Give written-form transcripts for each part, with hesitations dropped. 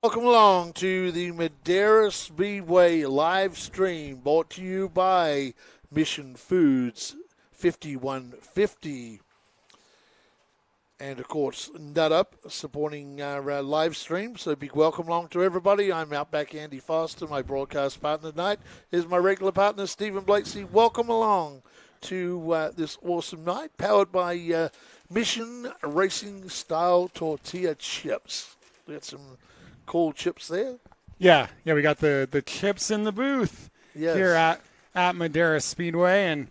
Welcome along to the Madera Speedway live stream brought to you by Mission Foods 5150. And, of course, Nut Up supporting our live stream. So big welcome along to everybody. I'm Outback Andy Foster. My broadcast partner tonight is my regular partner, Stephen Blakesy. Welcome along to this awesome night, powered by Mission Racing Style Tortilla Chips. We got some cool chips there. Yeah, we got the chips in the booth here at Madera Speedway, and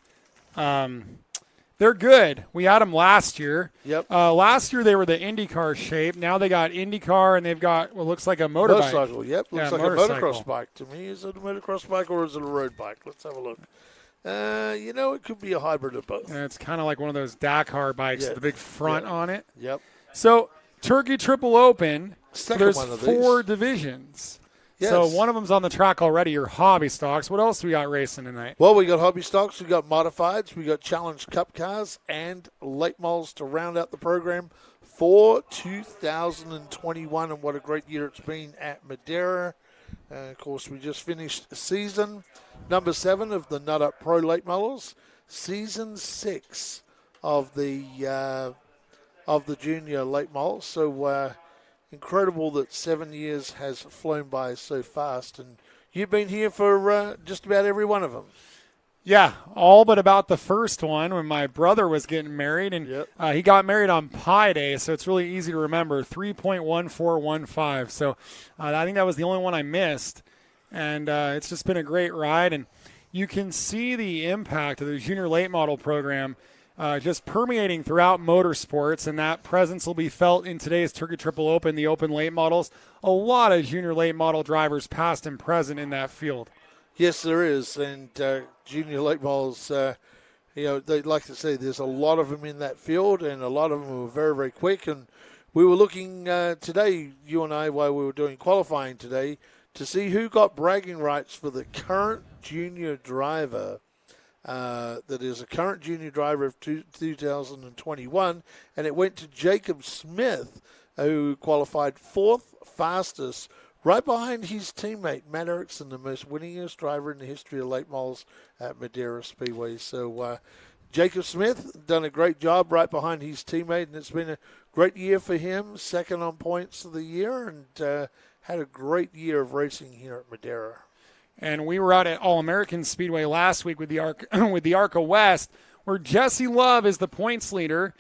they're good. We had them last year. Yep. Last year they were the IndyCar shape. Now they got IndyCar, and they've got what looks like a motorbike. Motorcycle, yep. Looks like motorcycle. a motocross bike to me. Is it a motocross bike or is it a road bike? Let's have a look. It could be a hybrid of both. And it's kind of like one of those Dakar bikes with the big front on it. Yep. So Turkey Triple Open, there's one of 4 divisions. Yes. So one of them's on the track already, your hobby stocks. What else do we got racing tonight? Well, we got hobby stocks, we got modifieds, we got Challenge Cup cars, and late models to round out the program for 2021. And what a great year it's been at Madera. Of course, we just finished season number 7 of the Nut Up Pro Late Models, season 6 of the junior late models. So incredible that 7 years has flown by so fast, and you've been here for just about every one of them. Yeah, all but about the first one when my brother was getting married, and he got married on Pi Day, so it's really easy to remember, 3.1415. So I think that was the only one I missed, and it's just been a great ride, and you can see the impact of the junior late model program just permeating throughout motorsports, and that presence will be felt in today's Turkey Triple Open, the open late models. A lot of junior late model drivers past and present in that field. Yes, there is, and junior late models, they like to say there's a lot of them in that field, and a lot of them are very, very quick. And we were looking today, you and I, while we were doing qualifying today, to see who got bragging rights for the current junior driver. That is a current junior driver of 2021, and it went to Jacob Smith, who qualified 4th fastest, right behind his teammate, Matt Erickson, the most winningest driver in the history of late models at Madera Speedway. So Jacob Smith done a great job right behind his teammate, and it's been a great year for him, second on points of the year, and had a great year of racing here at Madera. And we were out at All-American Speedway last week with the ARCA West, where Jesse Love is the points leader,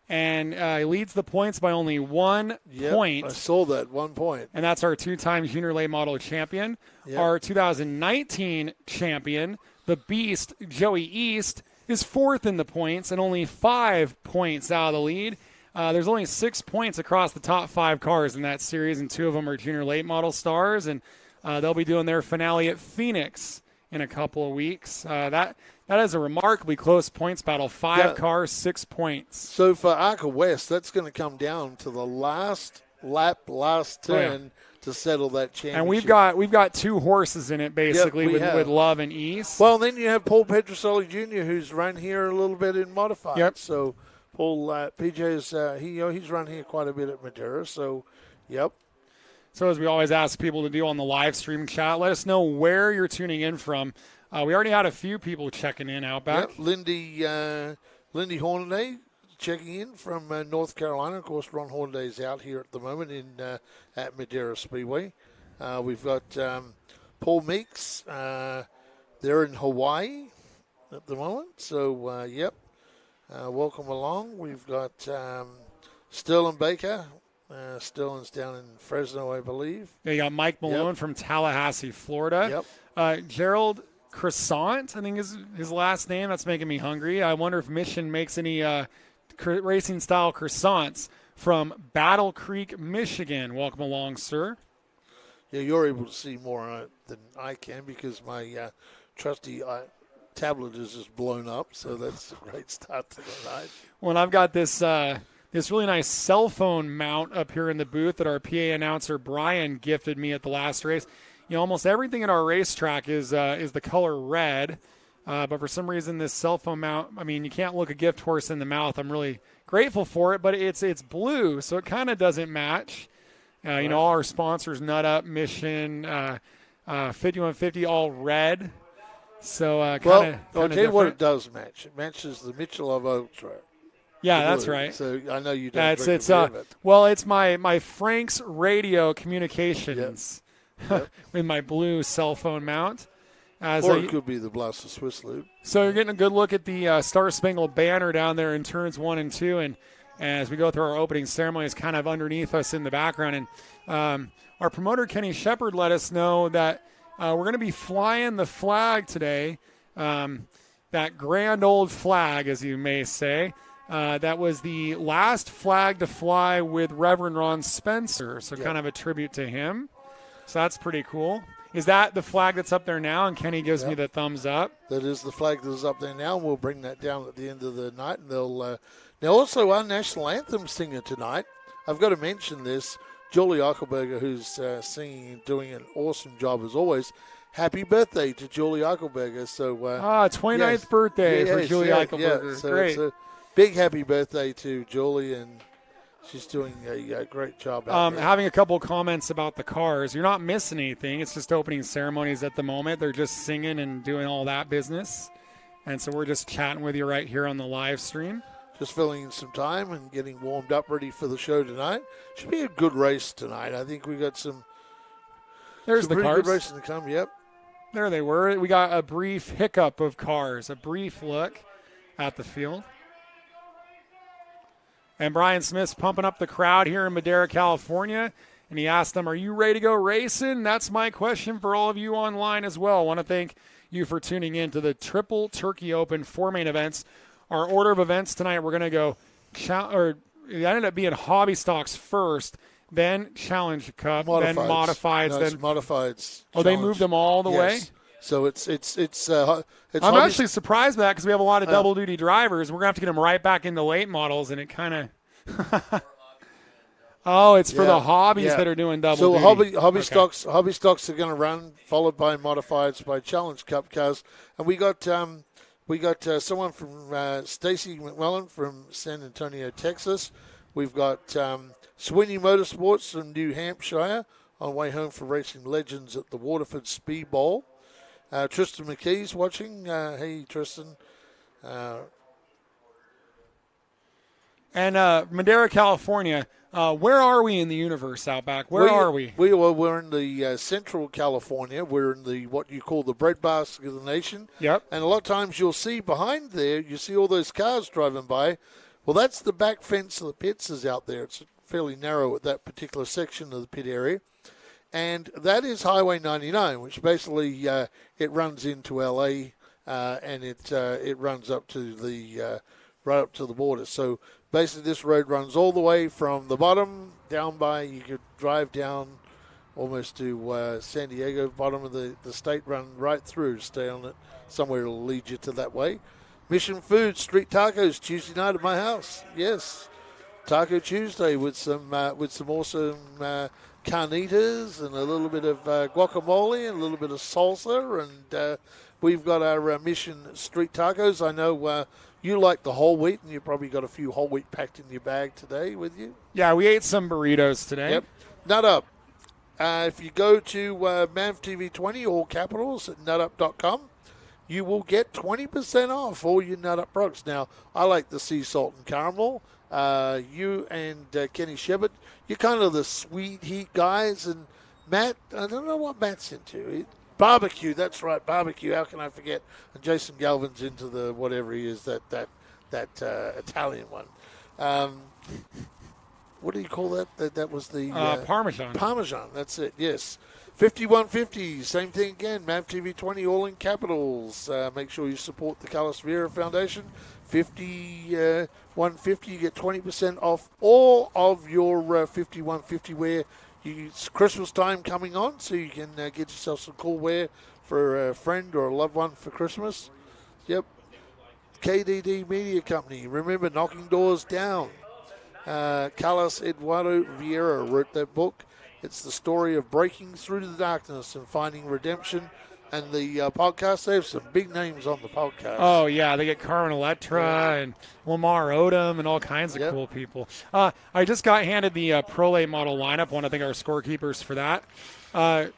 and he leads the points by only 1 point. I saw that, 1 point. And that's our 2-time junior late model champion. Yep. Our 2019 champion, the Beast, Joey East, is 4th in the points and only 5 points out of the lead. There's only 6 points across the top 5 cars in that series, and 2 of them are junior late model stars, and they'll be doing their finale at Phoenix in a couple of weeks. That is a remarkably close points battle. 5 cars, 6 points. So for ARCA West, that's going to come down to the last lap, last turn to settle that championship. And we've got 2 horses in it, basically, with Love and East. Well, then you have Paul Petroselli Jr., who's run here a little bit in modified. Yep. So Paul, PJ's, he's run here quite a bit at Madera. So, yep. So as we always ask people to do on the live stream chat, let us know where you're tuning in from. We already had a few people checking in Outback. Yep. Lindy Hornaday checking in from North Carolina. Of course, Ron Hornaday's out here at the moment at Madera Speedway. We've got Paul Meeks. They're in Hawaii at the moment. So, welcome along. We've got Sterling Baker. Sterling's down in Fresno, I believe. Yeah, you got Mike Malone from Tallahassee, Florida. Yep. Gerald Croissant, I think is his last name. That's making me hungry. I wonder if Mission makes any racing-style croissants from Battle Creek, Michigan. Welcome along, sir. Yeah, you're able to see more than I can because my trusty tablet is just blown up, so that's a great start to the night. Well, and I've got this really nice cell phone mount up here in the booth that our PA announcer Brian gifted me at the last race. You know, almost everything at our racetrack is the color red, but for some reason this cell phone mount, I mean, you can't look a gift horse in the mouth. I'm really grateful for it, but it's blue, so it kind of doesn't match. You know, all our sponsors, Nut Up, Mission, 5150, all red. So I'll tell you what it does match. It matches the Michelob Ultra. Yeah, that's right. So I know you don't drink it. Well, it's my Frank's Radio Communications with my blue cell phone mount. Or it could be the Blaster Swiss Lube. So you're getting a good look at the Star Spangled Banner down there in turns 1 and 2, and as we go through our opening ceremony, it's kind of underneath us in the background. And our promoter Kenny Shepard let us know that we're going to be flying the flag today, that grand old flag, as you may say. That was the last flag to fly with Reverend Ron Spencer, so kind of a tribute to him. So that's pretty cool. Is that the flag that's up there now? And Kenny gives me the thumbs up. That is the flag that is up there now. We'll bring that down at the end of the night. And they'll now also our national anthem singer tonight. I've got to mention this, Julie Eichelberger, who's singing and doing an awesome job as always. Happy birthday to Julie Eichelberger. So 29th birthday for Julie Eichelberger. So great. It's a big happy birthday to Julie, and she's doing a great job out there. Having a couple of comments about the cars. You're not missing anything. It's just opening ceremonies at the moment. They're just singing and doing all that business. And so we're just chatting with you right here on the live stream. Just filling in some time and getting warmed up, ready for the show tonight. Should be a good race tonight. I think we got some. There's the cars. Good racing to come. Yep. There they were. We got a brief hiccup of cars, a brief look at the field. And Brian Smith's pumping up the crowd here in Madera, California. And he asked them, are you ready to go racing? That's my question for all of you online as well. I want to thank you for tuning in to the Triple Turkey Open 4 main events. Our order of events tonight, we're going to go, it ended up being Hobby Stocks first, then Challenge Cup, then Modifieds. Then Modifieds. Oh, they moved them all the way? So it's I'm actually surprised by that because we have a lot of double-duty drivers. We're going to have to get them right back into late models, and it kind of Oh, it's for the hobbies that are doing double duty. So hobby stocks are going to run, followed by Modifieds by Challenge Cup cars. And we got someone from Stacy McMillan from San Antonio, Texas. We've got Sweeney Motorsports from New Hampshire on way home for Racing Legends at the Waterford Speed Bowl. Tristan McKee's watching. Hey, Tristan. And Madera, California, where are we in the universe, Outback? Where are we? We're in the central California. We're in the what you call the breadbasket of the nation. Yep. And a lot of times you'll see behind there, you see all those cars driving by. Well, that's the back fence of the pits is out there. It's fairly narrow at that particular section of the pit area. And that is Highway 99, which basically it runs into L.A. And it runs up to the right up to the border. So basically this road runs all the way from the bottom down by, you could drive down almost to San Diego, bottom of the state, run right through, stay on it. Somewhere it'll lead you to that way. Mission Foods, street tacos, Tuesday night at my house. Yes, Taco Tuesday with some awesome carnitas and a little bit of guacamole and a little bit of salsa. And we've got our Mission Street Tacos. I know you like the whole wheat, and you probably got a few whole wheat packed in your bag today with you. Yeah, we ate some burritos today. Yep. Nut Up. If you go to MavTV20, all capitals, at nutup.com, you will get 20% off all your Nut Up products. Now, I like the sea salt and caramel. You and Kenny Shepard, you're kind of the sweet heat guys. And Matt, I don't know what Matt's into. Barbecue, that's right, barbecue. How can I forget? And Jason Galvin's into the whatever he is, that Italian one. What do you call that? That was the Parmesan. Parmesan, that's it. Yes. 5150, same thing again. MavTV20, all in capitals. Make sure you support the Carlos Vieira Foundation. 5150, you get 20% off all of your 5150 wear. It's Christmas time coming on, so you can get yourself some cool wear for a friend or a loved one for Christmas. Yep. KDD Media Company. Remember, knocking doors down. Carlos Eduardo Vieira wrote that book. It's the story of breaking through the darkness and finding redemption And the podcast, they have some big names on the podcast. Oh, yeah. They get Carmen Electra and Lamar Odom and all kinds of cool people. I just got handed the Pro Late model lineup. Want to thank our scorekeepers for that.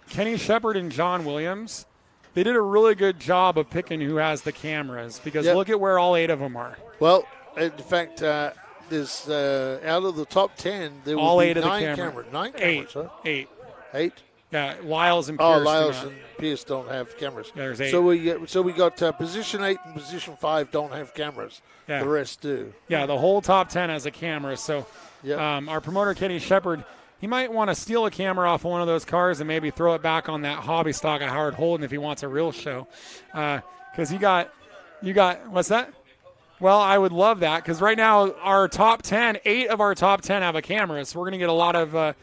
Kenny Shepard and John Williams, they did a really good job of picking who has the cameras because look at where all 8 of them are. Well, in fact, there's out of the top 10, there all will 8 be of the 9 cameras. cameras. 9 cameras, huh? 8. 8? Yeah, Lyles and Pierce. Lyles and Pierce don't have cameras. Yeah, there's 8. So we got position 8 and position 5 don't have cameras. Yeah. The rest do. Yeah, the whole top 10 has a camera. So our promoter, Kenny Shepard, he might want to steal a camera off of one of those cars and maybe throw it back on that hobby stock of Howard Holden if he wants a real show. Because you got what's that? Well, I would love that because right now our top 10, 8 of our top 10 have a camera. So we're going to get a lot of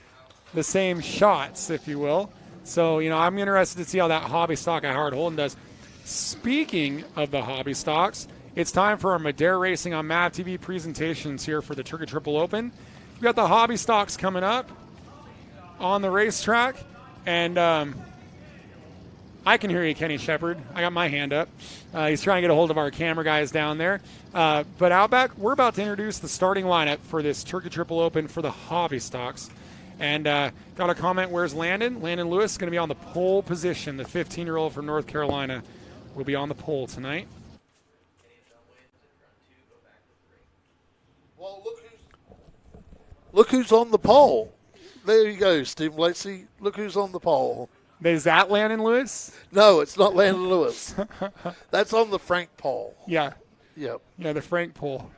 the same shots, if you will. So, I'm interested to see how that hobby stock at Howard Holden does. Speaking of the hobby stocks, it's time for our Madera Racing on MAV TV presentations here for the Turkey Triple Open. We've got the hobby stocks coming up on the racetrack, and I can hear you, Kenny Shepard. I got my hand up. He's trying to get a hold of our camera guys down there. But Outback, we're about to introduce the starting lineup for this Turkey Triple Open for the hobby stocks. And got a comment, where's Landon? Landon Lewis is going to be on the pole position. The 15-year-old from North Carolina will be on the pole tonight. Well, look who's on the pole. There you go, Steve Lacey. Look who's on the pole. Is that Landon Lewis? No, it's not Landon Lewis. That's on the Frank pole. Yeah. Yep. Yeah, the Frank pole.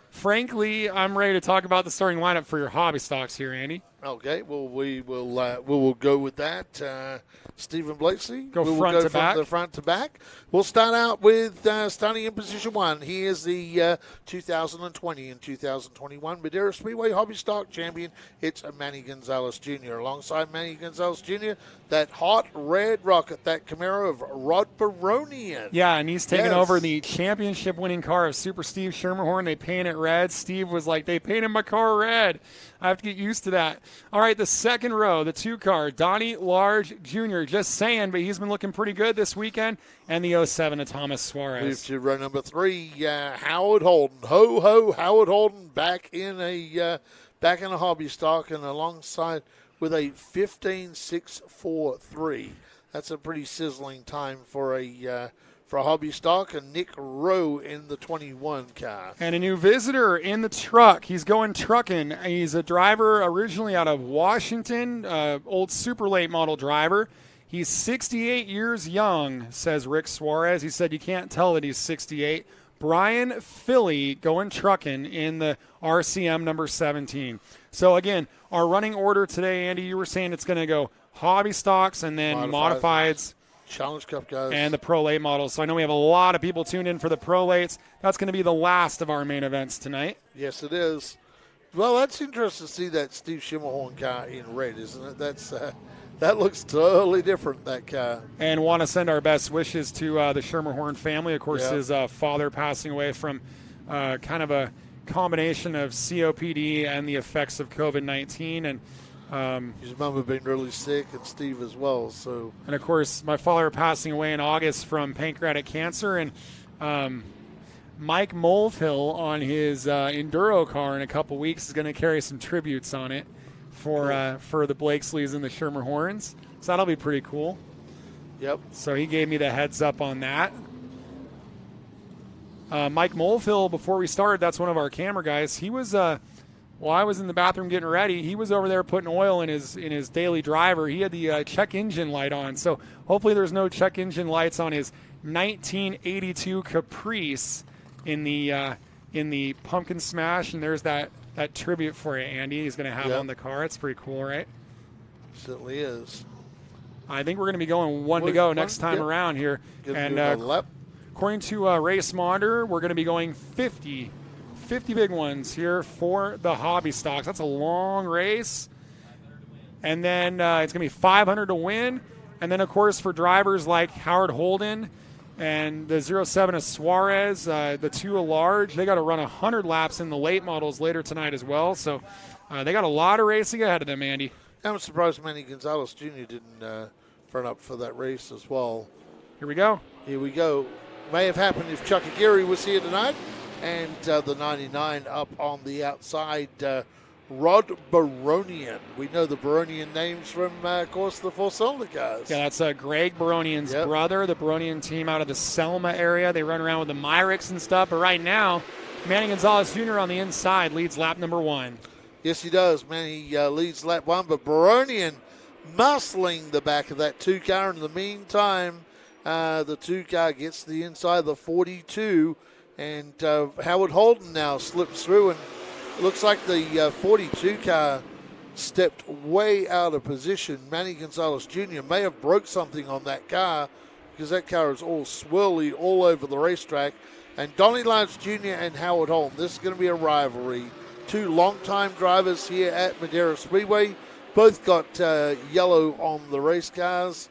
Frankly, I'm ready to talk about the starting lineup for your hobby stocks here, Andy. Okay, well, we will go with that. Stephen Blakeslee. Go from the front to back. We'll start out with starting in position 1. He is the 2020 and 2021 Madera Speedway Hobby Stock Champion. It's Manny Gonzalez Jr. Alongside Manny Gonzalez Jr., that hot red rocket, that Camaro of Rod Baronian. Yeah, and he's taking over the championship-winning car of Super Steve Schermerhorn. They paint it red. Steve was like, they painted my car red. I have to get used to that. All right, the second row, the 2 car, Donnie Large Jr. Just saying, but he's been looking pretty good this weekend. And the 07 of Thomas Suarez. Move to row number 3, Howard Holden. Howard Holden back in a hobby stock and alongside with a 15.643. That's a pretty sizzling time for a hobby stock, and Nick Rowe in the 21 car. And a new visitor in the truck. He's going trucking. He's a driver originally out of Washington, old super late model driver. He's 68 years young, says Rick Suarez. He said you can't tell that he's 68. Brian Philly going trucking in the RCM number 17. So, again, our running order today, Andy, you were saying it's going to go hobby stocks and then modifieds. Challenge Cup guys. And the Pro Late models. So I know we have a lot of people tuned in for the Pro Lates. That's going to be the last of our main events tonight. Yes, it is. Well, that's interesting to see that Steve Schermerhorn car in red, isn't it? That looks totally different, that car. And want to send our best wishes to the Schermerhorn family. Of course, his father passing away from kind of a combination of COPD and the effects of COVID-19. And his mom had been really sick, and Steve as well. So, and of course, my father passing away in August from pancreatic cancer, and Mike Mulvihill on his Enduro car in a couple weeks is going to carry some tributes on it for the Blakesleys and the Schermerhorns. So that'll be pretty cool. Yep. So he gave me the heads up on that. Mike Mulvihill, before we started, that's one of our camera guys. He was while I was in the bathroom getting ready, he was over there putting oil in his daily driver. He had the check engine light on. So hopefully there's no check engine lights on his 1982 Caprice in the pumpkin smash. And there's that tribute for you, Andy. He's going to have on the car. It's pretty cool, right? Certainly is. I think we're going to be going one to go next time around here. And according to Race Monitor, we're going to be going 50 big ones here for the hobby stocks. That's a long race. And then it's going to be 500 to win. And then, of course, for drivers like Howard Holden and the 07 of Suarez, the 2 of Large, they got to run 100 laps in the late models later tonight as well. So they got a lot of racing ahead of them, Andy. I'm surprised Manny Gonzalez Jr. didn't run up for that race as well. Here we go. Here we go. May have happened if Chuck Aguirre was here tonight. And the 99 up on the outside, Rod Baronian. We know the Baronian names from, of course, the four-cylinder cars. Yeah, that's Greg Baronian's brother, the Baronian team out of the Selma area. They run around with the Myrics and stuff. But right now, Manny Gonzalez Jr. on the inside leads lap number 1. Yes, he does. Manny leads lap 1, but Baronian muscling the back of that 2-car. In the meantime, the 2-car gets the inside, the 42. And Howard Holden now slips through, and it looks like the 42 car stepped way out of position. Manny Gonzalez Jr. may have broke something on that car because that car is all swirly all over the racetrack. And Donnie Lance Jr. and Howard Holden, this is going to be a rivalry. 2 longtime drivers here at Madera Speedway. Both got yellow on the race cars.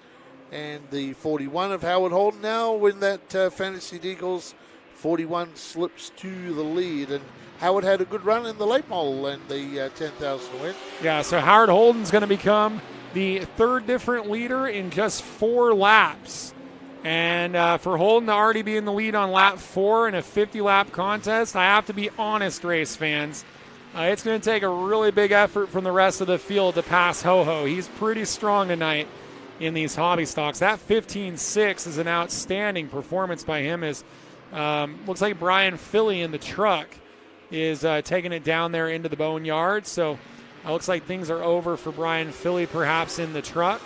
And the 41 of Howard Holden now win that Fantasy Deagles. 41 slips to the lead, and Howard had a good run in the late model and the 10,000 win. Yeah, so Howard Holden's going to become the 3rd different leader in just 4 laps. And for Holden to already be in the lead on lap 4 in a 50-lap contest, I have to be honest, race fans. It's going to take a really big effort from the rest of the field to pass Ho-Ho. He's pretty strong tonight in these hobby stocks. That 15.6 is an outstanding performance by him. Looks like Brian Philly in the truck is taking it down there into the boneyard. So it looks like things are over for Brian Philly perhaps in the truck.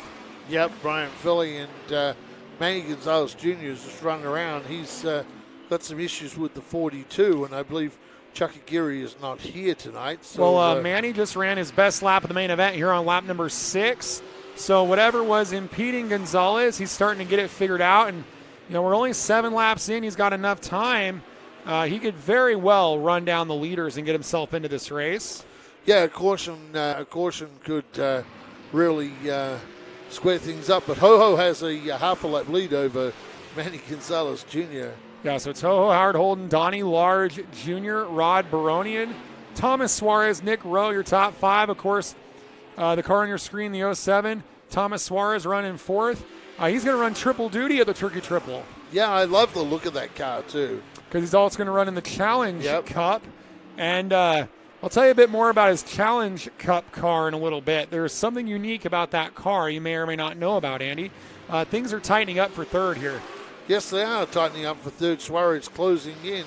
Yep, Brian Philly and Manny Gonzalez Jr. is just running around. He's got some issues with the 42, and I believe Chuck Aguirre is not here tonight. So, Manny just ran his best lap of the main event here on lap number 6. So whatever was impeding Gonzalez, he's starting to get it figured out. And we're only 7 laps in. He's got enough time. He could very well run down the leaders and get himself into this race. Yeah, a caution could really square things up. But Ho-Ho has a half a lap lead over Manny Gonzalez Jr. Yeah, so it's Ho-Ho, Howard Holden, Donnie Large Jr., Rod Baronian, Thomas Suarez, Nick Rowe, your top 5. Of course, the car on your screen, the 07, Thomas Suarez running 4th. He's going to run triple duty at the Turkey Triple. Yeah, I love the look of that car, too. Because he's also going to run in the Challenge Cup. And I'll tell you a bit more about his Challenge Cup car in a little bit. There's something unique about that car you may or may not know about, Andy. Things are tightening up for 3rd here. Yes, they are tightening up for 3rd. Suarez closing in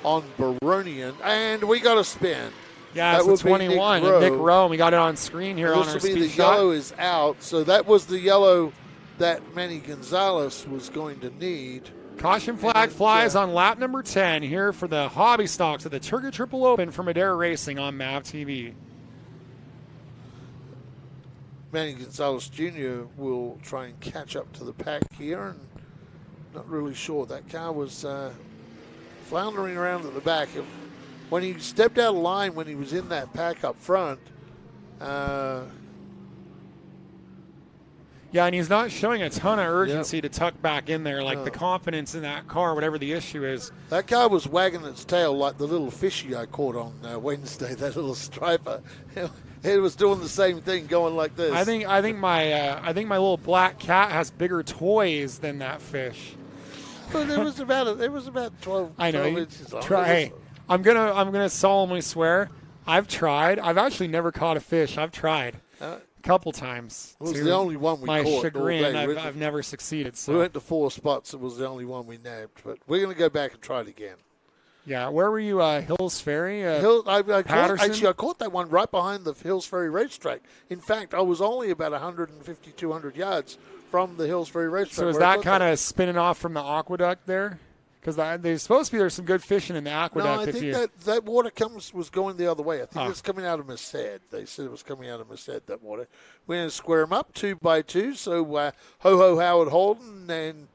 on Baronian. And we got a spin. Yeah, that it's 21. Nick Rowe. We got it on screen here on our speed the shot. Yellow is out. So that was the yellow that Manny Gonzalez was going to need. Caution flag flies on lap number 10 here for the hobby stocks of the Turkey Triple Open for Madera Racing on MAV TV. Manny Gonzalez Jr. will try and catch up to the pack here, and not really sure. That car was floundering around at the back. When he stepped out of line when he was in that pack up front, yeah, and he's not showing a ton of urgency to tuck back in there, like the confidence in that car, whatever the issue is. That car was wagging its tail like the little fishy I caught on Wednesday, that little striper. It was doing the same thing, going like this. I think my little black cat has bigger toys than that fish. But it was about 12. I know. 12 inches long. Hey, I'm gonna solemnly swear, I've tried. I've actually never caught a fish. I've tried. Couple times. It was the only one we caught. My chagrin, all day. I've never succeeded. So. We went to 4 spots. It was the only one we nabbed. But we're going to go back and try it again. Yeah, where were you? Hills Ferry? I caught that one right behind the Hills Ferry racetrack. In fact, I was only about 150, 200 yards from the Hills Ferry racetrack. So is that kind of spinning off from the aqueduct there? Because there's supposed to be there's some good fishing in the aqueduct. No, I think that water was going the other way. I think it's coming out of Merced. They said it was coming out of Merced, that water. We're going to square them up 2 by 2. So Ho-Ho Howard Holden and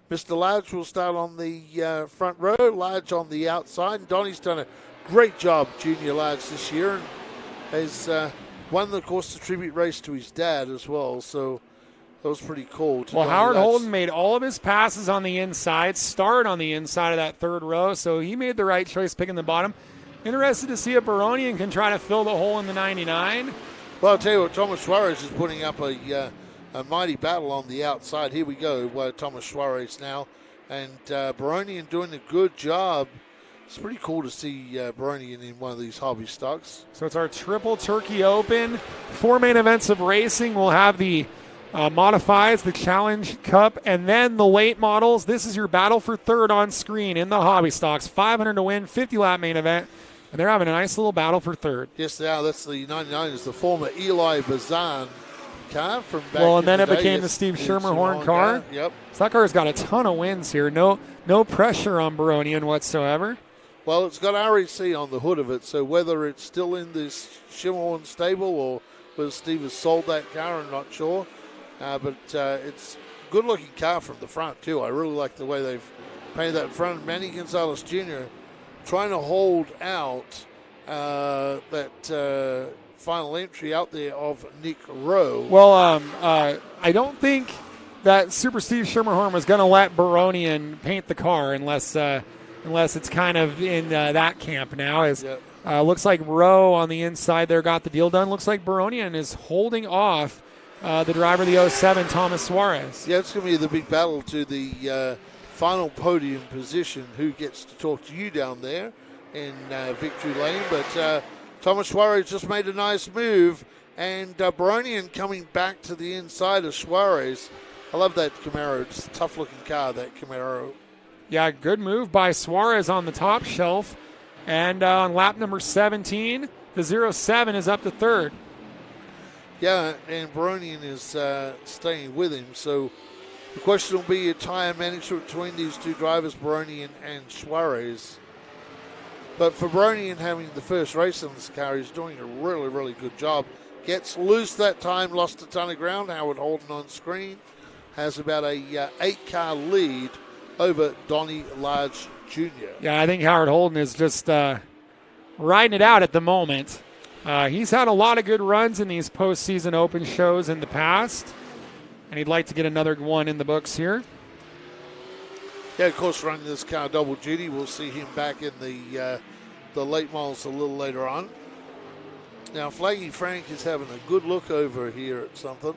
Mr. Large will start on the front row, Large on the outside. And Donnie's done a great job, Junior Large, this year, and has won, of course, the tribute race to his dad as well. So that was pretty cool. Well, Howard Holden made all of his passes on the inside, started on the inside of that 3rd row, so he made the right choice picking the bottom. Interested to see if Baronian can try to fill the hole in the 99. Well, I'll tell you what, Thomas Suarez is putting up a a mighty battle on the outside. Here we go, Thomas Suarez now. And Baronian doing a good job. It's pretty cool to see Baronian in one of these hobby stocks. So it's our Triple Turkey Open. 4 main events of racing. We'll have the modifieds, the Challenge Cup, and then the late models. This is your battle for third on screen in the hobby stocks. 500 to win, 50-lap main event. And they're having a nice little battle for third. Yes, now that's the 99 is the former Eli Bazan car from back Well, and then in it the became day. the Steve Schermerhorn car. Yep. So that car's got a ton of wins here. No pressure on Baronian whatsoever. Well, it's got REC on the hood of it, so whether it's still in this Schermerhorn stable or whether Steve has sold that car, I'm not sure. But it's a good-looking car from the front, too. I really like the way they've painted that front. Manny Gonzalez Jr. trying to hold out that final entry out there of Nick Rowe. Well, I don't think that Super Steve Schermerhorn was going to let Baronian paint the car unless it's kind of in that camp now. Looks like Rowe on the inside there got the deal done. Looks like Baronian is holding off the driver of the 07, Thomas Suarez. Yeah, it's going to be the big battle to the final podium position. Who gets to talk to you down there in victory lane? But Thomas Suarez just made a nice move, and Baronian coming back to the inside of Suarez. I love that Camaro. It's a tough-looking car, that Camaro. Yeah, good move by Suarez on the top shelf. And on lap number 17, the 07 is up to third. Yeah, and Baronian is staying with him. So the question will be a tire management between these two drivers, Baronian and Suarez. But for Baronian having the first race in this car, he's doing a really, really good job. Gets loose that time, lost a ton of ground. Howard Holden on screen has about a 8-car lead over Donnie Large Jr. Yeah, I think Howard Holden is just riding it out at the moment. He's had a lot of good runs in these postseason open shows in the past, and he'd like to get another one in the books here. Yeah, of course, running this car double duty. We'll see him back in the late models a little later on. Now, Flaggy Frank is having a good look over here at something.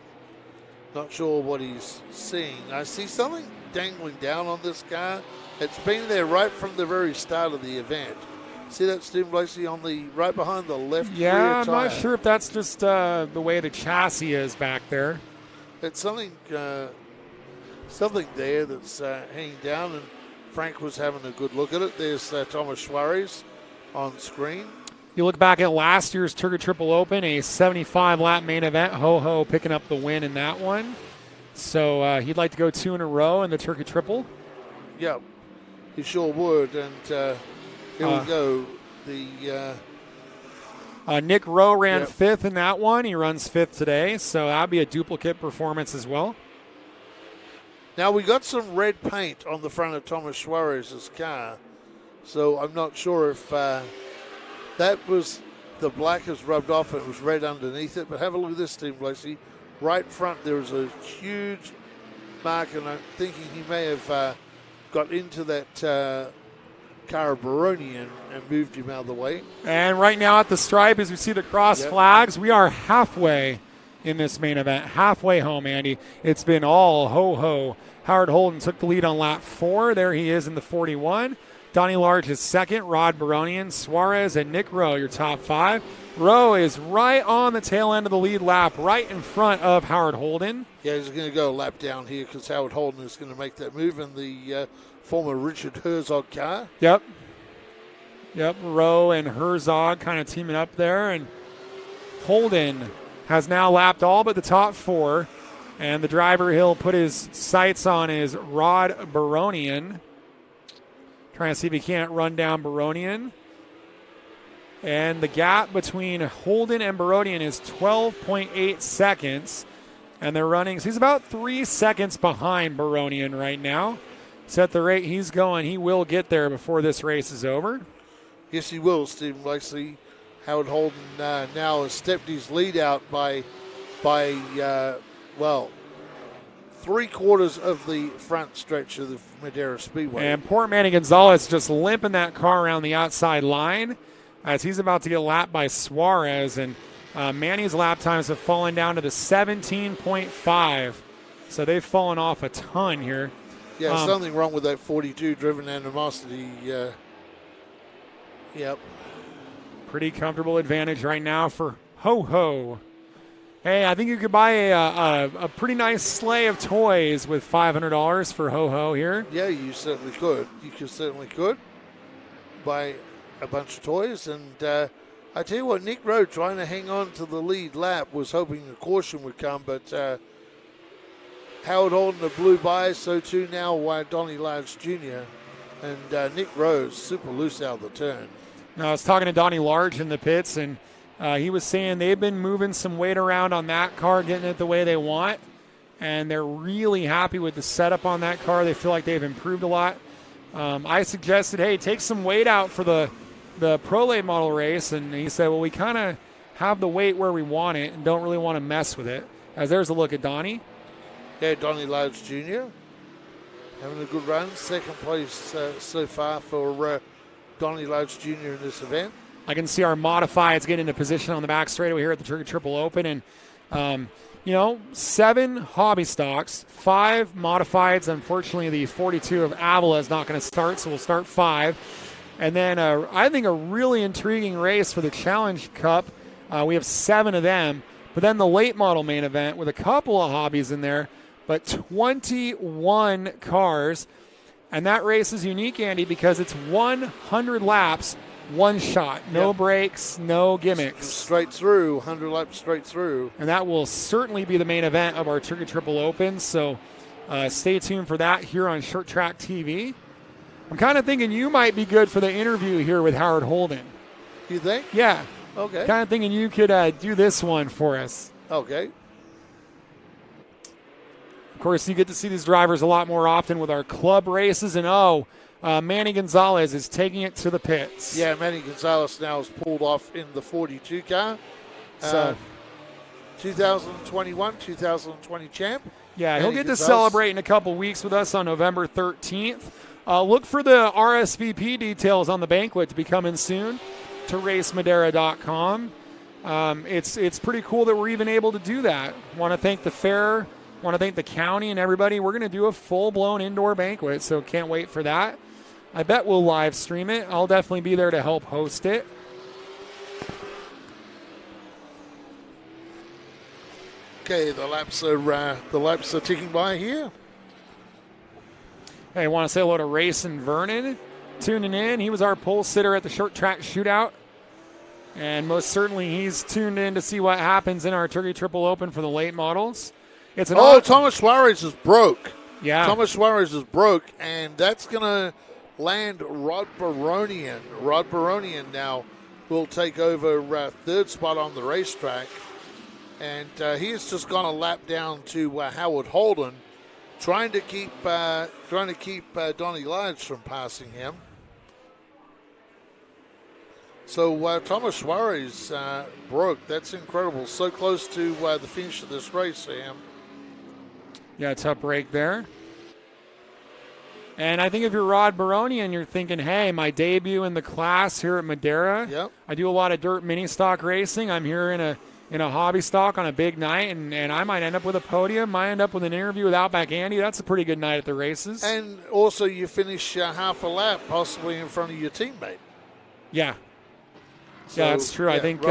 Not sure what he's seeing. I see something dangling down on this car. It's been there right from the very start of the event. See that, Stephen Lacey, on the right behind the left rear tire? I'm not sure if that's just the way the chassis is back there. It's something there that's hanging down, and Frank was having a good look at it. There's Thomas Suarez on screen. You look back at last year's Turkey Triple Open, a 75-lap main event. Ho-Ho picking up the win in that one. So he'd like to go 2 in a row in the Turkey Triple. Yeah, he sure would. And here we go. Nick Rowe ran 5th in that one. He runs 5th today, so that'd be a duplicate performance as well. Now, we got some red paint on the front of Thomas Suarez's car, so I'm not sure if that was the black has rubbed off and it was red underneath it. But have a look at this, Steve Lacey. Right front, there was a huge mark, and I'm thinking he may have got into that car of Baronian and moved him out of the way. And right now at the stripe, as we see the cross flags, we are halfway in this main event. Halfway home, Andy. It's been all ho-ho. Howard Holden took the lead on lap 4. There he is in the 41. Donnie Large is second. Rod Baronian, Suarez, and Nick Rowe, your top 5. Rowe is right on the tail end of the lead lap, right in front of Howard Holden. Yeah, he's going to go a lap down here because Howard Holden is going to make that move in the former Richard Herzog car. Yep, Rowe and Herzog kind of teaming up there, and Holden has now lapped all but the top 4, and the driver he'll put his sights on is Rod Baronian. Trying to see if he can't run down Baronian. And the gap between Holden and Baronian is 12.8 seconds. And they're running, so he's about 3 seconds behind Baronian right now. So at the rate he's going, he will get there before this race is over. Yes, he will, Stephen Lacey. Howard Holden now has stepped his lead out by 3/4 of the front stretch of the Madera Speedway. And poor Manny Gonzalez just limping that car around the outside line as he's about to get lapped by Suarez. And Manny's lap times have fallen down to the 17.5, so they've fallen off a ton here. Yeah, something wrong with that 42 driven animosity. Yep. Pretty comfortable advantage right now for Ho-Ho. Hey, I think you could buy a pretty nice sleigh of toys with $500 for Ho-Ho here. Yeah, you certainly could. Certainly could buy a bunch of toys. And I tell you what, Nick Rowe, trying to hang on to the lead lap, was hoping the caution would come, but Howard Holden blew by, so too now Donnie Large Jr. And Nick Rowe's super loose out of the turn. Now, I was talking to Donnie Large in the pits, and he was saying they've been moving some weight around on that car, getting it the way they want, and they're really happy with the setup on that car. They feel like they've improved a lot. I suggested, hey, take some weight out for the Pro Late model race, and he said, well, we kind of have the weight where we want it and don't really want to mess with it. As there's a look at Donnie. Yeah, Donnie Large Jr. having a good run. Second place so far for Donnie Large Jr. in this event. I can see our modifieds get into position on the back straightaway here at the Turkey Triple Open. And, 7 hobby stocks, 5 modifieds. Unfortunately, the 42 of Avila is not going to start, so we'll start 5. And then I think a really intriguing race for the Challenge Cup. We have 7 of them. But then the late model main event with a couple of hobbies in there, but 21 cars. And that race is unique, Andy, because it's 100 laps, one shot. No breaks, no gimmicks. Straight through, 100 laps straight through. And that will certainly be the main event of our Turkey Triple Open. So stay tuned for that here on Short Track TV. I'm kind of thinking you might be good for the interview here with Howard Holden. You think? Yeah. Okay. Kind of thinking you could do this one for us. Okay. Of course, you get to see these drivers a lot more often with our club races. And, Manny Gonzalez is taking it to the pits. Yeah, Manny Gonzalez now is pulled off in the 42 car. So 2021, 2020 champ. Yeah, Manny he'll get Gonzalez. to celebrate in a couple weeks with us on November 13th. Look for the RSVP details on the banquet to be coming soon to racemadera.com. It's pretty cool that we're even able to do that. Want to thank the fair, want to thank the county and everybody. We're going to do a full-blown indoor banquet, so can't wait for that. I bet we'll live stream it. I'll definitely be there to help host it. Okay, the laps are ticking by here. Hey, I want to say hello to Racing Vernon tuning in. He was our pole sitter at the short track shootout. And most certainly he's tuned in to see what happens in our Turkey Triple Open for the late models. Thomas Suarez is broke. Yeah. Thomas Suarez is broke, and that's going to land Rod Baronian. Rod Baronian now will take over third spot on the racetrack. And he has just gone a lap down to Howard Holden, trying to keep Donnie Large from passing him. So Thomas Suarez broke. That's incredible. So close to the finish of this race, Sam. Yeah, tough break there. And I think if you're Rod Baronian, you're thinking, hey, my debut in the class here at Madera. Yep. I do a lot of dirt mini stock racing. I'm here in a hobby stock on a big night, and I might end up with a podium, might end up with an interview with Outback Andy. That's a pretty good night at the races. And also you finish half a lap, possibly in front of your teammate. Yeah. So, yeah, that's true. Yeah, I think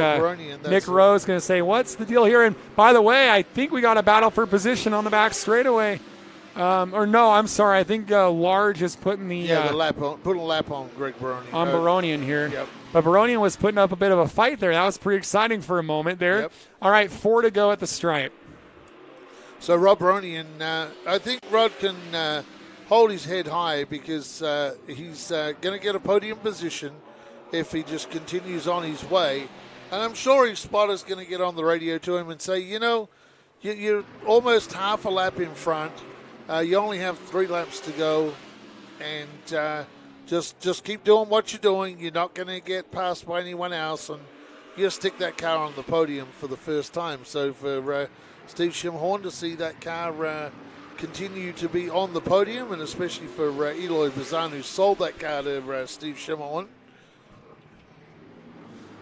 Nick Rowe is going to say, what's the deal here? And by the way, I think we got a battle for position on the back straightaway. I think Large is putting putting a lap on Greg Baronian. On Baronian here. Yep. But Baronian was putting up a bit of a fight there. That was pretty exciting for a moment there. Yep. All right, 4 to go at the stripe. So Rod Baronian, I think Rod can hold his head high because he's going to get a podium position if he just continues on his way. And I'm sure his spotter's going to get on the radio to him and say, you're almost half a lap in front. You only have 3 laps to go. And just keep doing what you're doing. You're not going to get passed by anyone else. And you just stick that car on the podium for the first time. So for Steve Schimhorn to see that car continue to be on the podium, and especially for Eloy Bazan, who sold that car to Steve Schimhorn.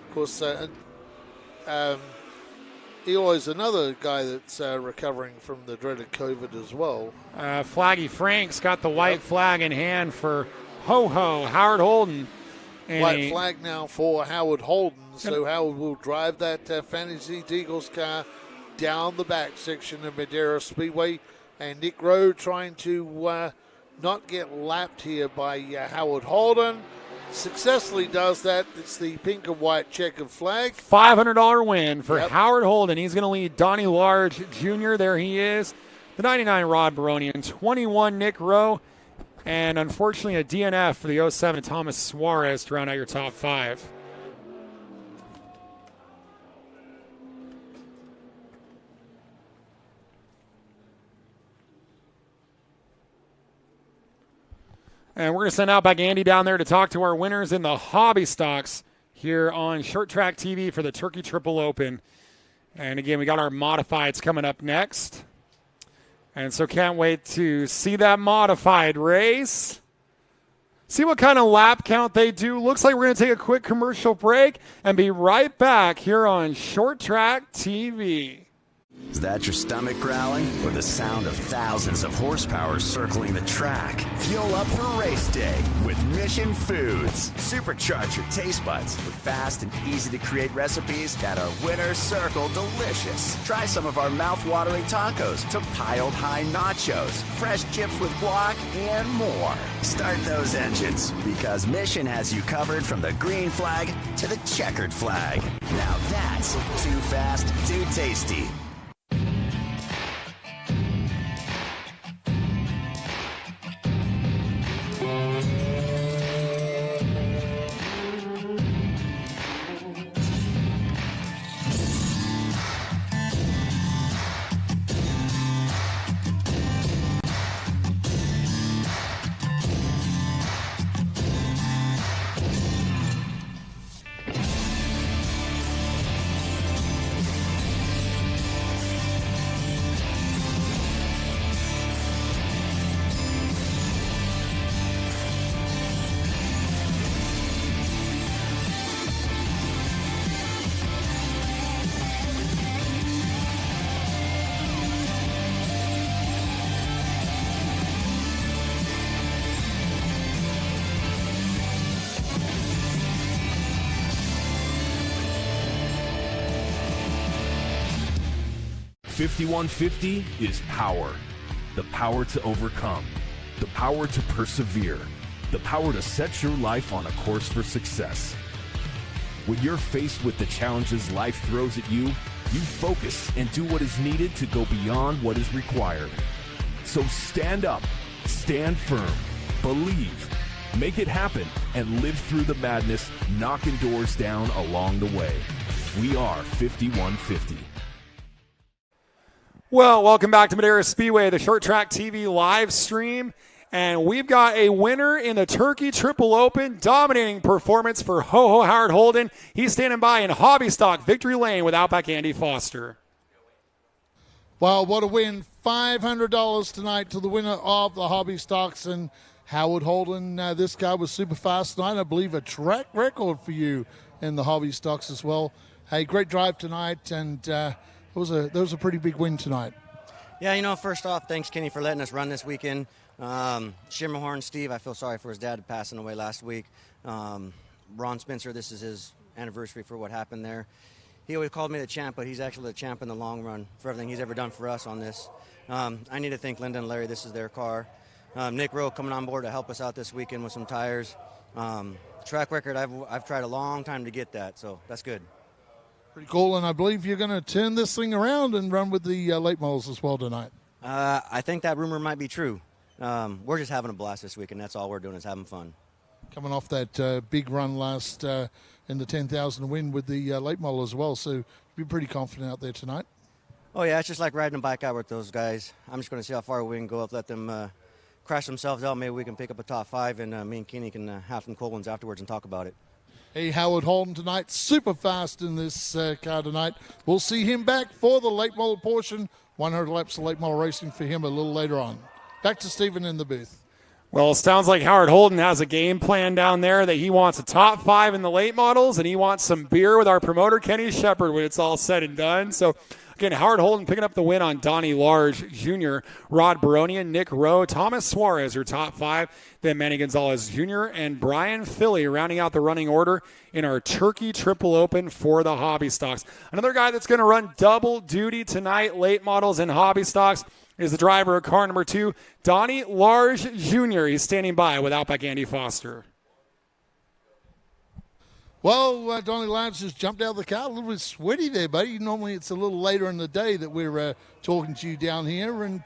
Of course, Eloy's another guy that's recovering from the dreaded COVID as well. Flaggy Frank's got the white flag in hand for Howard Holden. And White flag now for Howard Holden. So Howard will drive that Fantasy Deagles car down the back section of Madera Speedway. And Nick Rowe trying to not get lapped here by Howard Holden. Successfully does that. It's the pink and white checkered flag. $500 win for Howard Holden. He's going to lead Donnie Large Jr. There he is. The 99 Rod Baronian, 21 Nick Rowe, and unfortunately a DNF for the 07 Thomas Suarez to round out your top 5. And we're going to send out back Andy down there to talk to our winners in the hobby stocks here on Short Track TV for the Turkey Triple Open. And again, we got our modifieds coming up next. And so can't wait to see that modified race. See what kind of lap count they do. Looks like we're going to take a quick commercial break and be right back here on Short Track TV. Is that your stomach growling or the sound of thousands of horsepower circling the track? Fuel up for race day with Mission Foods. Supercharge your taste buds with fast and easy to create recipes that are winner circle delicious. Try some of our mouth-watering tacos to piled high nachos, fresh chips with guac, and more. Start those engines because Mission has you covered from the green flag to the checkered flag. Now that's too fast, too tasty. $51.50 is power. The power to overcome. The power to persevere. The power to set your life on a course for success. When you're faced with the challenges life throws at you, you focus and do what is needed to go beyond what is required. So stand up, stand firm, believe, make it happen, and live through the madness, knocking doors down along the way. We are 5150. Well, welcome back to Madera Speedway, the Short Track TV live stream. And we've got a winner in the Turkey Triple Open, dominating performance for Howard Holden. He's standing by in Hobby Stock Victory Lane with Outback Andy Foster. Well, what a win. $500 tonight to the winner of the Hobby Stocks and Howard Holden. This guy was super fast tonight. I believe a track record for you in the Hobby Stocks as well. Hey, great drive tonight, and that was a pretty big win tonight. Yeah, first off, thanks, Kenny, for letting us run this weekend. Shimmerhorn Steve, I feel sorry for his dad passing away last week. Ron Spencer, this is his anniversary for what happened there. He always called me the champ, but he's actually the champ in the long run for everything he's ever done for us on this. I need to thank Linda and Larry. This is their car. Nick Rowe coming on board to help us out this weekend with some tires. Track record, I've tried a long time to get that, so that's good. Pretty cool, and I believe you're going to turn this thing around and run with the late models as well tonight. I think that rumor might be true. We're just having a blast this week, and that's all we're doing is having fun. Coming off that big run last in the 10,000 win with the late model as well, so be pretty confident out there tonight. Oh, yeah, it's just like riding a bike out with those guys. I'm just going to see how far we can go up, let them crash themselves out. Maybe we can pick up a top 5, and me and Kenny can have some cold ones afterwards and talk about it. Hey, Howard Holden tonight, super fast in this car tonight. We'll see him back for the late model portion. 100 laps of late model racing for him a little later on. Back to Stephen in the booth. Well, it sounds like Howard Holden has a game plan down there that he wants a top 5 in the late models, and he wants some beer with our promoter, Kenny Shepard, when it's all said and done. So, again, Howard Holden picking up the win on Donnie Large Jr., Rod Baronian, Nick Rowe, Thomas Suarez, your top 5, then Manny Gonzalez Jr., and Brian Philly rounding out the running order in our Turkey Triple Open for the Hobby Stocks. Another guy that's going to run double duty tonight, late models and Hobby Stocks, is the driver of car number 2, Donnie Large Jr. He's standing by with Outback Andy Foster. Well, Donnie Large just jumped out of the car, a little bit sweaty there, buddy. Normally it's a little later in the day that we're talking to you down here. And,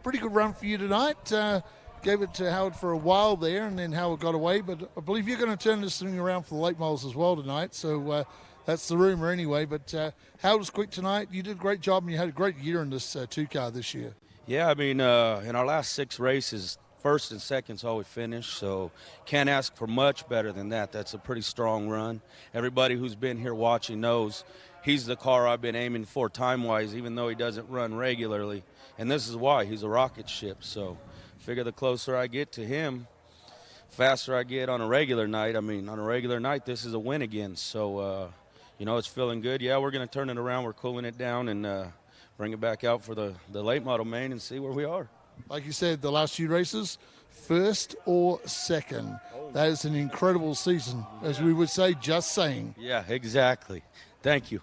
pretty good run for you tonight. Gave it to Howard for a while there, and then Howard got away. But I believe you're going to turn this thing around for the late models as well tonight. So that's the rumor anyway. But Howard was quick tonight. You did a great job, and you had a great year in this 2-car this year. Yeah, I mean, in our last 6 races, first and second's all we finished, so can't ask for much better than that. That's a pretty strong run. Everybody who's been here watching knows he's the car I've been aiming for time-wise, even though he doesn't run regularly. And this is why. He's a rocket ship, so figure the closer I get to him, faster I get on a regular night. I mean, on a regular night, this is a win again. So, it's feeling good. Yeah, we're going to turn it around. We're cooling it down and bring it back out for the late model main and see where we are. Like you said, the last few races, first or second. That is an incredible season, as we would say, just saying. Yeah, exactly. Thank you.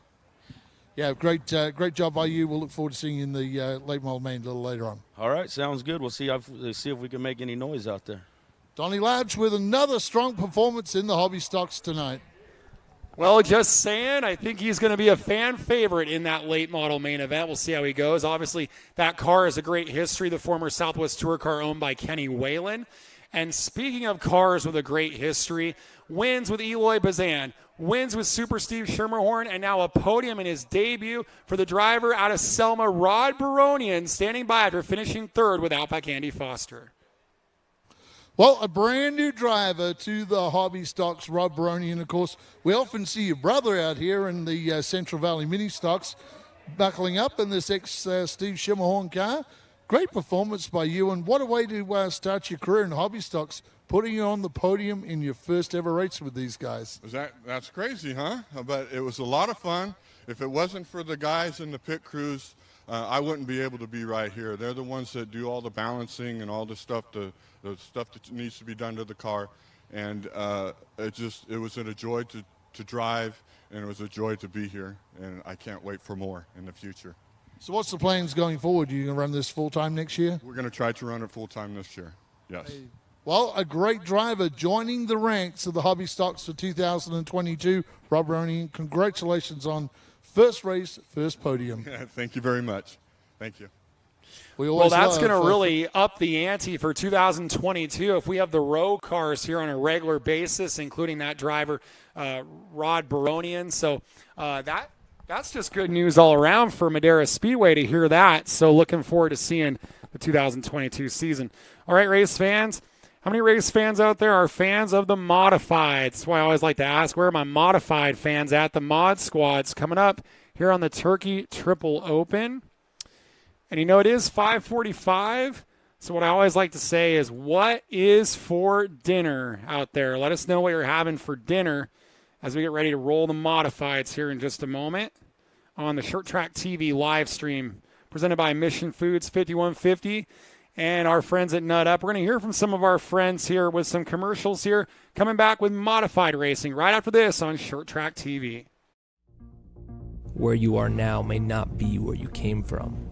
Yeah, great job by you. We'll look forward to seeing you in the late model main a little later on. All right, sounds good. We'll see if we can make any noise out there. Donnie Large with another strong performance in the Hobby Stocks tonight. Well, just saying, I think he's going to be a fan favorite in that late model main event. We'll see how he goes. Obviously, that car has a great history, the former Southwest Tour car owned by Kenny Whalen. And speaking of cars with a great history, wins with Eloy Bazan, wins with Super Steve Schermerhorn, and now a podium in his debut for the driver out of Selma, Rod Baronian, standing by after finishing 3rd with Outback Andy Foster. Well, a brand new driver to the Hobby Stocks, Rod Baronian. Of course, we often see your brother out here in the Central Valley Mini Stocks buckling up in this ex-Steve Schermerhorn car. Great performance by you, and what a way to start your career in Hobby Stocks, putting you on the podium in your first ever race with these guys. That's crazy, huh? But it was a lot of fun. If it wasn't for the guys in the pit crews, I wouldn't be able to be right here. They're the ones that do all the balancing and all the stuff that needs to be done to the car. And it was a joy to drive, and it was a joy to be here. And I can't wait for more in the future. So what's the plans going forward? Are you going to run this full-time next year? We're going to try to run it full-time this year, yes. Well, a great driver joining the ranks of the Hobby Stocks for 2022. Rob Roney, congratulations on first race, first podium. Thank you very much. Thank you. Well, that's going to really up the ante for 2022 if we have the row cars here on a regular basis, including that driver, Rod Baronian. So that's just good news all around for Madera Speedway to hear that. So looking forward to seeing the 2022 season. All right, race fans. How many race fans out there are fans of the modified? That's why I always like to ask, where are my modified fans at? The Mod Squad's coming up here on the Turkey Triple Open. And it is 5:45. So what I always like to say is, what is for dinner out there? Let us know what you're having for dinner as we get ready to roll the modifieds here in just a moment on the Short Track TV live stream presented by Mission Foods 5150 and our friends at Nut Up. We're going to hear from some of our friends here with some commercials here, coming back with modified racing right after this on Short Track TV. Where you are now may not be where you came from.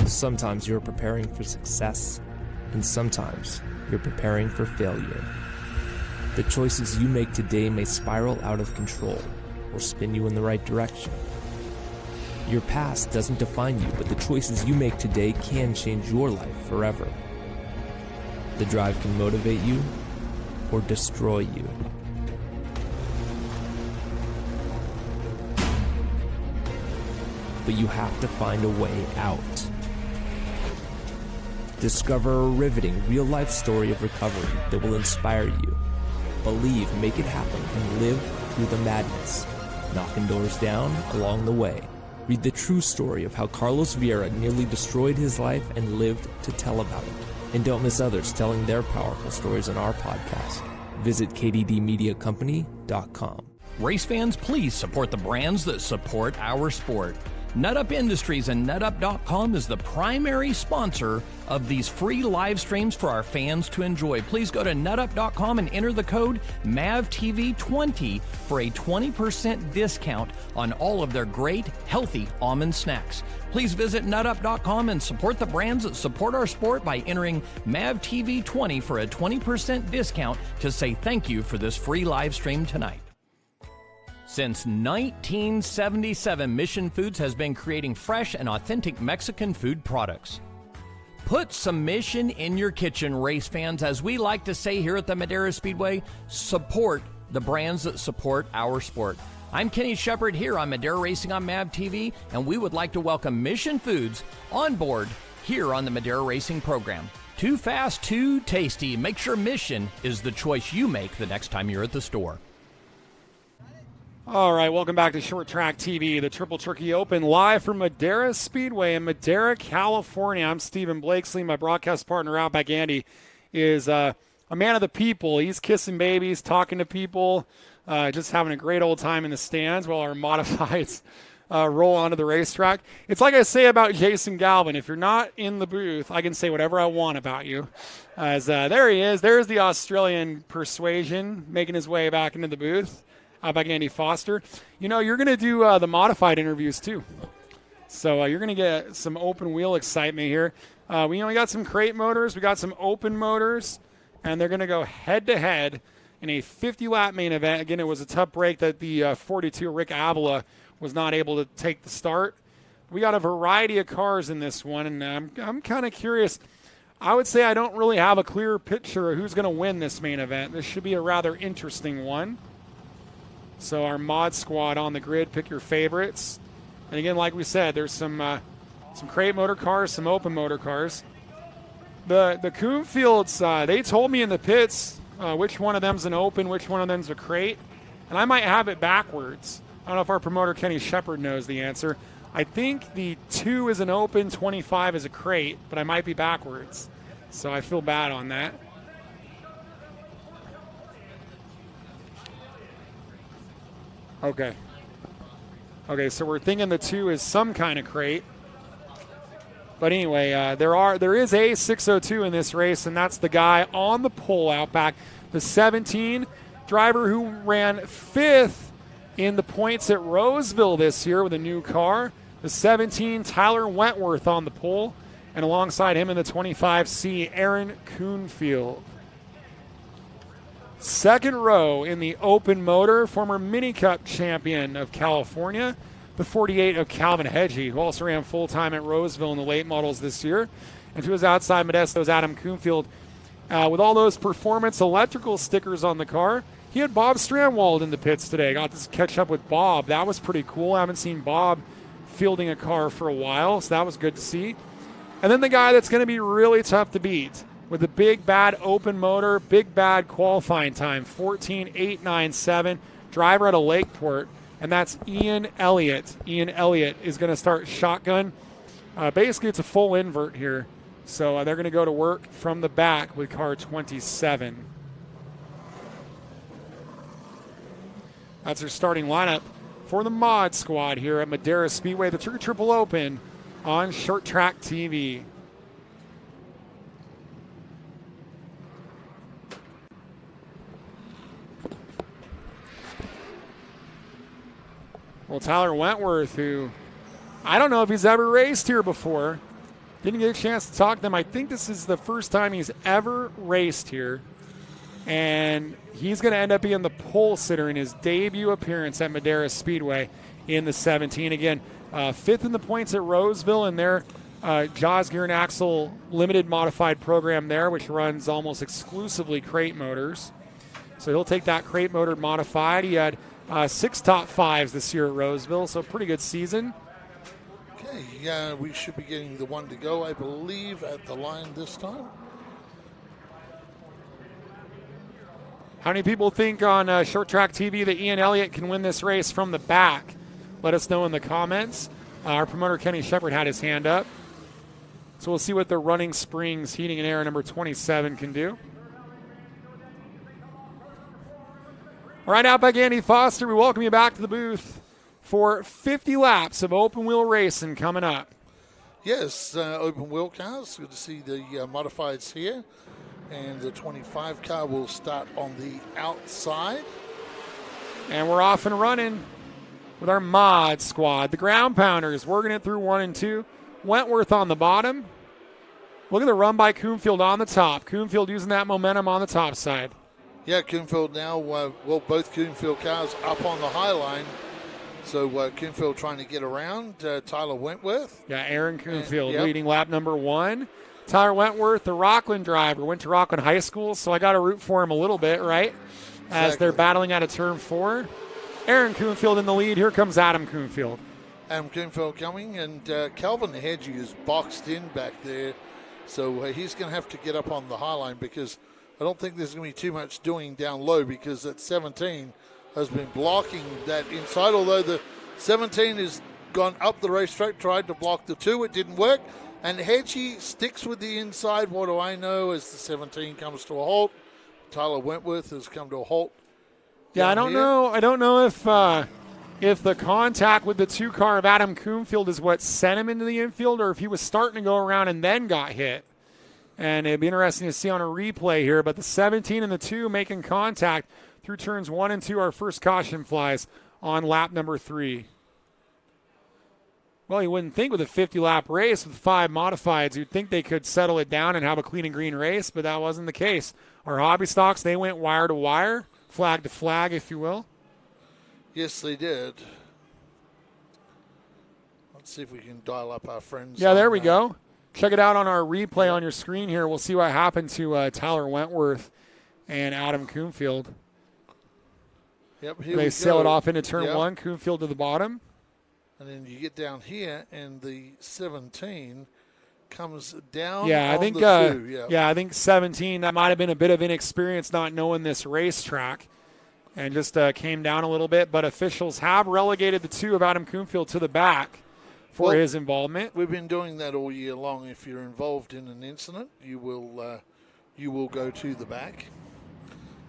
Sometimes you're preparing for success, and sometimes you're preparing for failure. The choices you make today may spiral out of control or spin you in the right direction. Your past doesn't define you, but the choices you make today can change your life forever. The drive can motivate you or destroy you. But you have to find a way out. Discover a riveting real-life story of recovery that will inspire you. Believe, make it happen, and live through the madness, knocking doors down along the way. Read the true story of how Carlos Vieira nearly destroyed his life and lived to tell about it. And don't miss others telling their powerful stories on our podcast. Visit kddmediacompany.com. Race fans, please support the brands that support our sport. NutUp Industries and NutUp.com is the primary sponsor of these free live streams for our fans to enjoy. Please go to NutUp.com and enter the code MAVTV20 for a 20% discount on all of their great, healthy almond snacks. Please visit NutUp.com and support the brands that support our sport by entering MAVTV20 for a 20% discount to say thank you for this free live stream tonight. Since 1977, Mission Foods has been creating fresh and authentic Mexican food products. Put some Mission in your kitchen, race fans. As we like to say here at the Madera Speedway, support the brands that support our sport. I'm Kenny Shepard here on Madera Racing on MAV TV, and we would like to welcome Mission Foods on board here on the Madera Racing program. Too fast, too tasty. Make sure Mission is the choice you make the next time you're at the store. All right, welcome back to Short Track TV, the Triple Turkey Open, live from Madera Speedway in Madera, California. I'm Stephen Blakesley. My broadcast partner, Outback Andy, is a man of the people. He's kissing babies, talking to people, just having a great old time in the stands while our modifieds roll onto the racetrack. It's like I say about Jason Galvin. If you're not in the booth, I can say whatever I want about you. As there he is. There's the Australian Persuasion making his way back into the booth. By Andy Foster. You know, you're going to do the modified interviews too. So you're going to get some open wheel excitement here. We got some crate motors. We got some open motors. And they're going to go head-to-head in a 50-lap main event. Again, it was a tough break that the 42 Rick Avila was not able to take the start. We got a variety of cars in this one, and I'm kind of curious. I would say I don't really have a clear picture of who's going to win this main event. This should be a rather interesting one. So our mod squad on the grid, pick your favorites. And again, like we said, there's some crate motor cars, some open motor cars. The Coonfields, they told me in the pits which one of them's an open, which one of them's a crate. And I might have it backwards. I don't know if our promoter Kenny Shepard knows the answer. I think the 2 is an open, 25 is a crate, but I might be backwards. So I feel bad on that. Okay, so we're thinking the 2 is some kind of crate. But anyway, there is a 602 in this race, and that's the guy on the pole out back. The 17 driver who ran 5th in the points at Roseville this year with a new car. The 17, Tyler Wentworth on the pole. And alongside him in the 25C, Aaron Coonfield. Second row in the open motor, former Mini Cup champion of California, the 48 of Calvin Hedgie, who also ran full-time at Roseville in the late models this year. And to his outside Modesto's Adam Coonfield. With all those performance electrical stickers on the car, he had Bob Strandwald in the pits today. Got to catch up with Bob. That was pretty cool. I haven't seen Bob fielding a car for a while, so that was good to see. And then the guy that's going to be really tough to beat, with a big, bad open motor, big, bad qualifying time, 14.897, driver out of Lakeport, and that's Ian Elliott. Ian Elliott is going to start shotgun. Basically, it's a full invert here. So they're going to go to work from the back with car 27. That's their starting lineup for the mod squad here at Madera Speedway, the Turkey Triple Open on Short Track TV. Well, Tyler Wentworth, who I don't know if he's ever raced here before. Didn't get a chance to talk to him. I think this is the first time he's ever raced here. And he's going to end up being the pole sitter in his debut appearance at Madera Speedway in the 17. Again, 5th in the points at Roseville in their Jaws Gear and Axle limited modified program there, which runs almost exclusively crate motors. So he'll take that crate motor modified. He had 6 top 5s this year at Roseville, so pretty good season. Okay, we should be getting the one to go, I believe, at the line this time. How many people think on Short Track TV that Ian Elliott can win this race from the back? Let us know in the comments. Our promoter, Kenny Shepard, had his hand up. So we'll see what the running springs, heating and air number 27 can do. All right, out back Andy Foster. We welcome you back to the booth for 50 laps of open wheel racing coming up. Yes, open wheel cars. Good to see the modifieds here. And the 25 car will start on the outside. And we're off and running with our mod squad. The ground pounders working it through 1 and 2. Wentworth on the bottom. Look at the run by Coonfield on the top. Coonfield using that momentum on the top side. Yeah, Coonfield now, both Coonfield cars up on the high line. So Coonfield trying to get around Tyler Wentworth. Yeah, Aaron Coonfield leading lap number 1. Tyler Wentworth, the Rockland driver, went to Rockland High School, so I got to root for him a little bit, right? As they're battling out of turn 4. Aaron Coonfield in the lead. Here comes Adam Coonfield. Adam Coonfield coming, and Calvin Hedgie is boxed in back there. So he's going to have to get up on the high line because I don't think there's going to be too much doing down low because that 17 has been blocking that inside, although the 17 has gone up the racetrack, tried to block the 2. It didn't work. And Hedgie sticks with the inside. What do I know as the 17 comes to a halt? Tyler Wentworth has come to a halt. Yeah, I don't know. I don't know if the contact with the 2 car of Adam Coonfield is what sent him into the infield or if he was starting to go around and then got hit. And it'd be interesting to see on a replay here. But the 17 and the 2 making contact through turns 1 and 2. Our first caution flies on lap number 3. Well, you wouldn't think with a 50-lap race with 5 modifieds, you'd think they could settle it down and have a clean and green race, but that wasn't the case. Our hobby stocks, they went wire to wire, flag to flag, if you will. Yes, they did. Let's see if we can dial up our friends. Yeah, there we go. Check it out on our replay on your screen here. We'll see what happened to Tyler Wentworth and Adam Coonfield. Yep, here they we sail go. it off into turn 1, Coonfield to the bottom. And then you get down here, and the 17 comes down. Yeah, on I think. the 2. I think 17. That might have been a bit of inexperience, not knowing this racetrack, and just came down a little bit. But officials have relegated the 2 of Adam Coonfield to the back for his involvement. We've been doing that all year long. If you're involved in an incident, you will go to the back.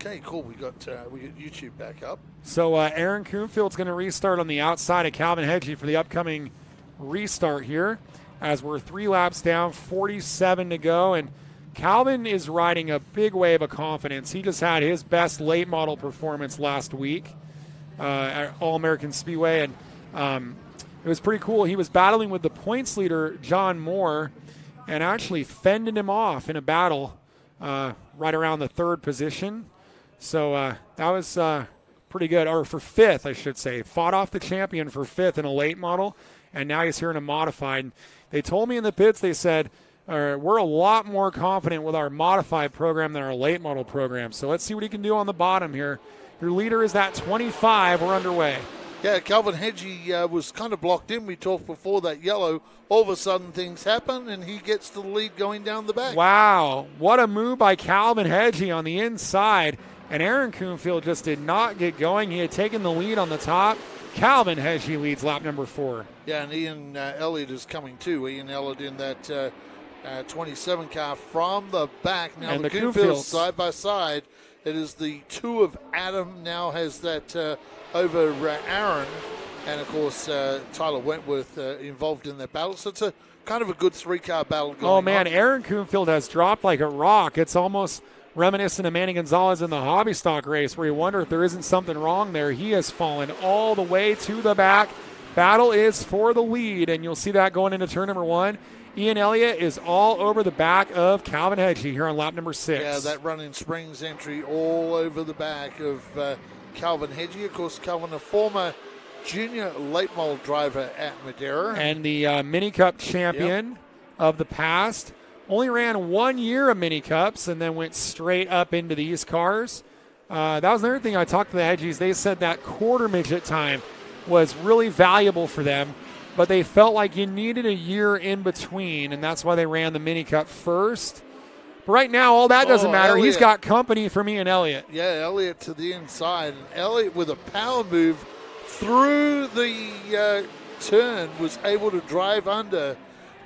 Okay, cool. We got YouTube back up. So Aaron Coonfield's going to restart on the outside of Calvin Hedgie for the upcoming restart here as we're 3 laps down, 47 to go. And Calvin is riding a big wave of confidence. He just had his best late model performance last week at All-American Speedway. And it was pretty cool. He was battling with the points leader, John Moore, and actually fended him off in a battle right around the 3rd position. So that was pretty good, or for 5th, I should say. Fought off the champion for 5th in a late model, and now he's here in a modified. They told me in the pits, they said, we're a lot more confident with our modified program than our late model program. So let's see what he can do on the bottom here. Your leader is that 25. We're underway. Yeah, Calvin Hedgie was kind of blocked in. We talked before that yellow. All of a sudden things happen, and he gets to the lead going down the back. Wow, what a move by Calvin Hedgie on the inside. And Aaron Coonfield just did not get going. He had taken the lead on the top. Calvin Hedgie leads lap number 4. Yeah, and Ian Elliott is coming too. Ian Elliott in that 27 car from the back. Now and the the Coonfields side by side. It is the 2 of Adam now has that over Aaron. And, of course, Tyler Wentworth involved in that battle. So it's a kind of a good 3-car battle going on. Oh, man, Aaron Coonfield has dropped like a rock. It's almost reminiscent of Manny Gonzalez in the hobby stock race where you wonder if there isn't something wrong there. He has fallen all the way to the back. Battle is for the lead, and you'll see that going into turn number 1. Ian Elliott is all over the back of Calvin Hedgie here on lap number 6. Yeah, that running springs entry all over the back of Calvin Hedgie. Of course, Calvin, a former junior late model driver at Madera. And the Mini Cup champion of the past. Only ran 1 year of Mini Cups and then went straight up into these cars. That was another thing I talked to the Hedgies. They said that quarter midget time was really valuable for them, but they felt like you needed a year in between, and that's why they ran the Mini Cup first. But right now, all that doesn't matter. Elliott. He's got company for me and Elliott. Yeah, Elliott to the inside. And Elliott with a power move through the turn was able to drive under.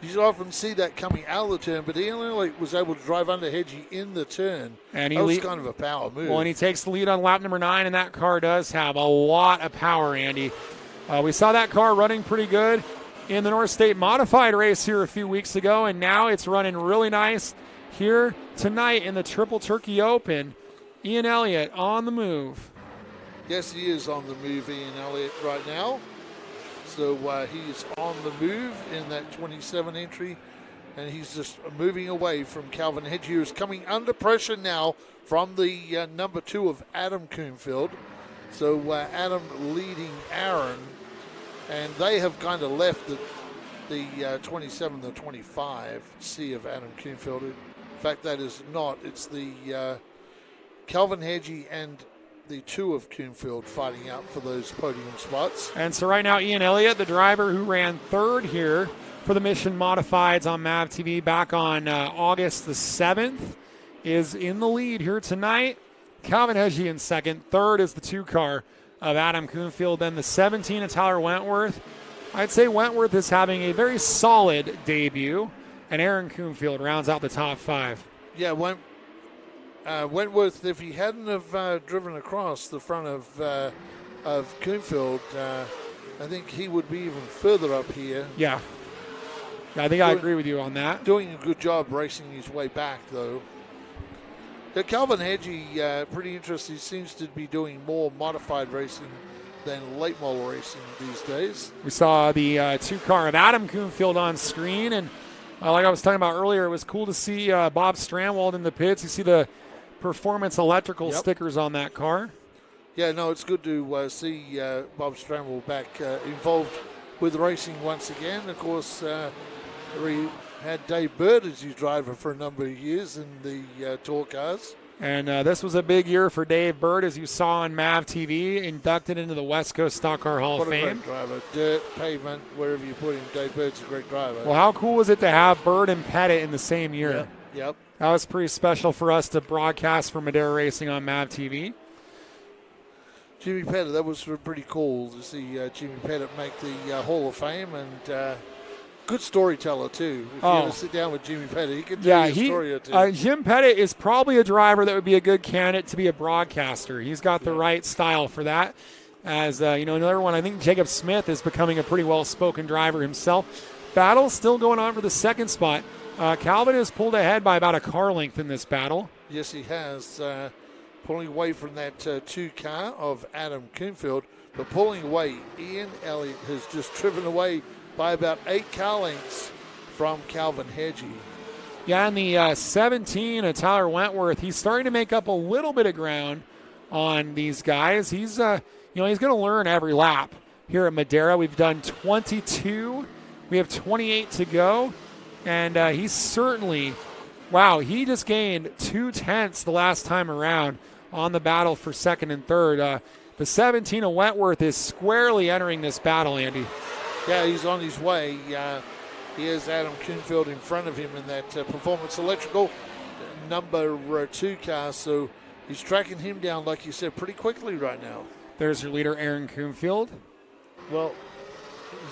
You often see that coming out of the turn, but Ian Elliott was able to drive under Hedgie in the turn. And that was kind of a power move. Well, and he takes the lead on lap number 9, and that car does have a lot of power, Andy. We saw that car running pretty good in the North State Modified race here a few weeks ago, and now it's running really nice here tonight in the Triple Turkey Open. Ian Elliott on the move. Yes, he is on the move, Ian Elliott, right now. So he's on the move in that 27 entry, and he's just moving away from Calvin Hedgie, who's coming under pressure now from the number 2 of Adam Coonfield. So Adam leading Aaron, and they have kind of left the 27, the 25 C of Adam Coonfield. In fact, that is not. It's the Calvin Hedgie and the 2 of Coonfield fighting out for those podium spots. And so right now, Ian Elliott, the driver who ran 3rd here for the Mission Modifieds on MAV TV back on August the 7th, is in the lead here tonight. Calvin Hedgie in 2nd. 3rd is the 2 car of Adam Coonfield. Then the 17 of Tyler Wentworth. I'd say Wentworth is having a very solid debut, and Aaron Coonfield rounds out the top 5. Yeah, Wentworth, if he hadn't have driven across the front of Coonfield, I think he would be even further up here. Yeah. I think I agree with you on that. Doing a good job racing his way back, though. Calvin Hedgie, pretty interesting. He seems to be doing more modified racing than late model racing these days. We saw the 2 car of Adam Coonfield on screen, and like I was talking about earlier, it was cool to see Bob Stranwald in the pits. You see the Performance Electrical stickers on that car. Yeah, no, it's good to see Bob Stranwald back involved with racing once again. Of course, we had Dave Bird as his driver for a number of years in the tour cars. And this was a big year for Dave Bird, as you saw on MAV TV, inducted into the West Coast Stock Car Hall of Fame. What a great driver. Dirt, pavement, wherever you put him, Dave Bird's a great driver. Well, how cool was it to have Bird and Pettit in the same year? Yep. That was pretty special for us to broadcast for Madera Racing on MAV TV. Jimmy Pettit, that was pretty cool to see Jimmy Pettit make the Hall of Fame, and good storyteller, too. If you ever sit down with Jimmy Pettit, he can tell you a story or two. Jim Pettit is probably a driver that would be a good candidate to be a broadcaster. He's got the right style for that. As, another one, I think Jacob Smith is becoming a pretty well-spoken driver himself. Battle still going on for the 2nd spot. Calvin has pulled ahead by about a car length in this battle. Yes, he has. Pulling away from that 2 car of Adam Coonfield, but pulling away, Ian Elliott has just driven away by about 8 car lengths from Calvin Hedgie. Yeah, and the 17 of Tyler Wentworth, he's starting to make up a little bit of ground on these guys. He's, he's going to learn every lap here at Madera. We've done 22. We have 28 to go. And he's certainly, he just gained 2/10 the last time around on the battle for 2nd and 3rd. The 17 of Wentworth is squarely entering this battle, Andy. Yeah, he's on his way. He has Adam Coonfield in front of him in that Performance Electrical number 2 car. So he's tracking him down, like you said, pretty quickly right now. There's your leader, Aaron Coonfield. Well,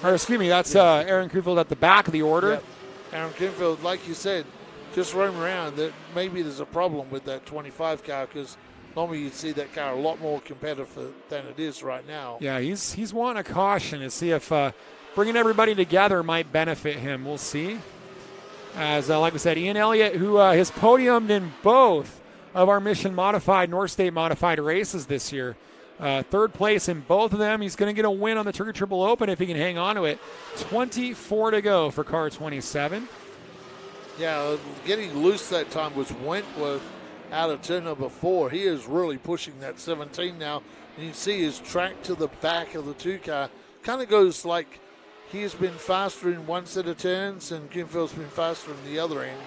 that's Aaron Coonfield at the back of the order. Yep. Aaron Coonfield, like you said, just roaming around. That maybe there's a problem with that 25 car, because normally you'd see that car a lot more competitive than it is right now. Yeah, he's wanting a caution to see if bringing everybody together might benefit him. We'll see. As like we said, Ian Elliott, who has podiumed in both of our Mission Modified, North State Modified races this year. 3rd place in both of them. He's going to get a win on the Turkey Triple Open if he can hang on to it. 24 to go for car 27. Yeah, getting loose that time was Wentworth out of turn number 4. He is really pushing that 17 now. And you can see his track to the back of the 2 car. Kind of goes like he has been faster in one set of turns and Coonfield's been faster in the other end.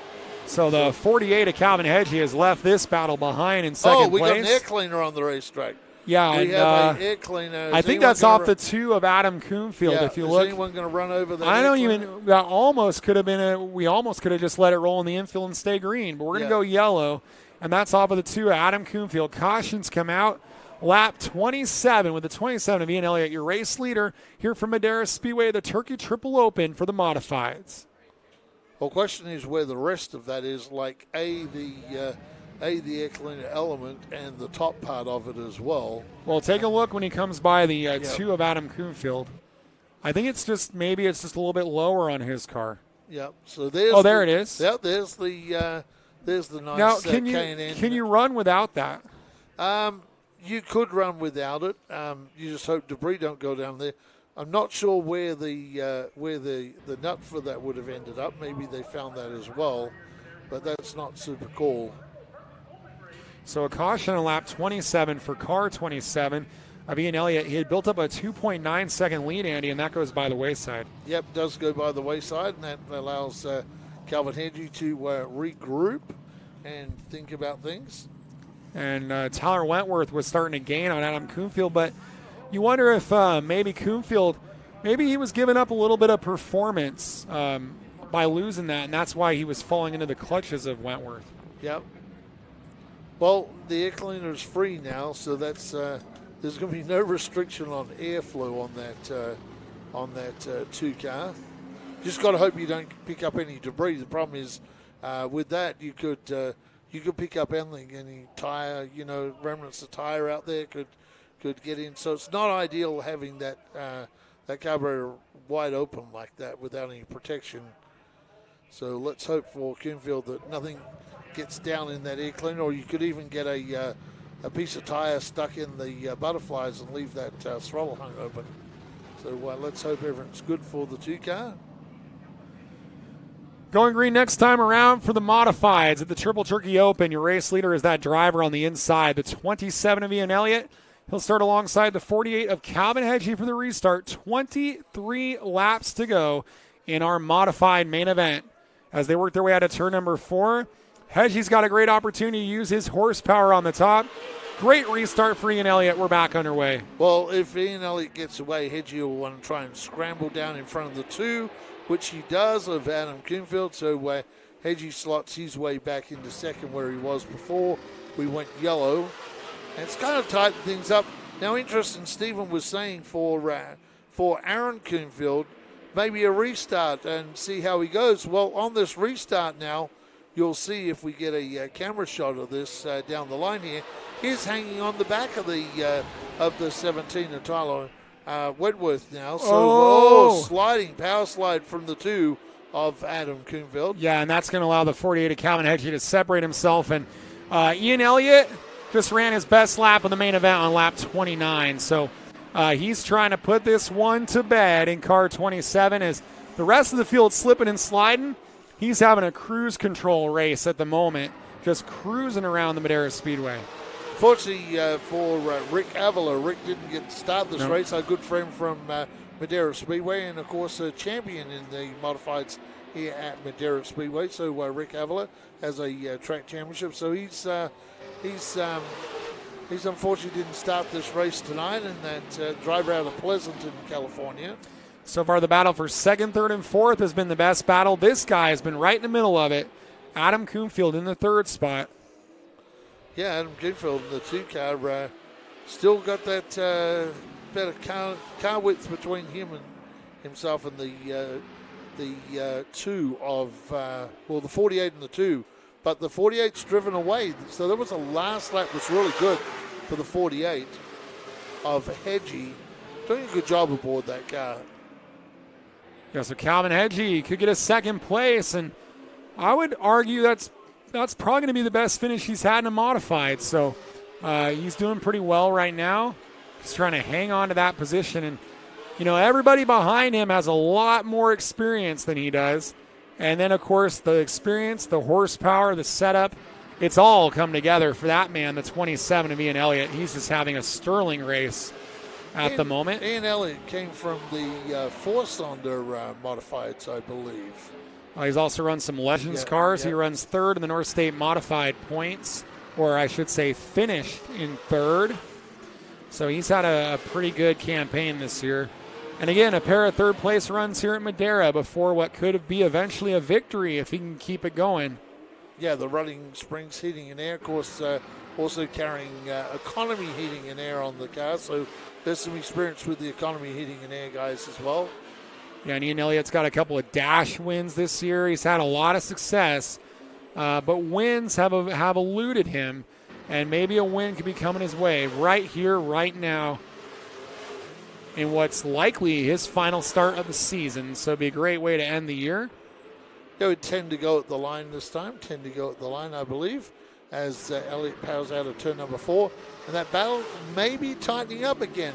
So the 48 of Calvin Hedgie has left this battle behind in 2nd place. Oh, we got an air cleaner on the racetrack. Yeah, we have an air cleaner. I think that's off the 2 of Adam Coonfield. Yeah, if you look, is anyone going to run over that? I don't even. That almost could have been. We almost could have just let it roll in the infield and stay green. But we're going to go yellow, and that's off of the 2 of Adam Coonfield. Cautions come out lap 27 with the 27 of Ian Elliott, your race leader here from Madera Speedway, the Turkey Triple Open for the Modifieds. Well, question is where the rest of that is, like the Echelon element and the top part of it as well. Well, take a look when he comes by the 2 of Adam Kuhnfield. I think it's just a little bit lower on his car. Yep. So there's there it is. Yep. There's the nice now, K&N. Can you run without that? You could run without it. You just hope debris don't go down there. I'm not sure where the nut for that would have ended up. Maybe they found that as well, but that's not super cool. So a caution on lap 27 for car 27 of Ian Elliott. He had built up a 2.9 second lead, Andy, and that goes by the wayside. Yep, does go by the wayside, and that allows Calvin Hedgie to regroup and think about things. And Tyler Wentworth was starting to gain on Adam Kuhnfield, but you wonder if maybe Kuhnfield, maybe he was giving up a little bit of performance by losing that, and that's why he was falling into the clutches of Wentworth. Yep. Well, the air cleaner is free now, so that's there's going to be no restriction on airflow on that 2 car. Just got to hope you don't pick up any debris. The problem is with that you could pick up anything, any tire, remnants of tire out there could get in. So it's not ideal having that carburetor wide open like that without any protection. So let's hope for Kuhnfield that nothing gets down in that air cleaner, or you could even get a piece of tire stuck in the butterflies and leave that throttle hung open. So let's hope everything's good for the 2 car. Going green next time around for the Modifieds at the Triple Turkey Open. Your race leader is that driver on the inside, the 27 of Ian Elliott. He'll start alongside the 48 of Calvin Hedgie for the restart. 23 laps to go in our modified main event. As they work their way out of turn number 4, Hedgie's got a great opportunity to use his horsepower on the top. Great restart for Ian Elliott. We're back underway. Well, if Ian Elliott gets away, Hedgie will want to try and scramble down in front of the 2, which he does, of Adam Kuhnfield. So Hedgie slots his way back into second where he was before we went yellow. And it's kind of tightened things up. Now, interesting, Stephen was saying for Aaron Kuhnfield, maybe a restart and see how he goes. Well, on this restart now, you'll see if we get a camera shot of this down the line here. He's hanging on the back of the 17 of Tyler Wentworth now. So sliding, power slide from the 2 of Adam Kuhnfield. Yeah, and that's going to allow the 48 of Calvin Hedgie to separate himself. And Ian Elliott just ran his best lap of the main event on lap 29. So he's trying to put this one to bed in car 27 as the rest of the field slipping and sliding. He's having a cruise control race at the moment, just cruising around the Madera Speedway. Fortunately for Rick Avila, Rick didn't get to start this race. Our good friend from Madera Speedway, and of course a champion in the modifieds here at Madera Speedway. So Rick Avila has a track championship. So he's unfortunately didn't start this race tonight, and that driver out of Pleasanton, California. So far, the battle for second, third, and fourth has been the best battle. This guy has been right in the middle of it. Adam Kuhnfield in the 3rd spot. Yeah, Adam Kuhnfield in the 2 car. Still got that better car width between him and himself and the 2 of, the 48 and the 2. But the 48's driven away. So there was a last lap was really good for the 48 of Hedgie. Doing a good job aboard that car. Yeah, so Calvin Hedgie could get a 2nd place, and I would argue that's probably going to be the best finish he's had in a modified. So he's doing pretty well right now. He's trying to hang on to that position, and everybody behind him has a lot more experience than he does. And then, of course, the experience, the horsepower, the setup, it's all come together for that man, the 27 of Ian Elliott. He's just having a sterling race at the moment. Ian Elliott came from the 4-cylinder modifieds, I believe. He's also run some Legends cars. He runs 3rd in the North State Modified points, or I should say finished in 3rd. So he's had a pretty good campaign this year. And again, a pair of 3rd-place runs here at Madera before what could be eventually a victory if he can keep it going. the running springs heating and air, of course, also carrying economy heating and air on the car. So there's some experience with the economy heating and air guys as well. Yeah, and Ian Elliott's got a couple of dash wins this year. He's had a lot of success, but wins have eluded him, and maybe a win could be coming his way right here, right now, in what's likely his final start of the season. So it'd be a great way to end the year. They would tend to go at the line this time, I believe, as Elliott powers out of turn number 4. And that battle may be tightening up again.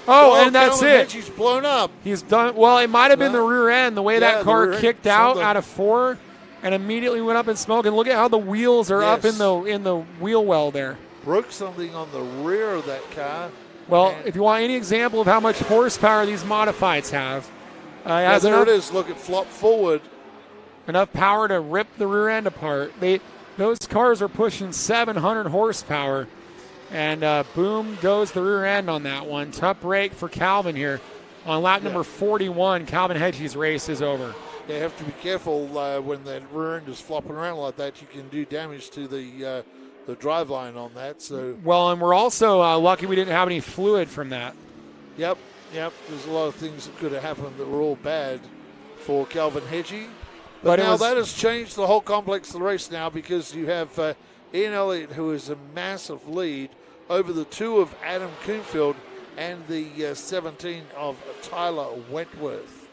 Oh, and that's it. He's blown up. He's done. Well, it might have been the rear end, the way that car kicked out of 4 and immediately went up in smoke. And look at how the wheels are up in the wheel well there. Broke something on the rear of that car. Well, if you want any example of how much horsepower these modifieds have, there it is. Look, it flopped forward. Enough power to rip the rear end apart. Those cars are pushing 700 horsepower. And boom goes the rear end on that one. Tough break for Calvin here. On lap number 41, Calvin Hedges' race is over. You have to be careful when that rear end is flopping around like that. You can do damage to the driveline on that. So well, and we're also lucky we didn't have any fluid from that. Yep. There's a lot of things that could have happened that were all bad for Calvin Hedges. But now that has changed the whole complex of the race now, because you have Ian Elliott, who is a massive lead over the 2 of Adam Coonfield and the 17 of Tyler Wentworth.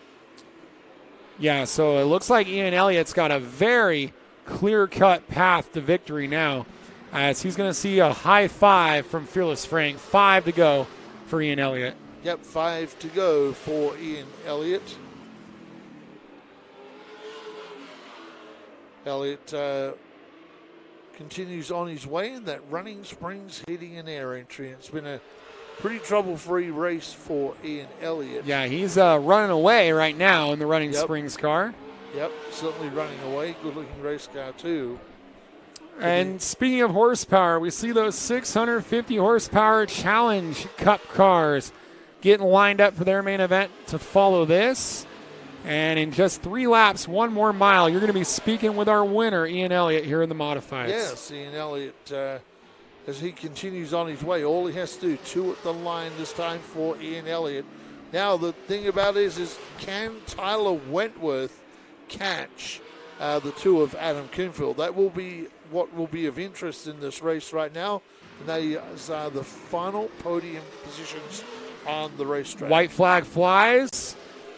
Yeah, so it looks like Ian Elliott's got a very clear-cut path to victory now, as he's going to see a high 5 from Fearless Frank. 5 to go for Ian Elliott. Yep, 5 to go for Ian Elliott. Elliott continues on his way in that running springs heating and air entry. It's been a pretty trouble-free race for Ian Elliott. Yeah, he's running away right now in the running springs car. Yep, certainly running away. Good-looking race car, too. And speaking of horsepower, we see those 650 horsepower Challenge Cup cars getting lined up for their main event to follow this. And in just 3 laps, 1 more mile, you're going to be speaking with our winner, Ian Elliott, here in the Modifieds. Yes, Ian Elliott, as he continues on his way, all he has to do, 2 at the line this time for Ian Elliott. Now, the thing about it is can Tyler Wentworth catch the 2 of Adam Coonfield? That will be what will be of interest in this race right now. And those are the final podium positions on the racetrack. White flag flies.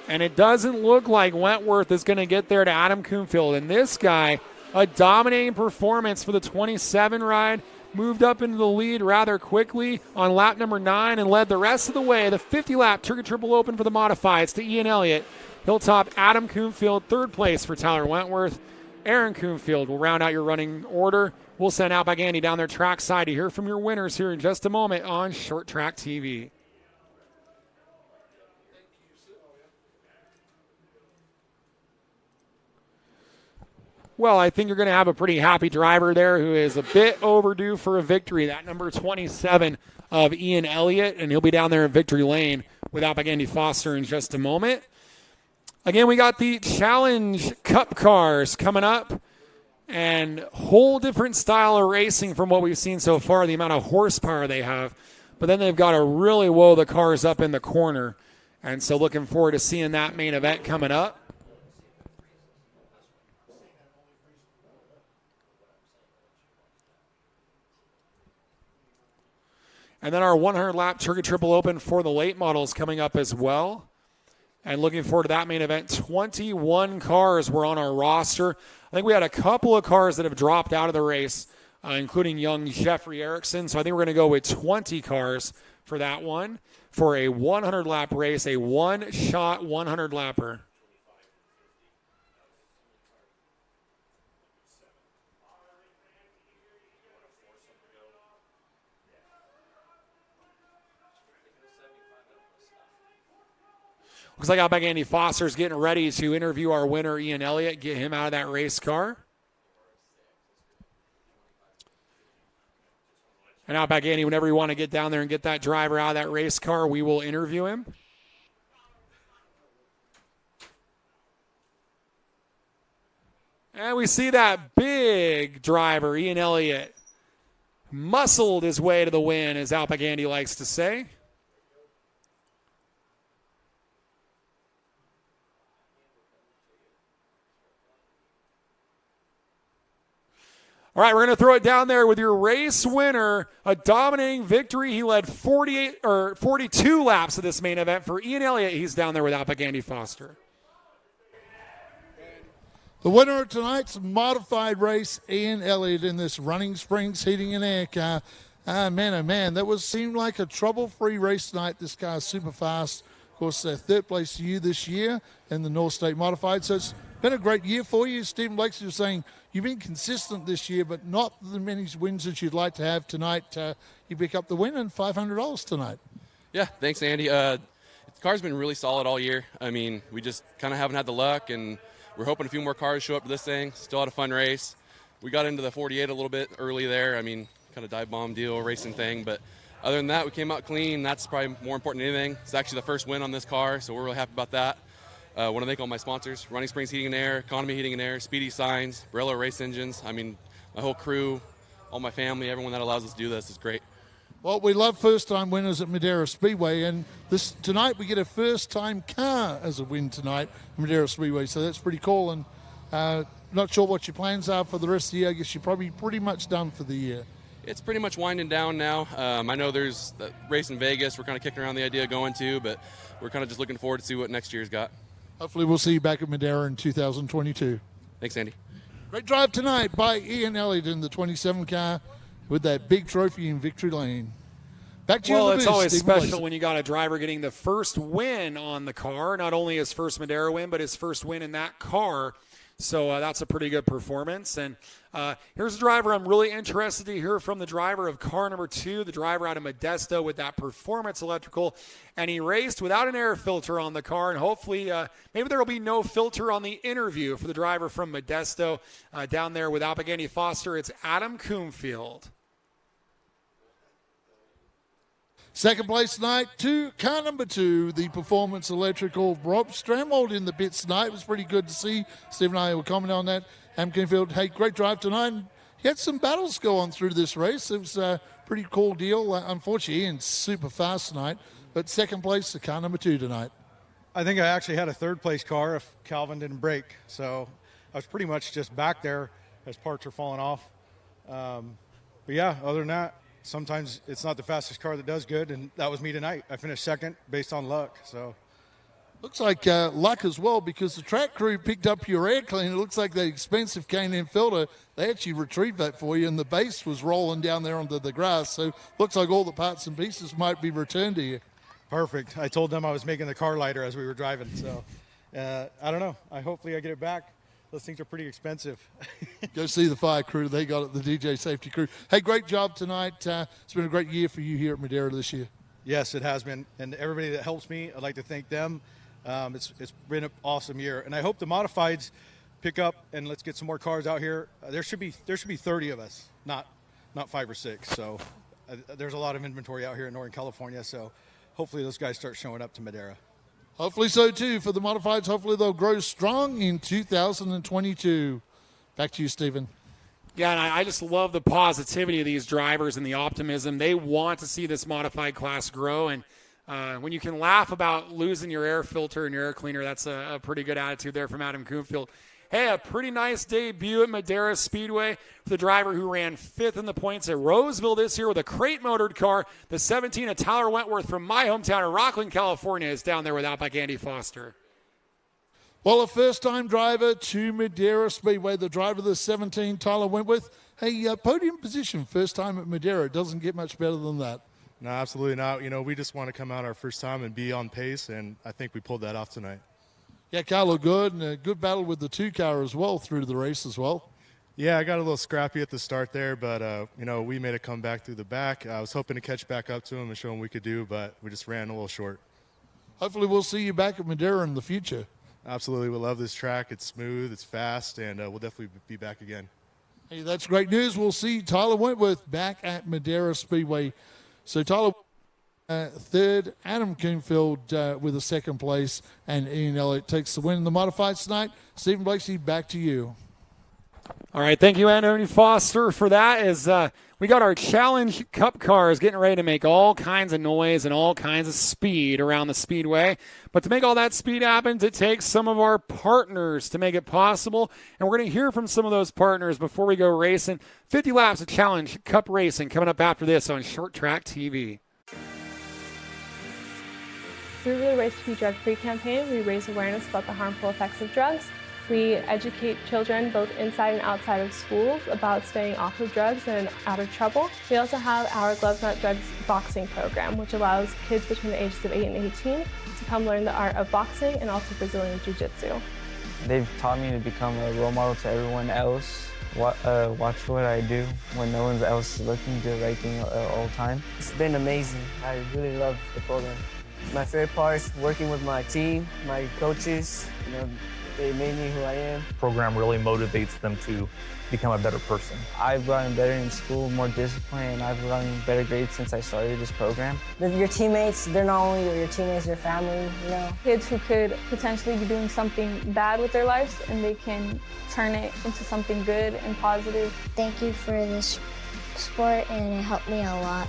And it doesn't look like Wentworth is going to get there to Adam Coonfield. And this guy, a dominating performance for the 27 ride, moved up into the lead rather quickly on lap number 9 and led the rest of the way. The 50-lap Turkey Triple Open for the Modifieds to Ian Elliott. He'll top Adam Coonfield, 3rd place for Tyler Wentworth. Aaron Coonfield will round out your running order. We'll send Outback Andy down their track side to hear from your winners here in just a moment on Short Track TV. Well, I think you're going to have a pretty happy driver there who is a bit overdue for a victory. That number 27 of Ian Elliott, and he'll be down there in victory lane with Outback Andy Foster in just a moment. Again, we got the Challenge Cup cars coming up, and whole different style of racing from what we've seen so far, the amount of horsepower they have. But then they've got to really woe the cars up in the corner, and so looking forward to seeing that main event coming up. And then our 100-lap Turkey Triple Open for the late models coming up as well. And looking forward to that main event. 21 cars were on our roster. I think we had a couple of cars that have dropped out of the race, including young Jeffrey Erickson. So I think we're going to go with 20 cars for that one for a 100-lap race, a one-shot 100-lapper. Looks like Outback Andy Foster's getting ready to interview our winner, Ian Elliott, get him out of that race car. And Outback Andy, whenever you want to get down there and get that driver out of that race car, we will interview him. And we see that big driver, Ian Elliott, muscled his way to the win, as Al Pagandi likes to say. All right, we're going to throw it down there with your race winner, a dominating victory. He led 42 laps of this main event for Ian Elliott. He's down there with Al Pagandi Foster. The winner of tonight's modified race, Ian Elliott, in this Running Springs Heating and Air car. Man, oh man, that seemed like a trouble-free race tonight. This car is super fast. Of course, third place to you this year in the North State Modified. So it's been a great year for you. Stephen Blakeslee was saying you've been consistent this year, but not the many wins that you'd like to have tonight. You pick up the win and $500 tonight. Yeah, thanks, Andy. The car's been really solid all year. I mean, we just kind of haven't had the luck, and we're hoping a few more cars show up to this thing. Still had a fun race. We got into the 48 a little bit early there. I mean, kind of dive bomb deal racing thing. But other than that, we came out clean. That's probably more important than anything. It's actually the first win on this car, so we're really happy about that. I want to thank all my sponsors, Running Springs Heating and Air, Economy Heating and Air, Speedy Signs, Barello Race Engines. I mean, my whole crew, all my family, everyone that allows us to do this is great. Well, we love first-time winners at Madera Speedway, and tonight we get a first-time car as a win tonight at Madera Speedway, so that's pretty cool. And not sure what your plans are for the rest of the year. I guess you're probably pretty much done for the year. It's pretty much winding down now. I know there's the race in Vegas we're kind of kicking around the idea of going to, but we're kind of just looking forward to see what next year's got. Hopefully we'll see you back at Madera in 2022. Thanks, Andy. Great drive tonight by Ian Elliott in the 27 car with that big trophy in victory lane. Back to you. Well, it's always special when you got a driver getting the first win on the car, not only his first Madera win, but his first win in that car. So that's a pretty good performance. And here's a driver I'm really interested to hear from, the driver of car number 2, the driver out of Modesto with that Performance Electrical. And he raced without an air filter on the car. And hopefully maybe there will be no filter on the interview for the driver from Modesto down there with Al Pagandi Foster. It's Adam Coomfield. Second place tonight, car number 2, the Performance Electrical. Rob Stramwold in the pits tonight. It was pretty good to see. Steve and I will comment on that. Adam Coomfield, hey, great drive tonight. He had some battles go on through this race. It was a pretty cool deal. Unfortunately, Ian's super fast tonight. But second place, the car number 2 tonight. I think I actually had a third place car if Calvin didn't break. So I was pretty much just back there as parts are falling off. But yeah, other than that, sometimes it's not the fastest car that does good, and that was me tonight. I finished second based on luck. So looks like luck as well, because the track crew picked up your air cleaner. It looks like the expensive K&N filter, they actually retrieved that for you, and the base was rolling down there onto the grass. So looks like all the parts and pieces might be returned to you. Perfect. I told them I was making the car lighter as we were driving. So I don't know. Hopefully I get it back. Those things are pretty expensive. Go see the fire crew. They got it, the DJ safety crew. Hey, great job tonight. It's been a great year for you here at Madera this year. Yes, it has been. And everybody that helps me, I'd like to thank them. It's been an awesome year. And I hope the modifieds pick up and let's get some more cars out here. There should be 30 of us, not 5 or 6. So there's a lot of inventory out here in Northern California. So hopefully those guys start showing up to Madera. Hopefully so, too, for the modifieds. Hopefully they'll grow strong in 2022. Back to you, Stephen. Yeah, and I just love the positivity of these drivers and the optimism. They want to see this modified class grow. And when you can laugh about losing your air filter and your air cleaner, that's a pretty good attitude there from Adam Coomfield. Hey, a pretty nice debut at Madera Speedway for the driver who ran 5th in the points at Roseville this year with a crate-motored car. The 17 of Tyler Wentworth from my hometown of Rockland, California, is down there with Outback Andy Foster. Well, a first-time driver to Madera Speedway, the driver of the 17, Tyler Wentworth. Hey, podium position, first time at Madera. It doesn't get much better than that. No, absolutely not. You know, we just want to come out our first time and be on pace, and I think we pulled that off tonight. Yeah, car looked good, and a good battle with the 2 car as well through the race as well. Yeah, I got a little scrappy at the start there, but, you know, we made a comeback through the back. I was hoping to catch back up to him and show him what we could do, but we just ran a little short. Hopefully we'll see you back at Madera in the future. Absolutely. We love this track. It's smooth, it's fast, and we'll definitely be back again. Hey, that's great news. We'll see Tyler Wentworth back at Madera Speedway. So Tyler, third, Adam Coomfield with a second place, and Ian Elliott takes the win in the modifieds tonight. Stephen Blakeslee, back to you. All right, thank you, Anthony Foster, for that. We got our Challenge Cup cars getting ready to make all kinds of noise and all kinds of speed around the Speedway. But to make all that speed happen, it takes some of our partners to make it possible. And we're going to hear from some of those partners before we go racing. 50 laps of Challenge Cup racing coming up after this on Short Track TV. Through the Race to Be Drug-Free campaign, we raise awareness about the harmful effects of drugs. We educate children both inside and outside of schools about staying off of drugs and out of trouble. We also have our Gloves Not Drugs boxing program, which allows kids between the ages of 8 and 18 to come learn the art of boxing and also Brazilian Jiu-Jitsu. They've taught me to become a role model to everyone else. Watch what I do when no one else is looking, do the right thing all the time. It's been amazing. I really love the program. My favorite part is working with my team, my coaches. They made me who I am. The program really motivates them to become a better person. I've gotten better in school, more discipline, and I've gotten better grades since I started this program. Your teammates, they're not only your teammates, your family, Kids who could potentially be doing something bad with their lives, and they can turn it into something good and positive. Thank you for this sport, and it helped me a lot.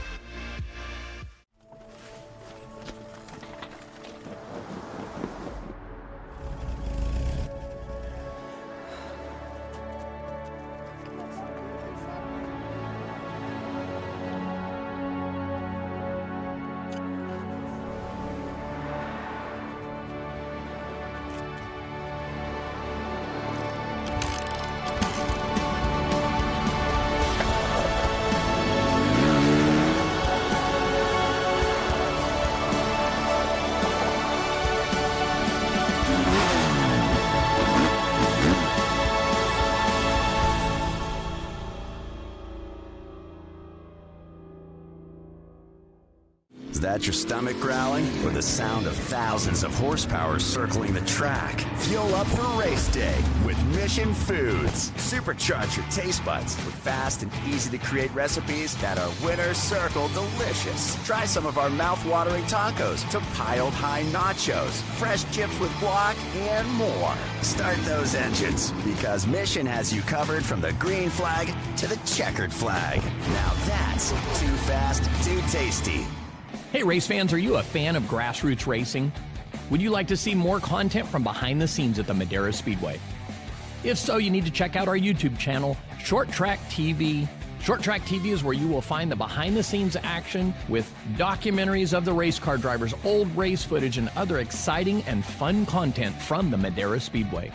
Is that your stomach growling or the sound of thousands of horsepower circling the track? Fuel up for race day with Mission Foods. Supercharge your taste buds with fast and easy to create recipes that are winner circle delicious. Try some of our mouth-watering tacos to piled high nachos, fresh chips with guac, and more. Start those engines because Mission has you covered from the green flag to the checkered flag. Now that's too fast, too tasty. Hey, race fans, are you a fan of grassroots racing? Would you like to see more content from behind the scenes at the Madera Speedway? If so, you need to check out our YouTube channel, Short Track TV. Short Track TV is where you will find the behind-the-scenes action with documentaries of the race car drivers, old race footage, and other exciting and fun content from the Madera Speedway.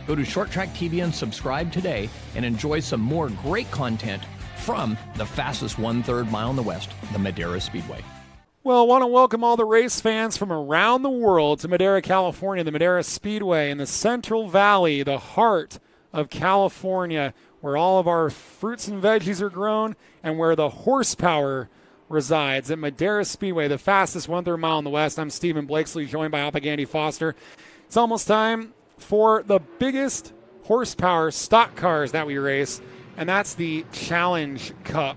Go to Short Track TV and subscribe today and enjoy some more great content from the fastest 1/3 mile in the West, the Madera Speedway. Well, I want to welcome all the race fans from around the world to Madera, California, the Madera Speedway in the Central Valley, the heart of California, where all of our fruits and veggies are grown and where the horsepower resides at Madera Speedway, the fastest 1/3 mile in the West. I'm Stephen Blakesley, joined by Alpagandy Foster. It's almost time for the biggest horsepower stock cars that we race, and that's the Challenge Cup.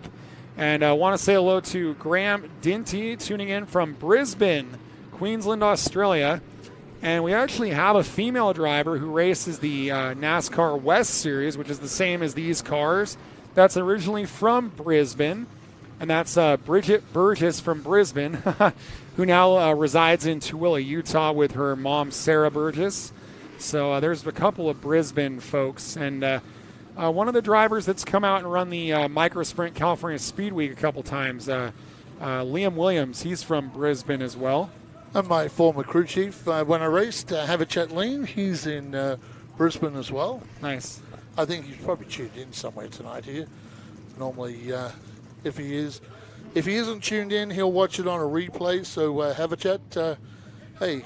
And I want to say hello to Graham Dinty, tuning in from Brisbane, Queensland, Australia. And we actually have a female driver who races the NASCAR West Series, which is the same as these cars. That's originally from Brisbane. And that's Bridget Burgess from Brisbane, who now resides in Tooele, Utah, with her mom, Sarah Burgess. So there's a couple of Brisbane folks. And one of the drivers that's come out and run the Micro Sprint California Speed Week a couple times, Liam Williams, he's from Brisbane as well. And my former crew chief, when I raced, Haverchat Lean, he's in Brisbane as well. Nice. I think he's probably tuned in somewhere tonight here. Normally, if he isn't tuned in, he'll watch it on a replay. So Haverchat, hey,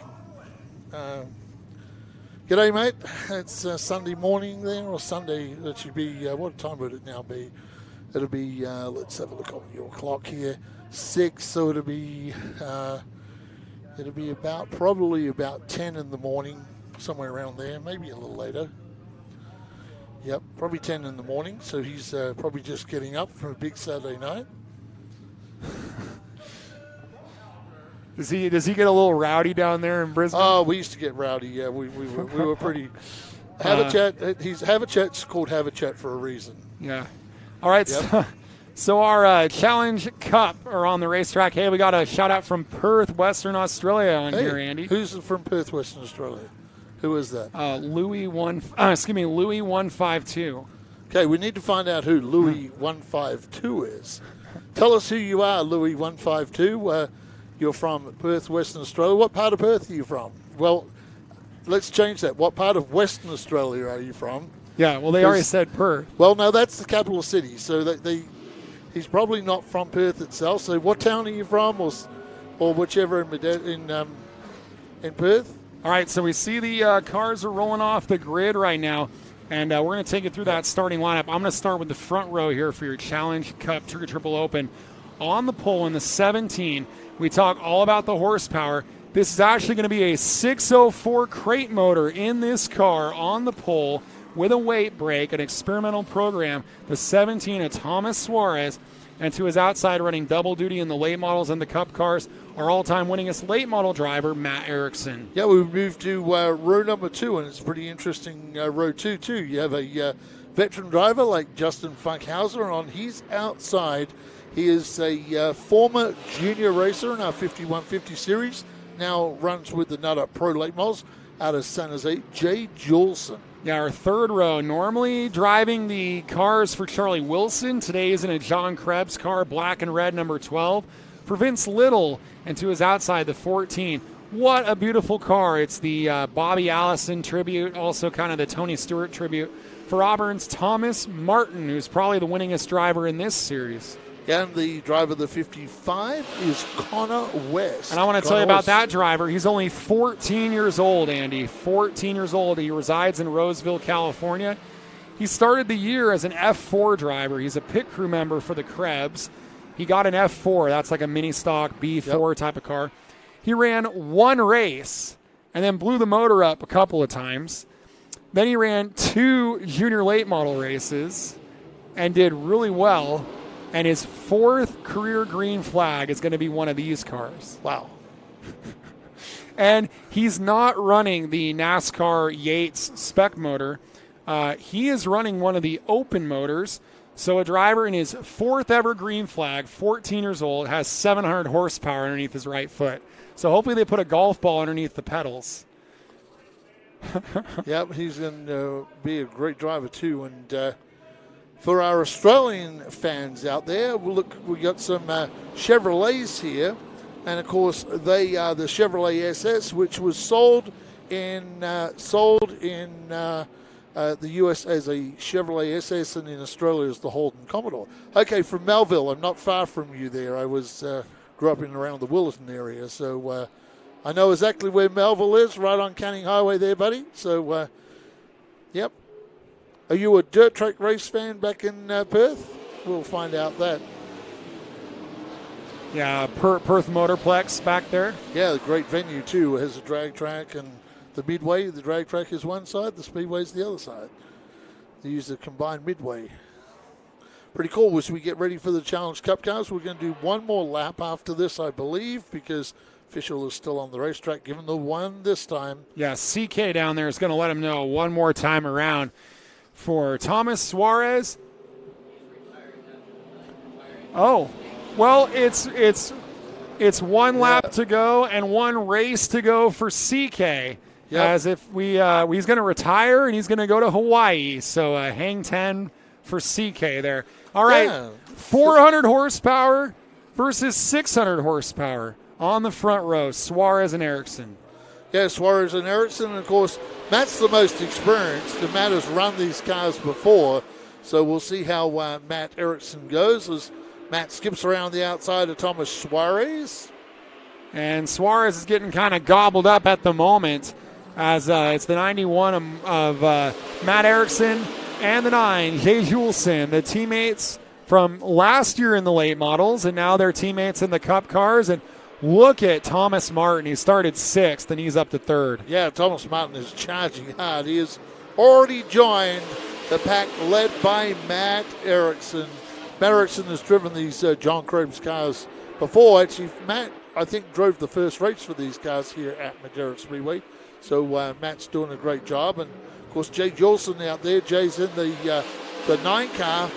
g'day, mate. It's Sunday morning there, or Sunday. It should be, what time would it now be? It'll be, let's have a look on your clock here, 6, so it'll be probably about 10 in the morning, somewhere around there, maybe a little later. Yep, probably 10 in the morning, so he's probably just getting up from a big Saturday night. Does he get a little rowdy down there in Brisbane? Oh, we used to get rowdy. Yeah, we were pretty Havachat's called Havachat for a reason. Yeah. All right. Yep. So our Challenge Cup are on the racetrack. Hey, we got a shout out from Perth, Western Australia on here, Andy. Who's from Perth, Western Australia? Who is that? Louis 152. Okay, we need to find out who Louis 152 is. Tell us who you are, Louis 152. You're from Perth, Western Australia. What part of Perth are you from? Well, let's change that. What part of Western Australia are you from? Yeah, well, they already said Perth. Well, no, that's the capital city, so he's probably not from Perth itself. So what town are you from, or whichever in Perth? All right, so we see the cars are rolling off the grid right now, and we're going to take you through that starting lineup. I'm going to start with the front row here for your Challenge Cup Triple Open. On the pole in the 17, we talk all about the horsepower. This is actually going to be a 604 crate motor in this car on the pole with a weight brake, an experimental program. The 17 of Thomas Suarez, and to his outside running double duty in the late models and the Cup cars, our all-time winningest late model driver, Matt Erickson. Yeah, we moved to row number 2, and it's pretty interesting row 2, too. You have a veteran driver like Justin Funkhauser, and on his outside, he is a former junior racer in our 5150 series, now runs with the Nut Up Pro late models out of San Jose, Jay Juleson. Yeah, our third row, normally driving the cars for Charlie Wilson. Today is in a John Krebs car, black and red, number 12. For Vince Little, and to his outside, the 14. What a beautiful car. It's the Bobby Allison tribute, also kind of the Tony Stewart tribute. For Auburn's Thomas Martin, who's probably the winningest driver in this series. Yeah, and the driver of the 55 is Connor West. And I want to tell you about that driver. He's only 14 years old, Andy. 14 years old. He resides in Roseville, California. He started the year as an F4 driver. He's a pit crew member for the Krebs. He got an F4. That's like a mini stock B4 type of car. He ran one race and then blew the motor up a couple of times. Then he ran 2 junior late model races and did really well. And his 4th career green flag is going to be one of these cars. Wow. And he's not running the NASCAR Yates spec motor. He is running one of the open motors. So a driver in his 4th ever green flag, 14 years old, has 700 horsepower underneath his right foot. So hopefully they put a golf ball underneath the pedals. Yep, he's going to be a great driver too. And for our Australian fans out there, we got some Chevrolets here. And of course, they are the Chevrolet SS, which was sold in the U.S. as a Chevrolet SS, and in Australia as the Holden Commodore. Okay, from Melville, I'm not far from you there. I grew up in around the Willerton area, so I know exactly where Melville is, right on Canning Highway there, buddy. So, yep. Are you a dirt track race fan back in Perth? We'll find out that. Yeah, Perth Motorplex back there. Yeah, a great venue, too. It has a drag track and the midway. The drag track is one side, the speedway is the other side. They use the combined midway. Pretty cool. As we get ready for the Challenge Cup cars, we're going to do one more lap after this, I believe, because Official is still on the racetrack, giving the one this time. Yeah, CK down there is going to let him know one more time around. For Thomas Suarez. Oh, well, it's one lap to go and one race to go for CK. Yep. As if he's going to retire and he's going to go to Hawaii. So hang 10 for CK there. All right, 400 horsepower versus 600 horsepower on the front row, Suarez and Erickson. Yeah, Suarez and Erickson, and of course, Matt's the most experienced, and Matt has run these cars before, so we'll see how Matt Erickson goes as Matt skips around the outside of Thomas Suarez. And Suarez is getting kind of gobbled up at the moment as it's the 91 of Matt Erickson and the 9, Jay Juleson, the teammates from last year in the late models, and now they're teammates in the Cup cars. And look at Thomas Martin. He started 6th, and he's up to 3rd. Yeah, Thomas Martin is charging hard. He has already joined the pack led by Matt Erickson. Matt Erickson has driven these John Krebs cars before. Actually, Matt, I think, drove the first race for these cars here at Madera Speedway. So Matt's doing a great job. And, of course, Jay Jolson out there. Jay's in the 9 car.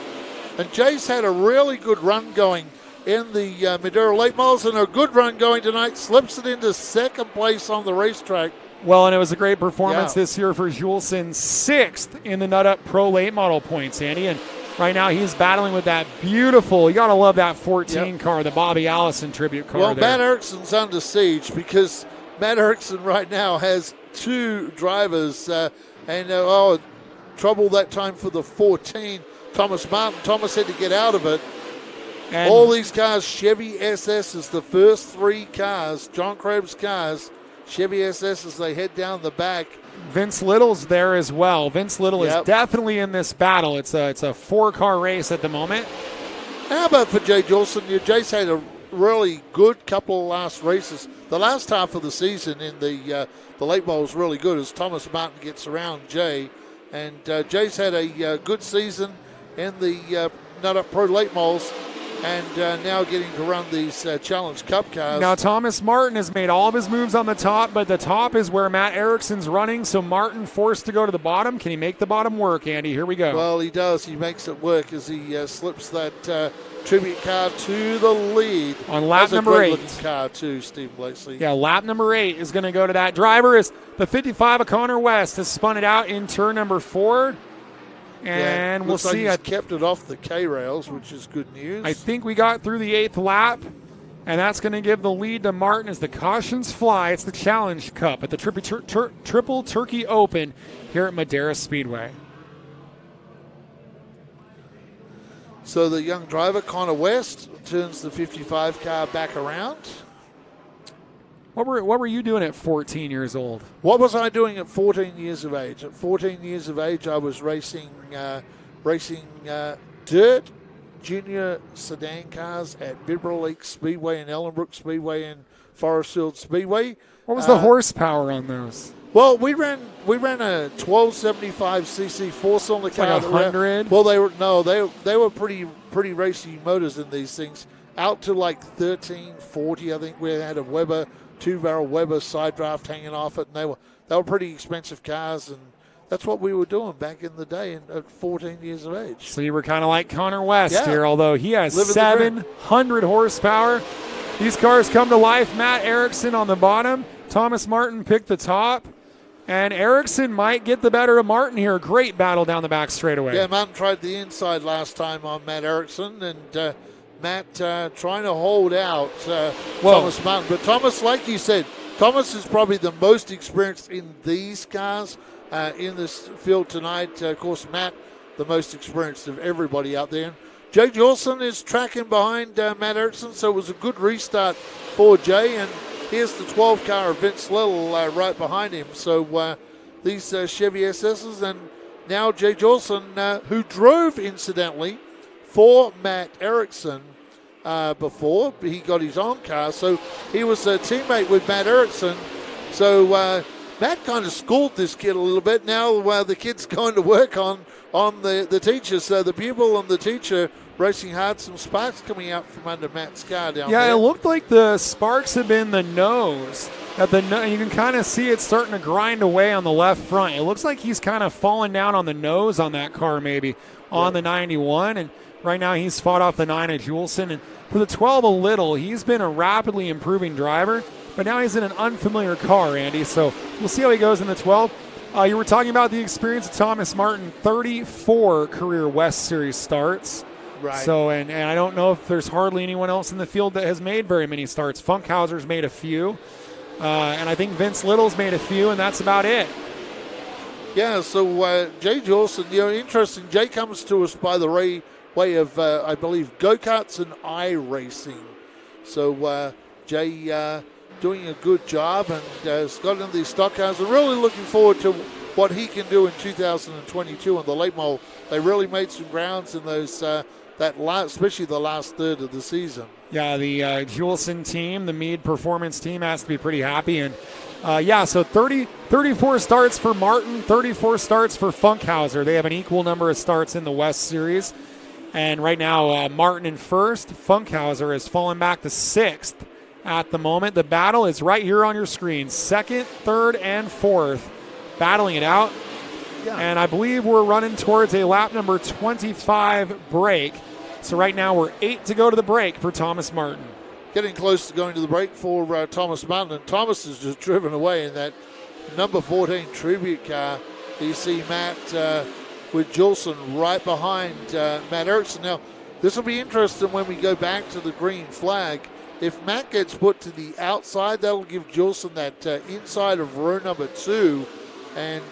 And Jay's had a really good run going in the Madera Late Models, and a good run going tonight. Slips it into second place on the racetrack. Well, and it was a great performance this year for Julesen, 6th in the Nut Up Pro Late Model points, Andy. And right now he's battling with that beautiful, you got to love that 14 car, the Bobby Allison tribute car. Well, there. Matt Erickson's under siege because Matt Erickson right now has 2 drivers trouble that time for the 14. Thomas Martin. Thomas had to get out of it. And all these cars, Chevy SS is the first 3 cars, John Krebs cars, Chevy SS as they head down the back. Vince Little's there as well. Vince Little is definitely in this battle. It's a 4-car race at the moment. How about for Jay Jolson? Jay's had a really good couple of last races. The last half of the season in the late bowl was really good as Thomas Martin gets around Jay. And Jay's had a good season in the Nut Up Pro Late Models, and now getting to run these Challenge Cup cars. Now, Thomas Martin has made all of his moves on the top, but the top is where Matt Erickson's running, so Martin forced to go to the bottom. Can he make the bottom work, Andy? Here we go. Well, he does. He makes it work as he slips that tribute car to the lead. On lap number 8. Looking car too, Steve Blakeslee. Yeah, lap number 8 is going to go to that driver. Is the 55 of Connor West has spun it out in turn number 4. And we'll see. Like he's kept it off the K-rails, which is good news. I think we got through the 8th lap, and that's going to give the lead to Martin as the cautions fly. It's the Challenge Cup at the Triple Turkey Open here at Madera Speedway. So the young driver, Connor West, turns the 55 car back around. What were you doing at 14 years old? What was I doing at 14 years of age? At 14 years of age, I was racing dirt junior sedan cars at Bibra Lake Speedway and Ellenbrook Speedway and Forestfield Speedway. What was the horsepower on those? Well, we ran a 1275cc 4-cylinder car. Like 100. Well, they were pretty racy motors in these things. Out to like 1340, I think we had a Weber 2-barrel Weber side draft hanging off it, and they were pretty expensive cars, and that's what we were doing back in the day at 14 years of age. So you were kind of like Connor West here, although he has 700 horsepower. These cars come to life. Matt Erickson on the bottom. Thomas Martin picked the top. And Erickson might get the better of Martin here. Great battle down the back straightaway. Yeah, Martin tried the inside last time on Matt Erickson, and Matt trying to hold out Thomas Martin. But Thomas, like you said, Thomas is probably the most experienced in these cars in this field tonight. Of course, Matt, the most experienced of everybody out there. Jay Jolson is tracking behind Matt Erickson, so it was a good restart for Jay. And here's the 12 car of Vince Little right behind him. So these Chevy SSs, and now Jay Jolson, who drove, incidentally, for Matt Erickson before. He got his own car, so he was a teammate with Matt Erickson. So Matt kind of schooled this kid a little bit. Now the kid's going to work on the teacher. So the pupil and the teacher racing hard. Some sparks coming out from under Matt's car down there. Yeah, it looked like the sparks have been the nose. You can kind of see it starting to grind away on the left front. It looks like he's kind of falling down on the nose on that car maybe on the 91. And right now he's fought off the 9 of Julesen. And for the 12 of Little, he's been a rapidly improving driver. But now he's in an unfamiliar car, Andy. So we'll see how he goes in the 12. You were talking about the experience of Thomas Martin, 34 career West Series starts. Right. So, and I don't know if there's hardly anyone else in the field that has made very many starts. Funkhauser's made a few. And I think Vince Little's made a few, and that's about it. Yeah, so Jay Jolson, interesting. Jay comes to us by the way of, I believe, go-karts and iRacing. So Jay doing a good job and has got into these stock cars. I'm really looking forward to what he can do in 2022 on the late model. They really made some grounds in those especially the last third of the season. Yeah, the Julesen team, the Meade Performance team, has to be pretty happy. And so 34 starts for Martin, 34 starts for Funkhauser. They have an equal number of starts in the West Series. And right now, Martin in first. Funkhauser has fallen back to 6th at the moment. The battle is right here on your screen. 2nd, 3rd, and 4th battling it out. Yeah. And I believe we're running towards a lap number 25 break. So right now we're 8 to go to the break for Thomas Martin. Getting close to going to the break for Thomas Martin. And Thomas is just driven away in that number 14 Tribute car. You see Matt with Jolson right behind Matt Erickson. Now, this will be interesting when we go back to the green flag. If Matt gets put to the outside, that'll give Jolson that inside of row number 2. And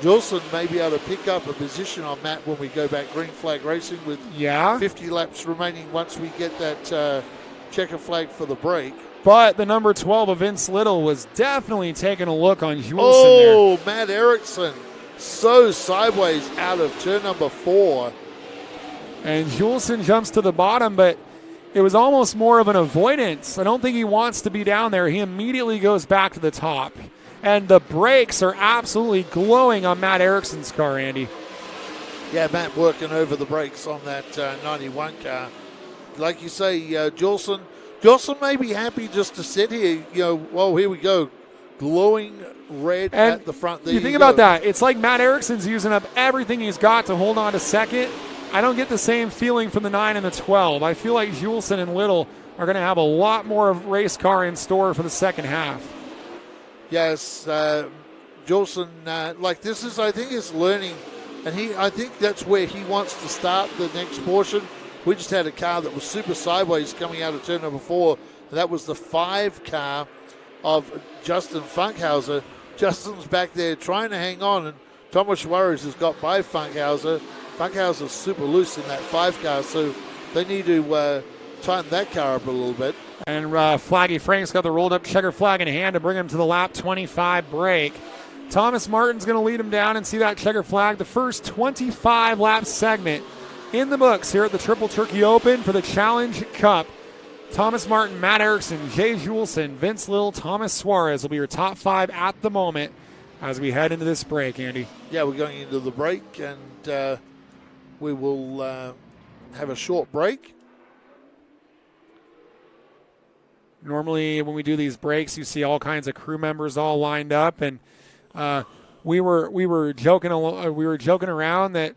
Jolson may be able to pick up a position on Matt when we go back green flag racing with 50 laps remaining once we get that checker flag for the break. But the number 12 of Vince Little was definitely taking a look on Hulson there. Matt Erickson so sideways out of turn number 4. And Hulson jumps to the bottom, but it was almost more of an avoidance. I don't think he wants to be down there. He immediately goes back to the top. And the brakes are absolutely glowing on Matt Erickson's car, Andy. Yeah, Matt working over the brakes on that 91 car. Like you say, Jolson may be happy just to sit here. Well, here we go. Glowing red and at the front. There you think about that. It's like Matt Erickson's using up everything he's got to hold on to second. I don't get the same feeling from the 9 and the 12. I feel like Hulson and Little are going to have a lot more of race car in store for the second half. Yes, Jolson, this is, I think, his learning, and I think that's where he wants to start the next portion. We just had a car that was super sideways coming out of turn number 4, and that was the 5 car of Justin Funkhauser. Justin's back there trying to hang on, and Thomas Suarez has got by Funkhauser. Funkhauser's super loose in that 5 car, so they need to tighten that car up a little bit. And Flaggy Frank's got the rolled up checker flag in hand to bring him to the lap 25 break. Thomas Martin's going to lead him down and see that checker flag. The first 25 lap segment in the books here at the Triple Turkey Open for the Challenge Cup. Thomas Martin, Matt Erickson, Jay Julson, Vince Little, Thomas Suarez will be your top 5 at the moment as we head into this break, Andy. Yeah, we're going into the break, and we will have a short break. Normally, when we do these breaks, you see all kinds of crew members all lined up, and we were joking around that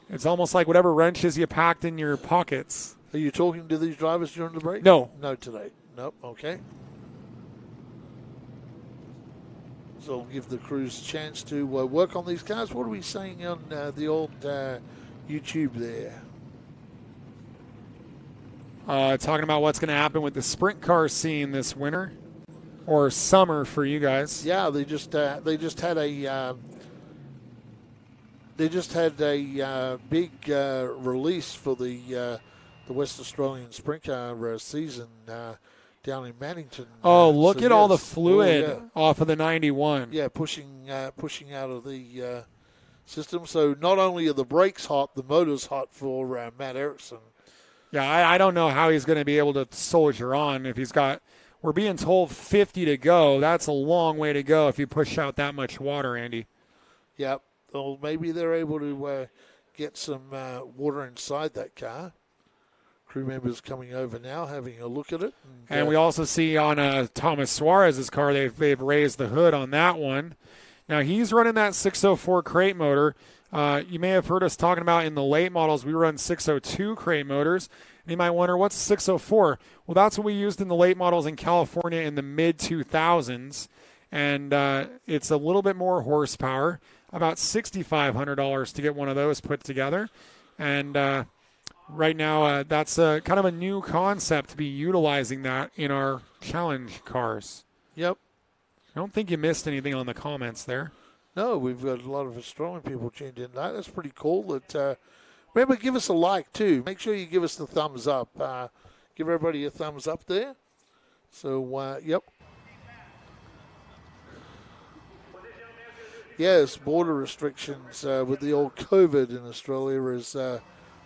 it's almost like whatever wrenches you packed in your pockets. Are you talking to these drivers during the break? No. No, today. Nope. Okay. So we'll give the crews a chance to work on these cars. What are we saying on the old YouTube there? Talking about what's going to happen with the sprint car scene this winter or summer for you guys. Yeah, they just had a big release for the West Australian sprint car season down in Mannington. Look at all the fluid off of the 91. Yeah, pushing out of the system. So not only are the brakes hot, the motor's hot for Matt Erickson. Yeah, I don't know how he's going to be able to soldier on if he's got, we're being told 50 to go. That's a long way to go if you push out that much water, Andy. Yep. Well, maybe they're able to get some water inside that car. Crew members coming over now, having a look at it. And we also see on Thomas Suarez's car, they've raised the hood on that one. Now, he's running that 604 crate motor. You may have heard us talking about in the late models, we run 602 crate motors. And you might wonder, what's 604? Well, that's what we used in the late models in California in the mid-2000s. And it's a little bit more horsepower, about $6,500 to get one of those put together. And right now, that's kind of a new concept to be utilizing that in our challenge cars. Yep. I don't think you missed anything on the comments there. No, we've got a lot of Australian people tuned in. That's pretty cool. Remember, give us a like, too. Make sure you give us the thumbs up. Give everybody a thumbs up there. So, yep. Yes, border restrictions with the old COVID in Australia has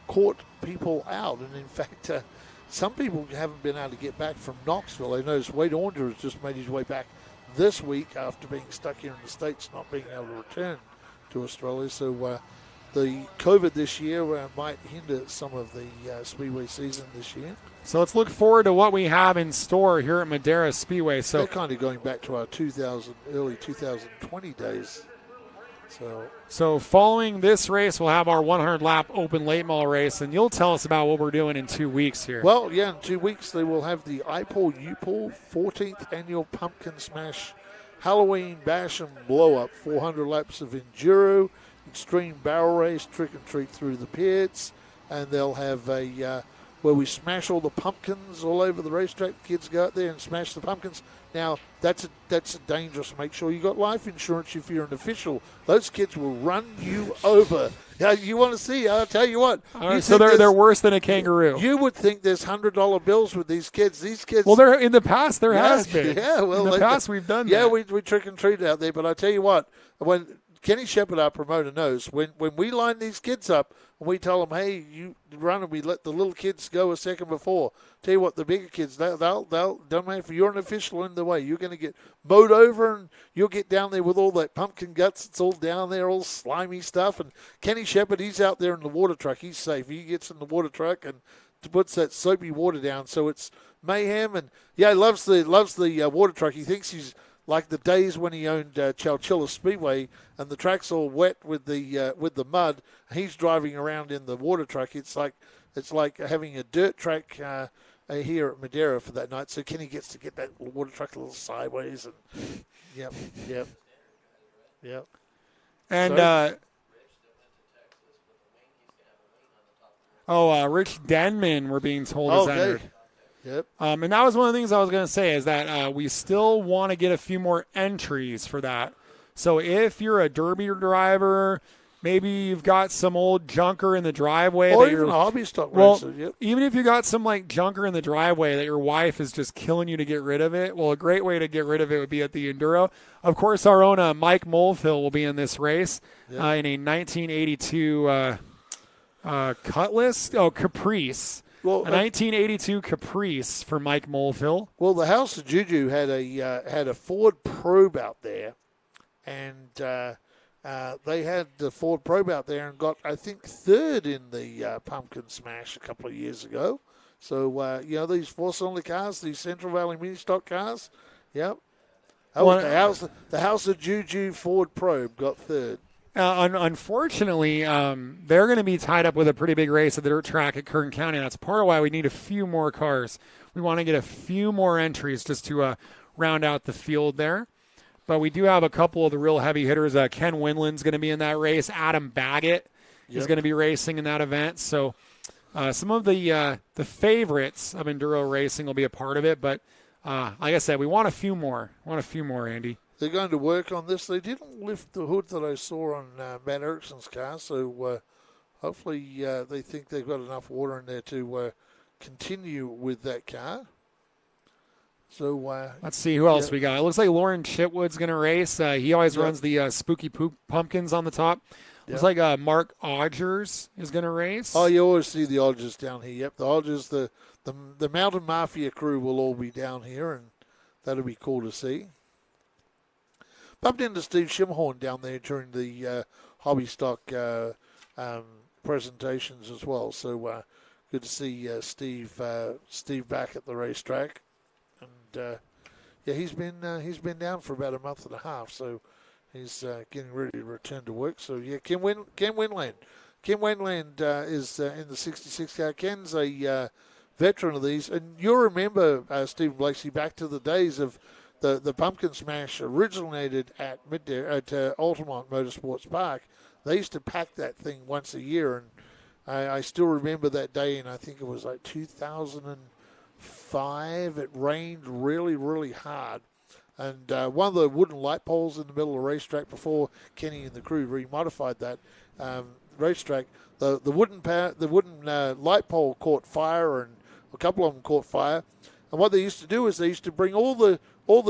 caught people out. And, in fact, some people haven't been able to get back from Knoxville. I noticed Wade Ornger has just made his way back this week after being stuck here in the States, not being able to return to Australia. So the COVID this year might hinder some of the Speedway season this year. So let's look forward to what we have in store here at Madera Speedway. So they're kind of going back to our early 2020 days. So following this race, we'll have our 100-lap open late model race, and you'll tell us about what we're doing in 2 weeks here. Well, yeah, in 2 weeks they will have the IPAWL 14th Annual Pumpkin Smash Halloween Bash and Blow Up, 400 laps of enduro, extreme barrel race, trick and treat through the pits, and they'll have a where we smash all the pumpkins all over the racetrack. Kids go out there and smash the pumpkins. Now, that's a dangerous. Make sure you got life insurance if you're an official. Those kids will run you over. Now, you want to see? I'll tell you what. All right, so they're worse than a kangaroo. You would think there's $100 bills with these kids. These kids. Well, there in the past there has been. Yeah, well, in the past we've done that. Yeah, we trick and treat out there. But I tell you what, when Kenny Shepard, our promoter, knows when we line these kids up and we tell them, hey, you run, and we let the little kids go a second before. Tell you what, the bigger kids, they'll don't matter if you're an official in the way, you're going to get mowed over, and you'll get down there with all that pumpkin guts. It's all down there, all slimy stuff. And Kenny Shepard, he's out there in the water truck. He's safe. He gets in the water truck and puts that soapy water down. So it's mayhem. And yeah, he loves the water truck. He thinks he's like the days when he owned Chowchilla Speedway, and the track's all wet with the mud. He's driving around in the water truck. It's like having a dirt track here at Madera for that night. So Kenny gets to get that water truck a little sideways, and yep. And Rich Denman, we're being told, is entered. Yep. And that was one of the things I was going to say, is that we still want to get a few more entries for that. So if you're a derby driver, maybe you've got some old junker in the driveway. Or even a hobby stock racer. Yep. Even if you got some junker in the driveway that your wife is just killing you to get rid of it, well, a great way to get rid of it would be at the Enduro. Of course, our own Mike Mulvihill will be in this race in a 1982 Cutlass. Oh, Caprice. Well, a 1982 Caprice for Mike Mulvihill. Well, the House of Juju had a Ford Probe out there, and they had the Ford Probe out there and got, I think, third in the Pumpkin Smash a couple of years ago. So, these four-cylinder cars, these Central Valley mini stock cars, yep. The House of Juju Ford Probe got third. Unfortunately, they're going to be tied up with a pretty big race at the dirt track at Kern County. That's part of why we need a few more cars. We want to get a few more entries just to round out the field there. But we do have a couple of the real heavy hitters. Ken Winland's going to be in that race. Adam Baggett is going to be racing in that event. So some of the favorites of enduro racing will be a part of it. But like I said, we want a few more. Andy. They're going to work on this. They didn't lift the hood that I saw on Matt Erickson's car, so hopefully they think they've got enough water in there to continue with that car. So let's see who else we got. It looks like Lauren Chitwood's going to race. He always runs the Spooky Pumpkins on the top. Looks like Mark Odgers is going to race. Oh, you always see the Odgers down here. Yep, the Odgers, the Mountain Mafia crew will all be down here, and that'll be cool to see. Bumped into Steve Schimmelhorn down there during the hobby stock presentations as well. So good to see Steve back at the racetrack, and he's been down for about a month and a half. So he's getting ready to return to work. So Ken Winland is in the 66 car. Ken's a veteran of these, and you'll remember Stephen Blakeslee back to the days of. The Pumpkin Smash originated at Altamont Motorsports Park. They used to pack that thing once a year, and I still remember that day, and I think it was like 2005. It rained really, really hard. And one of the wooden light poles in the middle of the racetrack, before Kenny and the crew remodified that racetrack, the wooden light pole caught fire, and a couple of them caught fire. And what they used to do is they used to bring all the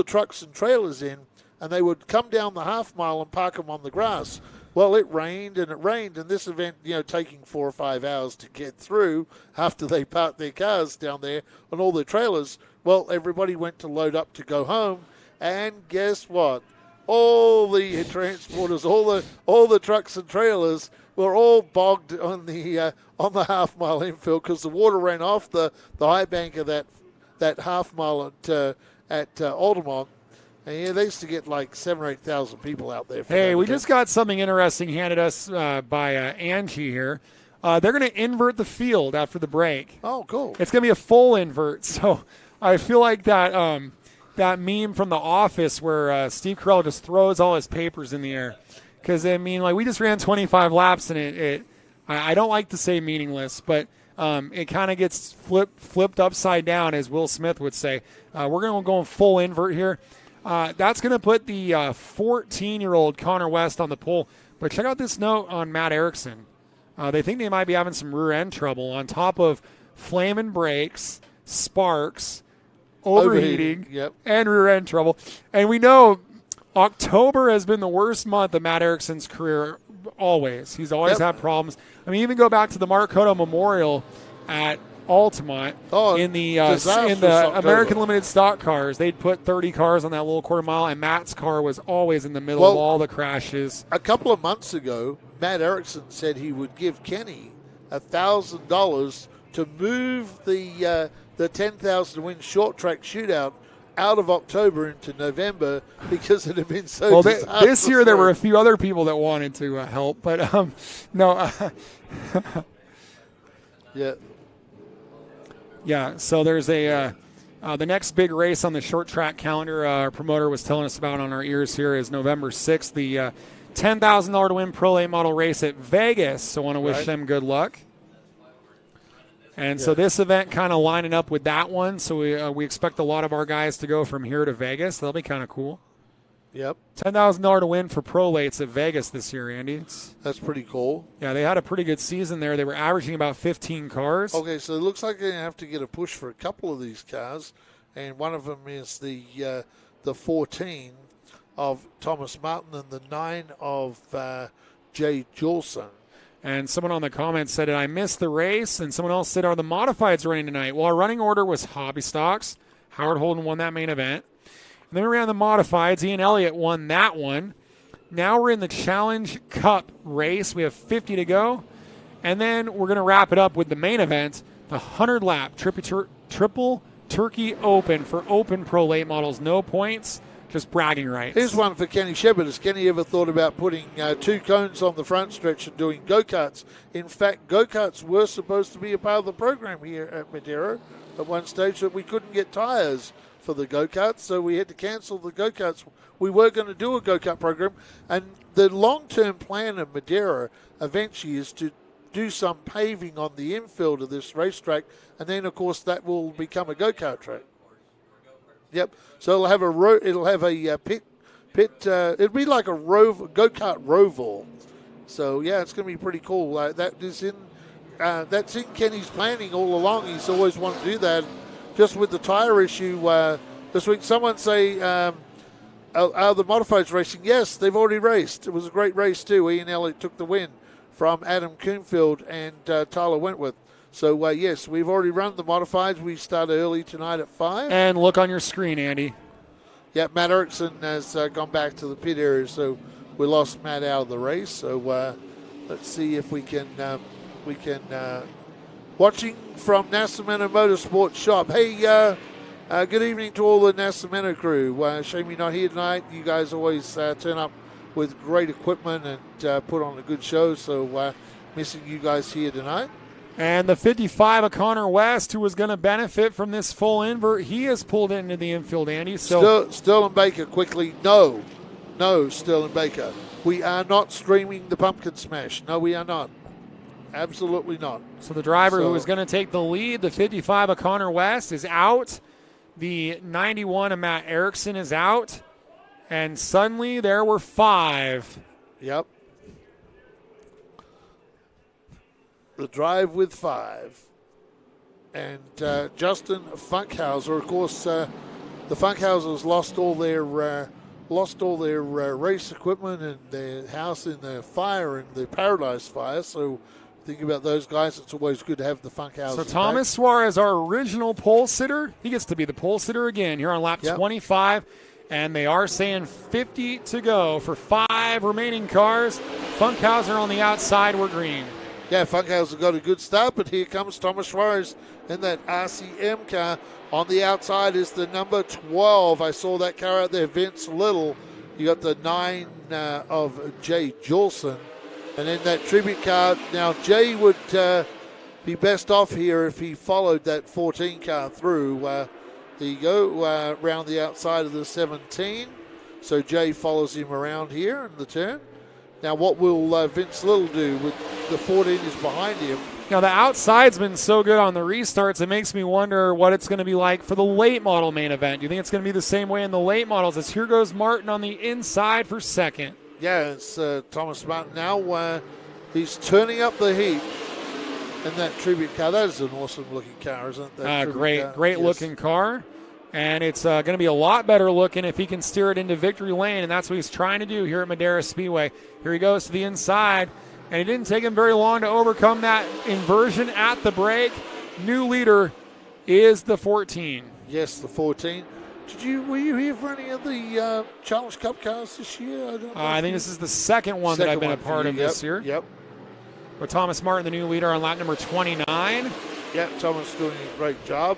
trucks and trailers in, and they would come down the half mile and park them on the grass. Well, it rained, and this event, taking 4 or 5 hours to get through after they parked their cars down there and all their trailers. Well, everybody went to load up to go home, and guess what? All the transporters, all the trucks and trailers were all bogged on the half mile infill because the water ran off the high bank of that half mile at Altamont, And yeah, they used to get like 7,000 or 8,000 people out there. Hey, we just got something interesting handed us by Angie here. They're going to invert the field after the break. Oh, cool. It's going to be a full invert. So I feel like that that meme from The Office where Steve Carell just throws all his papers in the air. Because, I mean, like we just ran 25 laps, and I don't like to say meaningless, but it kind of gets flipped upside down, as Will Smith would say. We're going to go full invert here. That's going to put the 14-year-old Connor West on the pole. But check out this note on Matt Erickson. They think they might be having some rear-end trouble on top of flaming brakes, sparks, overheating, and rear-end trouble. And we know October has been the worst month of Matt Erickson's career always. He's always had problems. I mean, even go back to the Mark Cotto Memorial at Altamont in the American Limited Stock Cars. They'd put 30 cars on that little quarter mile, and Matt's car was always in the middle of all the crashes. A couple of months ago, Matt Erickson said he would give Kenny $1,000 to move the 10,000 to win short track shootout out of October into November because it had been so disastrous. This year there were a few other people that wanted to help, but no. Yeah, so there's the next big race on the short track calendar our promoter was telling us about on our ears here is November 6th, the $10,000 to win Pro Late Model race at Vegas. So I want to wish them good luck. And so this event kind of lining up with that one. So we expect a lot of our guys to go from here to Vegas. That'll be kind of cool. Yep. $10,000 to win for Pro Lates at Vegas this year, Andy. That's pretty cool. Yeah, they had a pretty good season there. They were averaging about 15 cars. Okay, so it looks like they're going to have to get a push for a couple of these cars, and one of them is the 14 of Thomas Martin and the 9 of Jay Jolson. And someone on the comments said, I missed the race, and someone else said, are the modifieds running tonight? Well, our running order was Hobby Stocks. Howard Holden won that main event. And then we ran the modifieds. Ian Elliott won that one. Now we're in the Challenge Cup race. We have 50 to go. And then we're going to wrap it up with the main event, the 100-lap Triple Turkey Open for Open Pro Late Models. No points, just bragging rights. Here's one for Kenny Shepard. Has Kenny ever thought about putting 2 cones on the front stretch and doing go-karts? In fact, go-karts were supposed to be a part of the program here at Madera at one stage, that we couldn't get tires for the go-karts, so we had to cancel the go-karts. We were going to do a go-kart program, and the long-term plan of Madera eventually is to do some paving on the infield of this racetrack, and then, of course, that will become a go-kart track. Yep. So it'll have a pit. It'll be like a go-kart roval. So yeah, it's going to be pretty cool. That's in Kenny's planning all along. He's always wanted to do that. Just with the tire issue this week, someone say, are the modifieds racing? Yes, they've already raced. It was a great race too. Ian Elliott took the win from Adam Coonfield and Tyler Wentworth. So, yes, we've already run the modifieds. We start early tonight at 5. And look on your screen, Andy. Yeah, Matt Erickson has gone back to the pit area, so we lost Matt out of the race. So let's see if we can watching from Nascimento Motorsports Shop. Hey, good evening to all the Nascimento crew. Shame you're not here tonight. You guys always turn up with great equipment and put on a good show, so missing you guys here tonight. And the 55 of Connor West, who was going to benefit from this full invert, he has pulled into the infield, Andy. So Sterling Baker quickly. No, Sterling Baker. We are not streaming the Pumpkin Smash. No, we are not. Absolutely not. So the driver who was going to take the lead, the 55 of Connor West, is out. The 91 of Matt Erickson is out. And suddenly there were 5. Yep. The drive with 5. And Justin Funkhauser, of course, the Funkhausers lost all their race equipment and their house in the fire, in the Paradise Fire. So think about those guys. It's always good to have the Funkhausers. So Thomas Suarez, our original pole sitter, he gets to be the pole sitter again here on lap 25. And they are saying 50 to go for 5 remaining cars. Funkhauser on the outside, we're green. Yeah, Funkhauser got a good start, but here comes Thomas Suarez in that RCM car. On the outside is the number 12. I saw that car out there, Vince Little. You got the 9 of Jay Jolson. And in that tribute car, now Jay would be best off here if he followed that 14 car through. There you go, around the outside of the 17. So Jay follows him around here in the turn. Now what will Vince Little do with the 14 is behind him? Now, the outside's been so good on the restarts, it makes me wonder what it's going to be like for the late model main event. Do you think it's going to be the same way in the late models as here goes Martin on the inside for second? Yeah, it's Thomas Martin now. He's turning up the heat in that tribute car. That is an awesome-looking car, isn't it? Great looking car. And it's going to be a lot better looking if he can steer it into victory lane, and that's what he's trying to do here at Madera Speedway. Here he goes to the inside. And it didn't take him very long to overcome that inversion at the break. New leader is the 14. Yes, the 14. Were you here for any of the Challenge Cup cars this year? I think this is the second one that I've been a part of this year. Yep. With Thomas Martin, the new leader on lap number 29. Yep, Thomas doing a great job.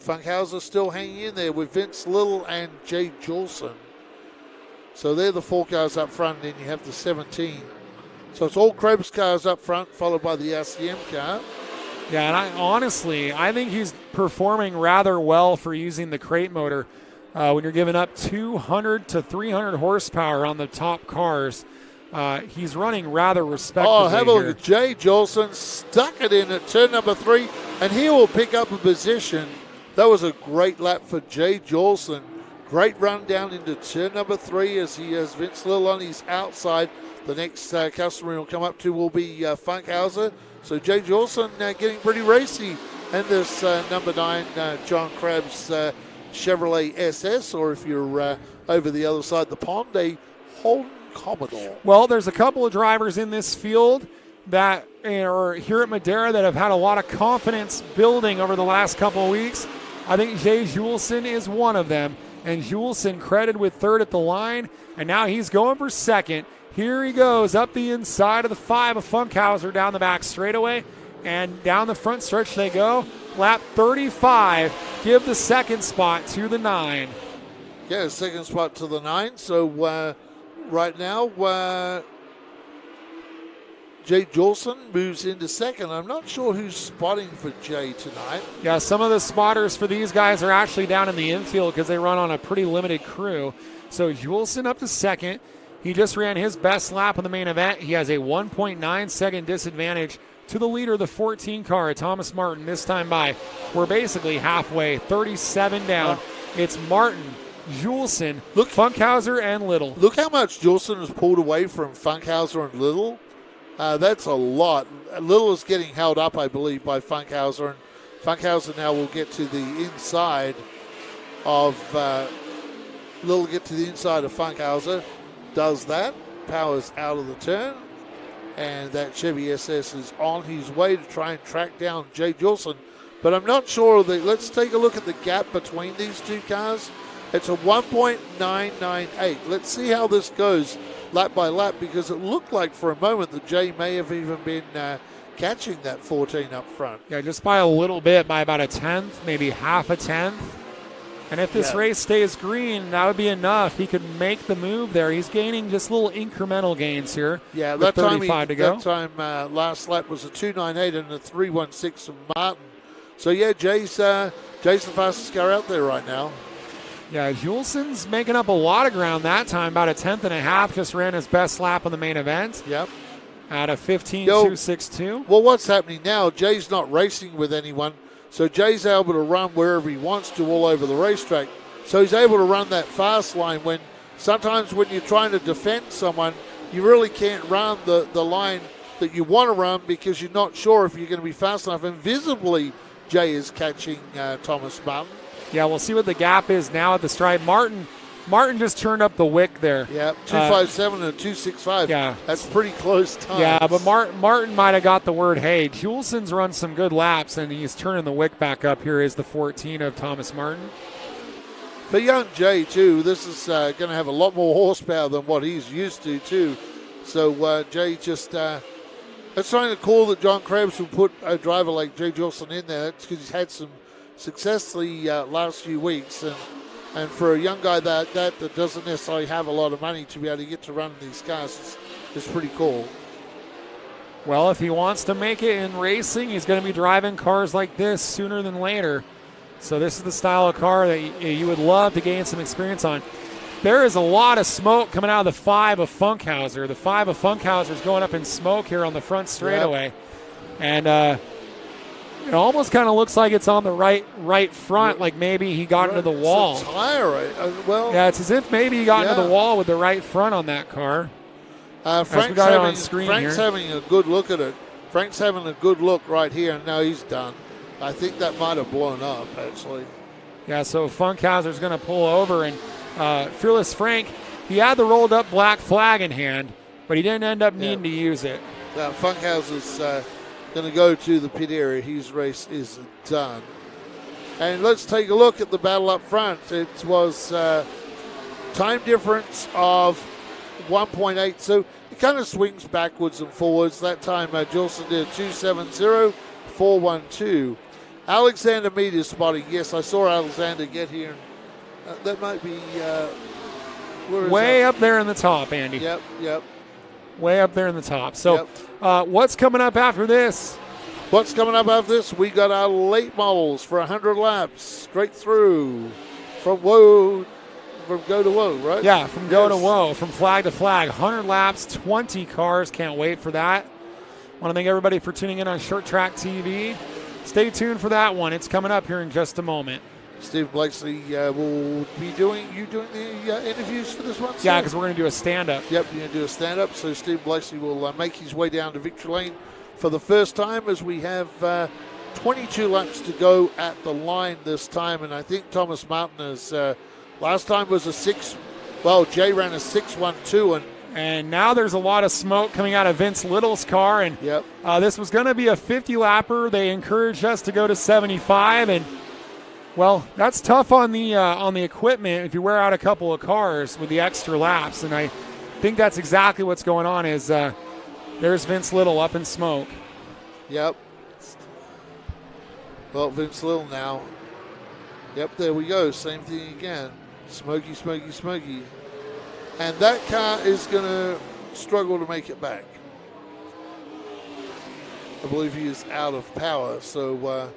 Funkhauser still hanging in there with Vince Little and Jay Jolson. So they're the 4 cars up front, and then you have the 17. So it's all Krebs cars up front, followed by the RCM car. Yeah, and I think he's performing rather well for using the crate motor. When you're giving up 200 to 300 horsepower on the top cars, he's running rather respectably. Oh, have a look at Jay Jolson, stuck it in at turn number 3, and he will pick up a position. That was a great lap for Jay Jolson. Great run down into turn number 3 as he has Vince Little on his outside. The next customer he'll come up to will be Funkhauser. So Jay Jolson getting pretty racy. And this number 9, John Krebs Chevrolet SS, or if you're over the other side of the pond, a Holden Commodore. Well, there's a couple of drivers in this field that are here at Madera that have had a lot of confidence building over the last couple of weeks. I think Jay Jolson is one of them. And Jolson credited with third at the line, and now he's going for second. Here he goes up the inside of the 5 of Funkhauser down the back straightaway, and down the front stretch they go. Lap 35, give the second spot to the 9. Yeah, second spot to the 9. So right now, Jay Jolson moves into second. I'm not sure who's spotting for Jay tonight. Yeah, some of the spotters for these guys are actually down in the infield because they run on a pretty limited crew. So Jolson up to second. He just ran his best lap in the main event. He has a 1.9 second disadvantage to the leader, the 14 car, Thomas Martin, this time by. We're basically halfway, 37 down. It's Martin, Jolson, Funkhauser, and Little. Look how much Jolson has pulled away from Funkhauser and Little. That's a lot. Little is getting held up, I believe, by Funkhauser. And Funkhauser now will get to the inside of Little get to the inside of Funkhauser. Does that. Powers out of the turn. And that Chevy SS is on his way to try and track down Jay Jolson. But I'm not sure that. Let's take a look at the gap between these two cars. It's a 1.998. Let's see how this goes lap by lap, because it looked like for a moment that Jay may have even been catching that 14 up front. Yeah, just by a little bit, by about a tenth, maybe half a tenth. And if this race stays green, that would be enough. He could make the move there. He's gaining just little incremental gains here. Yeah, with that 35 to go. That time last lap was a 2.98 and a 3.16 from Martin. So yeah, Jay's the fastest car out there right now. Yeah, Jolson's making up a lot of ground that time, about a tenth and a half. Just ran his best lap on the main event. Yep. At a 15.262. Well, what's happening now, Jay's not racing with anyone, so Jay's able to run wherever he wants to all over the racetrack. So he's able to run that fast line when sometimes when you're trying to defend someone, you really can't run the line that you want to run because you're not sure if you're going to be fast enough. And visibly, Jay is catching Thomas Martin. Yeah, we'll see what the gap is now at the stripe. Martin just turned up the wick there. Yeah, 257 and 265. Yeah. That's pretty close time. Yeah, but Martin might have got the word, hey, Jolson's run some good laps, and he's turning the wick back up. Here is the 14 of Thomas Martin. For young Jay, too, this is going to have a lot more horsepower than what he's used to, too. So Jay just It's something cool that John Krebs will put a driver like Jay Jolson in there. That's because he's had some success the last few weeks. And for a young guy that doesn't necessarily have a lot of money to be able to get to run these cars, it's pretty cool. Well, if he wants to make it in racing, he's going to be driving cars like this sooner than later. So this is the style of car that you would love to gain some experience on. There is a lot of smoke coming out of the 5 of Funkhauser. The 5 of Funkhauser is going up in smoke here on the front straightaway. Yep. And it almost kind of looks like it's on the right front, like maybe he got into the wall. It's a tire, right? Yeah, it's as if maybe he got into the wall with the right front on that car. Frank's having a good look at it. Frank's having a good look right here, and now he's done. I think that might have blown up, actually. Yeah, so Funkhauser's going to pull over, and Fearless Frank, he had the rolled up black flag in hand, but he didn't end up needing to use it. Funkhauser's going to go to the pit area. His race is done. And let's take a look at the battle up front. It was time difference of 1.8, so it kind of swings backwards and forwards. That time Jolson did 2.70, 4.12. Alexander Mead is spotting. Yes, I saw Alexander get here. That might be way up there in the top, Andy. Yep. Way up there in the top. So what's coming up after this? What's coming up after this? We got our late models for 100 laps, straight through from go to woe, right? Yeah, from go to woe, from flag to flag. 100 laps, 20 cars. Can't wait for that. Want to thank everybody for tuning in on Short Track TV. Stay tuned for that one. It's coming up here in just a moment. Steve Blakesley will be doing the interviews for this one? Yeah, because we're going to do a stand-up. Yep, you're going to do a stand-up. So Steve Blakesley will make his way down to victory lane for the first time, as we have 22 laps to go at the line this time. And I think Thomas Martin is... last time was a 6. Well, Jay ran a 6.12, and now there's a lot of smoke coming out of Vince Little's car. And this was going to be a 50 lapper. They encouraged us to go to 75, and well, that's tough on the equipment if you wear out a couple of cars with the extra laps. And I think that's exactly what's going on. Is there's Vince Little up in smoke. Yep. Well, Vince Little now. Yep, there we go. Same thing again. Smoky, smoky, smoky. And that car is going to struggle to make it back. I believe he is out of power. So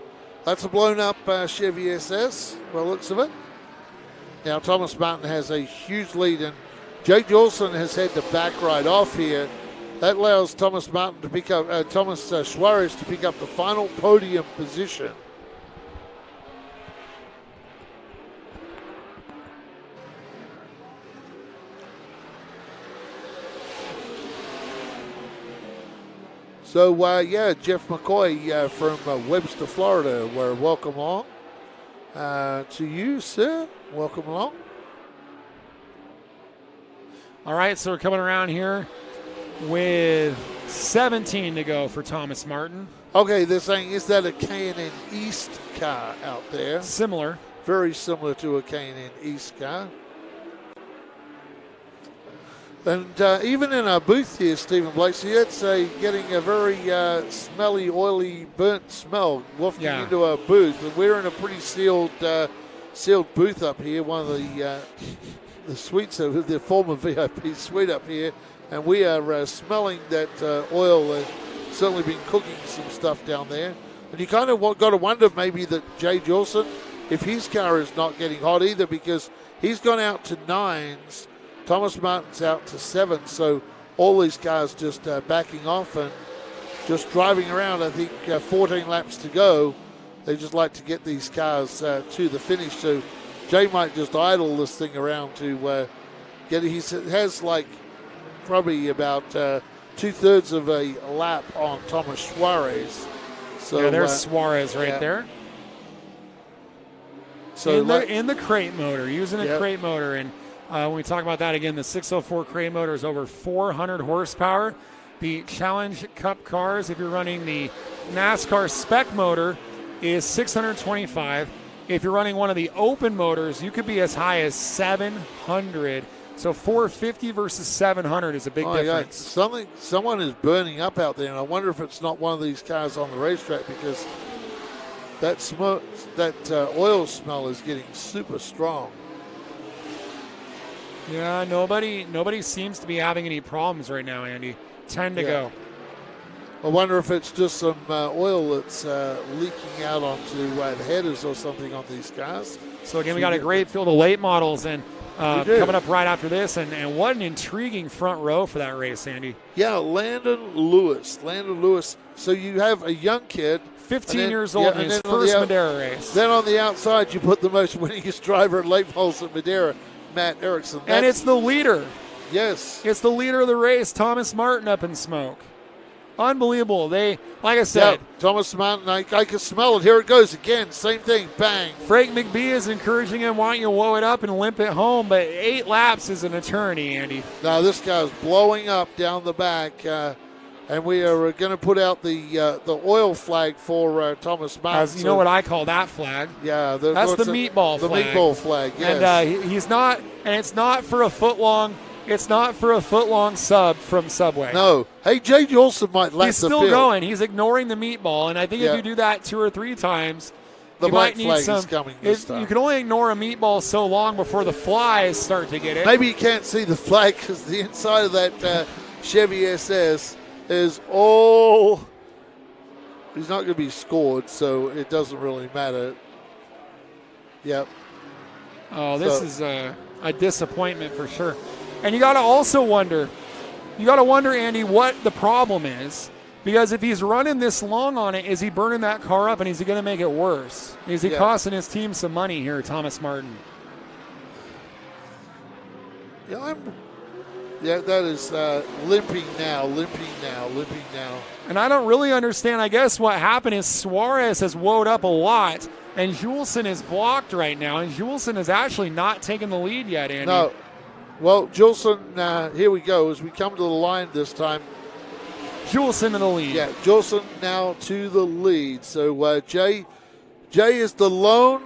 that's a blown up Chevy SS, by the looks of it. Now Thomas Martin has a huge lead, and Jay Jolson has had to back right off here. That allows Thomas Martin to pick up, Thomas Suarez to pick up the final podium position. So, Jeff McCoy from Webster, Florida, welcome along to you, sir. Welcome along. All right, so we're coming around here with 17 to go for Thomas Martin. Okay, they're saying, is that a K&N East car out there? Similar. Very similar to a K&N East car. And even in our booth here, Stephen Blakesley, it's getting a very smelly, oily, burnt smell wafting into our booth. And we're in a pretty sealed booth up here, one of the suites of the former VIP suite up here. And we are smelling that oil. Certainly been cooking some stuff down there. And you kind of got to wonder maybe that Jay Jolson, if his car is not getting hot either, because he's gone out to 9s. Thomas Martin's out to 7, so all these cars just backing off and just driving around. I think 14 laps to go. They just like to get these cars to the finish. So Jay might just idle this thing around to get it. He has like probably about 2/3 of a lap on Thomas Suarez. So there's Suarez right there. So in the crate motor, using a crate motor. And when we talk about that again, the 604 crate motor is over 400 horsepower. The Challenge Cup cars, if you're running the NASCAR spec motor, is 625. If you're running one of the open motors, you could be as high as 700 So 450 versus 700 is a big difference. Someone is burning up out there, and I wonder if it's not one of these cars on the racetrack because that smoke, that oil smell is getting super strong. Yeah, nobody seems to be having any problems right now, Andy. 10 to go. I wonder if it's just some oil that's leaking out onto the headers or something on these cars. So again, we got a great field of late models and coming up right after this, and what an intriguing front row for that race, Andy. Yeah, Landon Lewis. So you have a young kid, 15 years old, in his first Madera race. Then on the outside, you put the most winningest driver at late models at Madera, Matt Erickson. And it's the leader. Yes. It's the leader of the race, Thomas Martin, up in smoke. Unbelievable. Like I said. Thomas Martin, I can smell it. Here it goes again. Same thing. Bang. Frank McBee is encouraging him, wanting you to woe it up and limp it home, but 8 laps is an eternity, Andy. Now this guy's blowing up down the back, and we are going to put out the oil flag for Thomas Martin. As you know what I call that flag? Yeah. That's the meatball flag. The meatball flag, yes. And he's not, and it's not for a foot-long. It's not for a foot-long sub from Subway. No. Hey, Jay Jolson might lap He's the still field. going. He's ignoring the meatball, and I think if you do that 2 or 3 times, the you black might need flag some. is coming this time. You can only ignore a meatball so long before the flies start to get it. Maybe you can't see the flag because the inside of that Chevy SS is all. He's not going to be scored, so it doesn't really matter. Yep. Oh, this is a disappointment for sure. And you got to also wonder, Andy, what the problem is. Because if he's running this long on it, is he burning that car up and is he going to make it worse? Is he costing his team some money here, Thomas Martin? Yeah, that is limping now. And I don't really understand. I guess what happened is Suarez has woed up a lot, and Juleson is blocked right now, and Juleson is actually not taking the lead yet, Andy. No. Well, Juleson, here we go as we come to the line this time. Juleson in the lead. Yeah, Juleson now to the lead. So Jay is the lone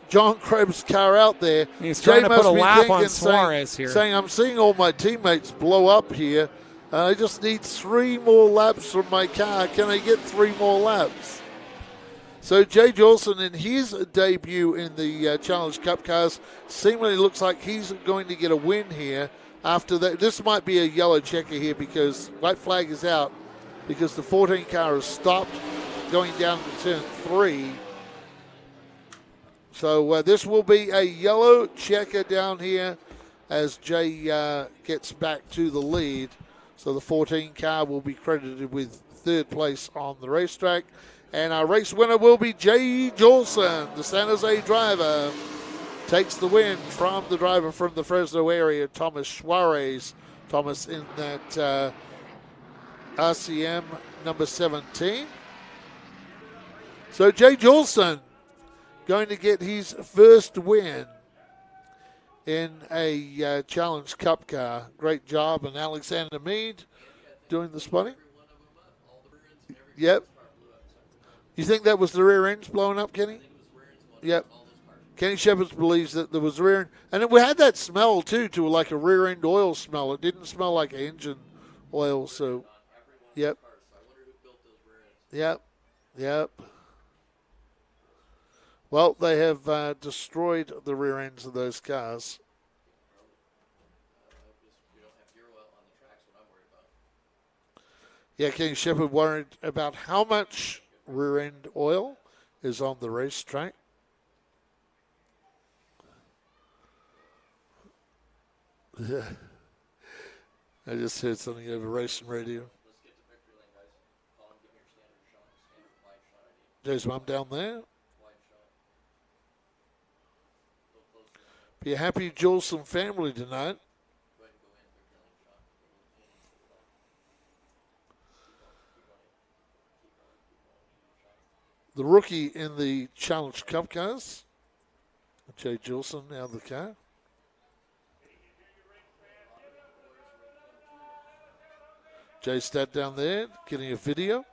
John Krebs car out there. He's trying to put a lap on Suarez here. here. Saying, I'm seeing all my teammates blow up here. I just need 3 more laps from my car. Can I get 3 more laps? So Jay Jolson in his debut in the Challenge Cup cars seemingly looks like he's going to get a win here. After that, this might be a yellow checker here because white flag is out because the 14 car has stopped going down to turn 3. So this will be a yellow checker down here as Jay gets back to the lead. So the 14 car will be credited with 3rd place on the racetrack. And our race winner will be Jay Jolson, the San Jose driver. Takes the win from the driver from the Fresno area, Thomas Suarez. Thomas in that RCM number 17. So Jay Jolson going to get his first win in a Challenge Cup car. Great job. And Alexander Mead doing the spotting. Yep. You think that was the rear ends blowing up, Kenny? Yep. Kenny Shepard believes that there was rear end. And we had that smell, too, to like a rear end oil smell. It didn't smell like engine oil, so, yep. Yep. Well, they have destroyed the rear ends of those cars. Yeah, Kenny Shepard worried about how much rear end oil is on the racetrack. I just heard something over racing radio. There's one down there. Be a happy Jolson family tonight. The rookie in the Challenge Cup cars, Jay Jolson, out of the car. Jay Stad down there getting a video.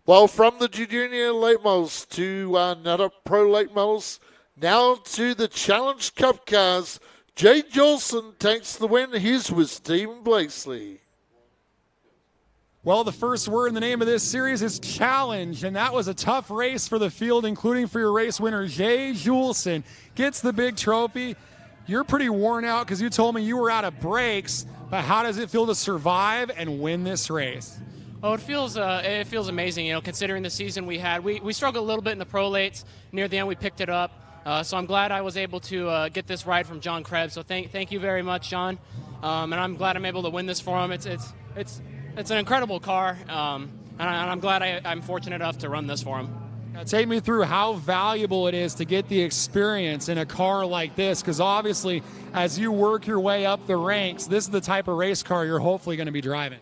Well, from the junior late models to another pro late models, now to the Challenge Cup cars. Jay Jolson takes the win. He's with Stephen Blakesley. Well, the first word in the name of this series is challenge, and that was a tough race for the field, including for your race winner, Jay Jolson. Gets the big trophy. You're pretty worn out because you told me you were out of brakes, but how does it feel to survive and win this race? Oh, it feels amazing, considering the season we had. We struggled a little bit in the pro lates. Near the end, we picked it up. So I'm glad I was able to get this ride from John Krebs. So thank you very much, John. And I'm glad I'm able to win this for him. It's an incredible car, and I'm glad I'm fortunate enough to run this for him. Now, take me through how valuable it is to get the experience in a car like this, because obviously as you work your way up the ranks, this is the type of race car you're hopefully going to be driving.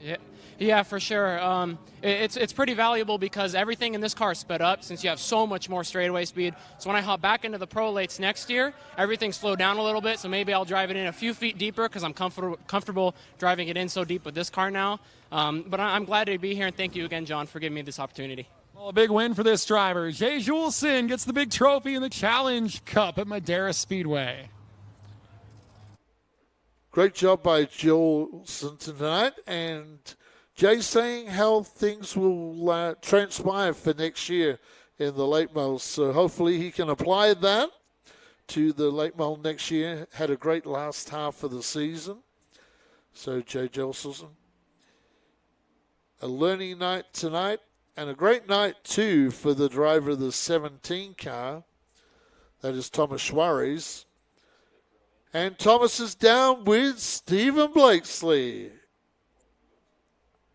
Yeah, for sure. It's pretty valuable because everything in this car is sped up since you have so much more straightaway speed. So when I hop back into the pro lates next year, everything's slowed down a little bit, so maybe I'll drive it in a few feet deeper because I'm comfortable driving it in so deep with this car now. But I'm glad to be here, and thank you again, John, for giving me this opportunity. Well, a big win for this driver. Jay Jolson gets the big trophy in the Challenge Cup at Madera Speedway. Great job by Jolson tonight, and Jay saying how things will transpire for next year in the late models. So hopefully he can apply that to the late model next year. Had a great last half of the season. So Jay Jolson, a learning night tonight, and a great night too for the driver of the 17 car. That is Thomas Suarez. And Thomas is down with Stephen Blakesley.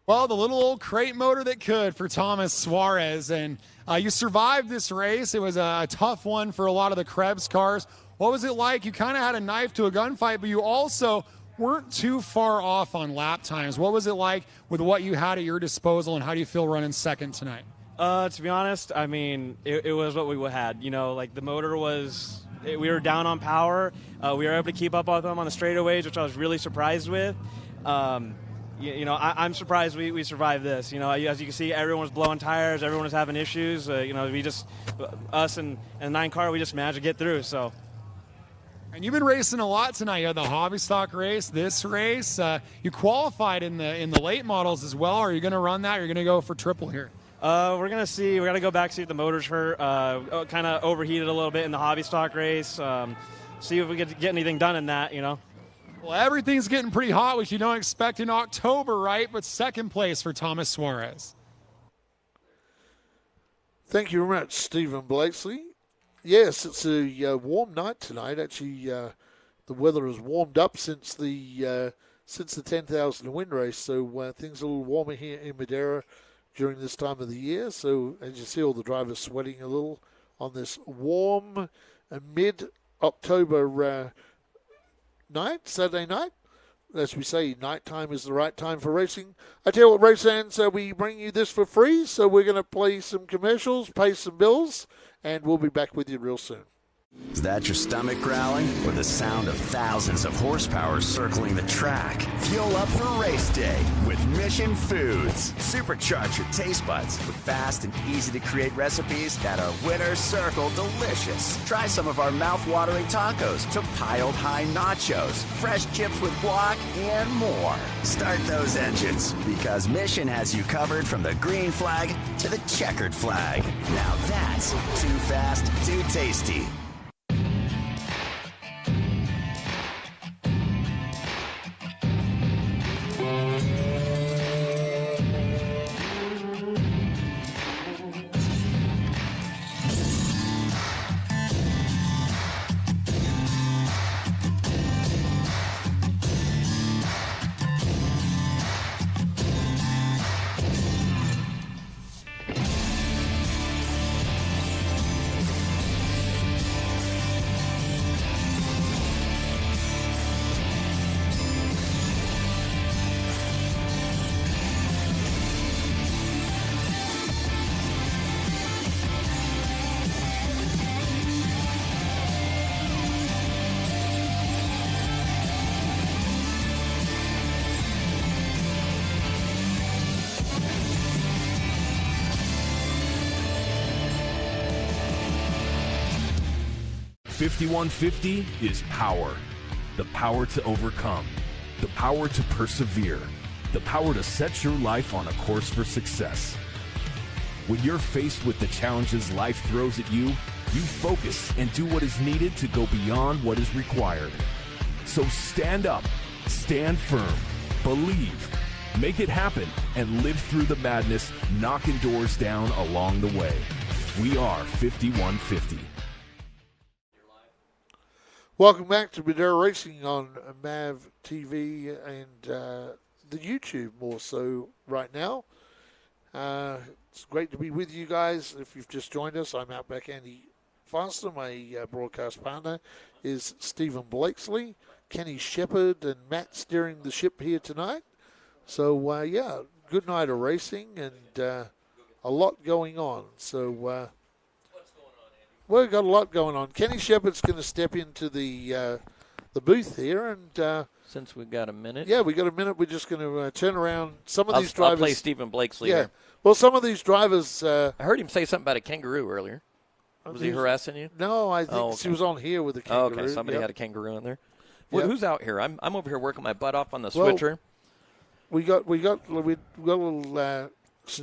Well, the little old crate motor that could for Thomas Suarez. And you survived this race. It was a tough one for a lot of the Krebs cars. What was it like? You kind of had a knife to a gunfight, but you also weren't too far off on lap times. What was it like with what you had at your disposal, and how do you feel running second tonight? To be honest, I mean, it was what we had. Like the motor was, we were down on power. We were able to keep up with them on the straightaways, which I was really surprised with. I'm surprised we survived this. As you can see, everyone was blowing tires. Everyone was having issues. Us and the 9 car, we just managed to get through. So. And you've been racing a lot tonight. You had the hobby stock race, this race. You qualified in the late models as well. Are you going to run that? Or are you going to go for triple here? We're going to see. We're going to go back, see if the motor's hurt. Kind of overheated a little bit in the hobby stock race. See if we get anything done in that, Well, everything's getting pretty hot, which you don't expect in October, right? But second place for Thomas Suarez. Thank you very much, Stephen Blakesley. Yes, it's a warm night tonight. Actually, the weather has warmed up since the 10,000 wind race, so things are a little warmer here in Madera during this time of the year. So as you see, all the drivers sweating a little on this warm mid-October night, Saturday night. As we say, nighttime is the right time for racing. I tell you what, race fans, we bring you this for free, so we're going to play some commercials, pay some bills, and we'll be back with you real soon. Is that your stomach growling? Or the sound of thousands of horsepower circling the track? Fuel up for race day with Mission Foods. Supercharge your taste buds with fast and easy-to-create recipes that are winner circle delicious. Try some of our mouth-watering tacos to piled high nachos, fresh chips with guac, and more. Start those engines, because Mission has you covered from the green flag to the checkered flag. Now that's too fast, too tasty. 5150 is power. The power to overcome. The power to persevere. The power to set your life on a course for success. When you're faced with the challenges life throws at you, you focus and do what is needed to go beyond what is required. So stand up, stand firm, believe, make it happen, and live through the madness, knocking doors down along the way. We are 5150. Welcome back to Madera Racing on MAV TV and the YouTube more so right now. It's great to be with you guys. If you've just joined us, I'm Outback Andy Foster. My broadcast partner is Stephen Blakesley, Kenny Shepard, and Matt steering the ship here tonight. So, yeah, good night of racing and a lot going on. So, we've got a lot going on. Kenny Shepard's going to step into the booth here, and since we've got a minute, yeah, we got a minute. We're just going to turn around some of these drivers. I'll play Stephen Blakesley yeah. here. Well, some of these drivers. I heard him say something about a kangaroo earlier. Was he harassing you? No, I think she was on here with a kangaroo. Oh, okay, somebody had a kangaroo in there. Yep. Who's out here? I'm over here working my butt off on the switcher. We got a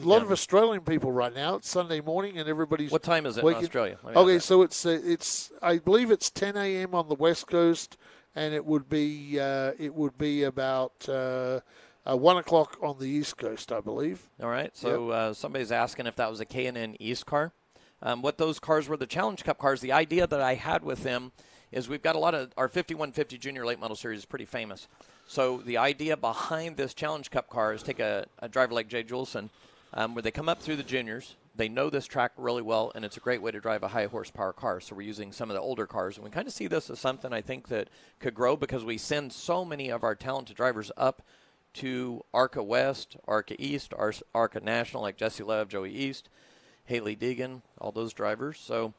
lot of Australian people right now. It's Sunday morning, and everybody's. What time is it in Australia? Okay, so it's I believe it's 10 a.m. on the West Coast, and it would be about 1 o'clock on the East Coast, I believe. All right. So somebody's asking if that was a K&N East car. What those cars were, the Challenge Cup cars. The idea that I had with them is we've got a lot of our 5150 Junior Late Model Series is pretty famous. So the idea behind this Challenge Cup car is take a driver like Jay Juleson, where they come up through the juniors. They know this track really well, and it's a great way to drive a high horsepower car. So we're using some of the older cars, and we kind of see this as something I think that could grow because we send so many of our talented drivers up to ARCA West, ARCA East, ARCA National, like Jesse Love, Joey East, Haley Deegan, all those drivers. So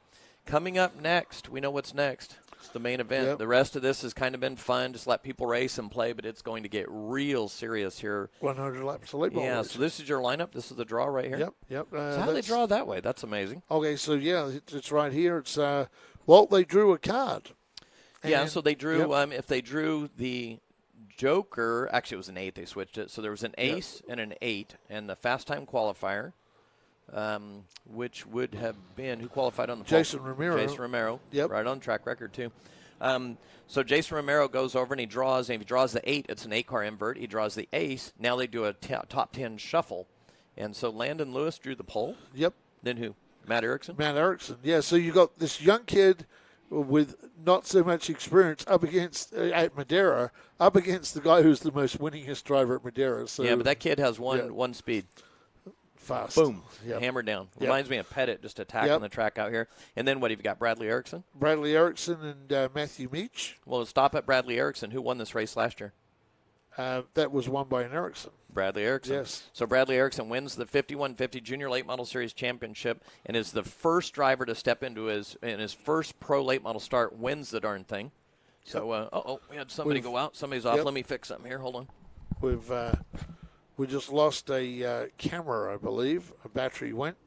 coming up next, we know what's next. It's the main event. Yep. The rest of this has kind of been fun, just let people race and play, but it's going to get real serious here. 100 laps of late model. Yeah, race. so this is your lineup. This is the draw right here. Yep. So how do they draw that way? That's amazing. Okay, so yeah, it's right here. It's they drew a card. Yeah, so they drew. If they drew the Joker, actually it was an 8. They switched it. So there was an ace and an 8, and the fast time qualifier, which would have been who qualified on the pole? Jason Romero. Jason Romero. Yep. Right on track record too. So Jason Romero goes over and he draws. And if he draws the 8, it's an 8-car invert. He draws the ace. Now they do a top 10 shuffle, and so Landon Lewis drew the pole. Yep. Then who? Matt Erickson. Matt Erickson. Yeah. So you got this young kid with not so much experience up against at Madera, up against the guy who's the most winningest driver at Madera. So yeah, but that kid has one speed. Fast. Boom. Yep. Hammered down. Yep. Reminds me of Pettit, just attacking the track out here. And then what have you got? Bradley Erickson? Bradley Erickson and Matthew Meach. Well, let's stop at Bradley Erickson. Who won this race last year? That was won by an Erickson. Bradley Erickson. Yes. So Bradley Erickson wins the 5150 Junior Late Model Series Championship and is the first driver to step into his first pro late model start, wins the darn thing. So, we had somebody go out. Somebody's off. Let me fix something here. Hold on. We just lost a camera, I believe. A battery went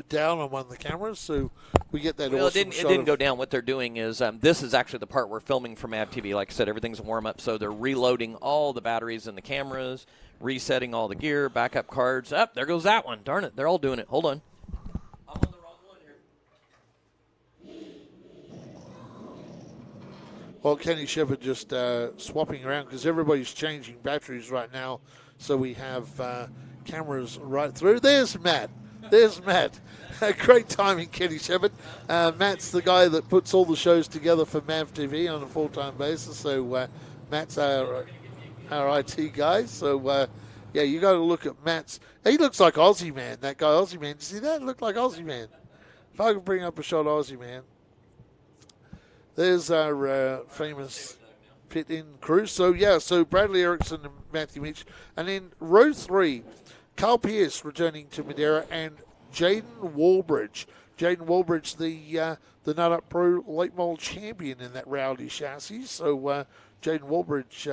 down on one of the cameras, so we get that awesome shot. It didn't go down. What they're doing is this is actually the part we're filming from MAV TV. Like I said, everything's a warm-up, so they're reloading all the batteries and the cameras, resetting all the gear, backup cards. There goes that one. Darn it, they're all doing it. Hold on. I'm on the wrong one here. Well, Kenny Shepard just swapping around because everybody's changing batteries right now, so we have cameras right through. There's Matt. Great timing, Kenny Shepard. Matt's the guy that puts all the shows together for MAV TV on a full-time basis. So Matt's our IT guy. So, you got to look at Matt's. He looks like Aussie Man, that guy Aussie Man. You see that? Look like Aussie Man. If I could bring up a shot of Aussie Man. There's our famous pit-in crew. So Bradley Erickson and Matthew Meach. And then row 3, Carl Pierce returning to Madera and Jaden Walbridge. Jaden Walbridge, the Nut Up Pro Late Model champion in that Rowdy chassis. So Jaden Walbridge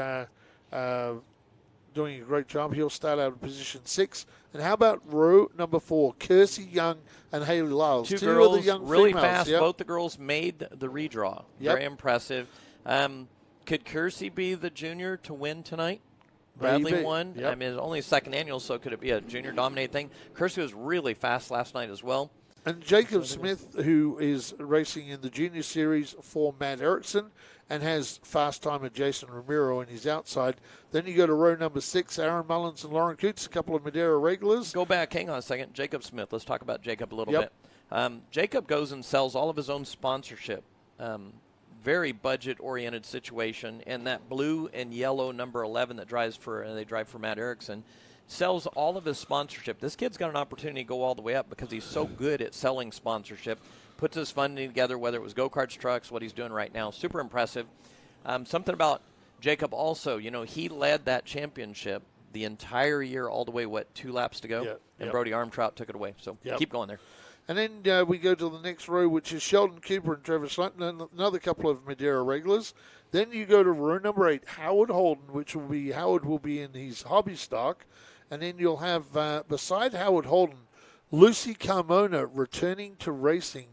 doing a great job. He'll start out in position 6. And how about row number 4, Kersey Young and Haley Lyles? Two of girls, the young really females. fast. Yep. Both the girls made the redraw. Yep. Very impressive. Could Kersey be the junior to win tonight? Bradley Maybe. won. Yep. I mean, it's only a second annual, so could it be a junior-dominated thing? Kersey was really fast last night as well. And Jacob Smith, who is racing in the junior series for Matt Erickson and has fast timer Jason Romero in his outside. Then you go to row number 6, Aaron Mullins and Lauren Coots, a couple of Madera regulars. Go back, hang on a second. Jacob Smith, let's talk about Jacob a little Yep. bit. Jacob goes and sells all of his own sponsorship. Very budget-oriented situation. And that blue and yellow number 11 that they drive for Matt Erickson sells all of his sponsorship. This kid's got an opportunity to go all the way up because he's so good at selling sponsorship. Puts his funding together, whether it was go-karts, trucks, what he's doing right now. Super impressive. Something about Jacob also, he led that championship the entire year all the way, 2 laps to go? Yep. And Yep. Brody Armtrout took it away. So keep going there. And then we go to the next row, which is Sheldon Cooper and Trevor Slutton, another couple of Madera regulars. Then you go to row number 8, Howard Holden, Howard will be in his hobby stock. And then you'll have, beside Howard Holden, Lucy Carmona returning to racing.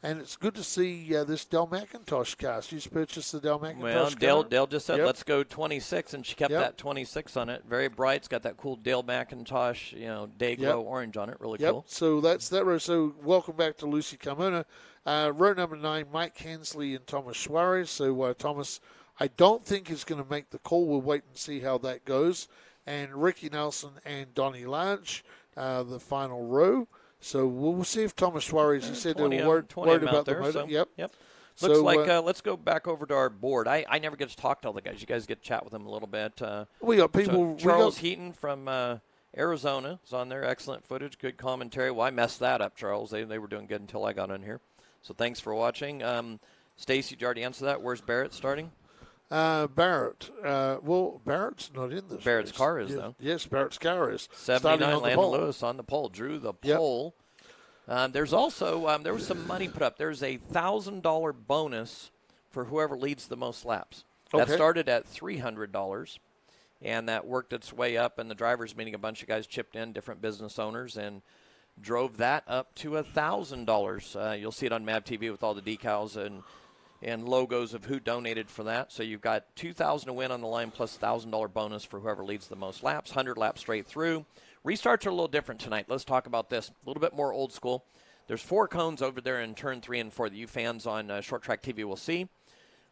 And it's good to see this Del McIntosh car. She's purchased the Del McIntosh car. Dale just said, Yep. let's go 26, and she kept Yep. that 26 on it. Very bright. It's got that cool Dale McIntosh, day glow orange on it. Really cool. So that's that row. So welcome back to Lucy Carmona. Row number 9, Mike Hensley and Thomas Suarez. So Thomas, I don't think is going to make the call. We'll wait and see how that goes. And Ricky Nelson and Donnie Large, the final row. So we'll see if Thomas Suarez, he said they were worried about the motor. So, Yep. Looks So, like let's go back over to our board. I never get to talk to all the guys. You guys get to chat with them a little bit. We got people. Charles Heaton from Arizona is on there. Excellent footage, good commentary. Well, I messed that up, Charles. They were doing good until I got on here. So thanks for watching. Stacy, did you already answer that? Where's Barrett starting? Barrett. Barrett's not in this. Barrett's race. car is, though. Yes, Barrett's car is. 79, Landon Lewis on the pole. Drew the pole. There's also, there was some money put up. There's a $1,000 bonus for whoever leads the most laps. That started at $300, and that worked its way up, and the drivers meeting, a bunch of guys chipped in, different business owners, and drove that up to $1,000. You'll see it on MAV TV with all the decals and logos of who donated for that. So you've got $2,000 to win on the line plus $1,000 bonus for whoever leads the most laps, 100 laps straight through. Restarts are a little different tonight. Let's talk about this. A little bit more old school. There's 4 cones over there in turn 3 and 4 that you fans on Short Track TV will see.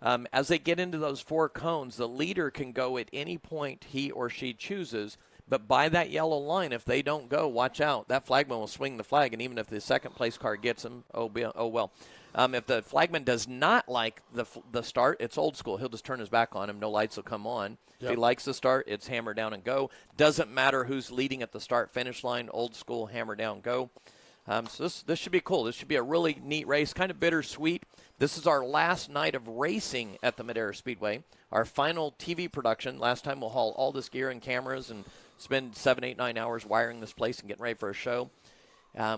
As they get into those 4 cones, the leader can go at any point he or she chooses. But by that yellow line, if they don't go, watch out. That flagman will swing the flag, and even if the second place car gets him, oh well. If the flagman does not like the start, it's old school. He'll just turn his back on him. No lights will come on. If he likes the start, it's hammer down and go. Doesn't matter who's leading at the start-finish line. Old school, hammer down, go. So this should be cool. This should be a really neat race, kind of bittersweet. This is our last night of racing at the Madera Speedway, our final TV production. Last time we'll haul all this gear and cameras and spend 7, 8, 9 hours wiring this place and getting ready for a show.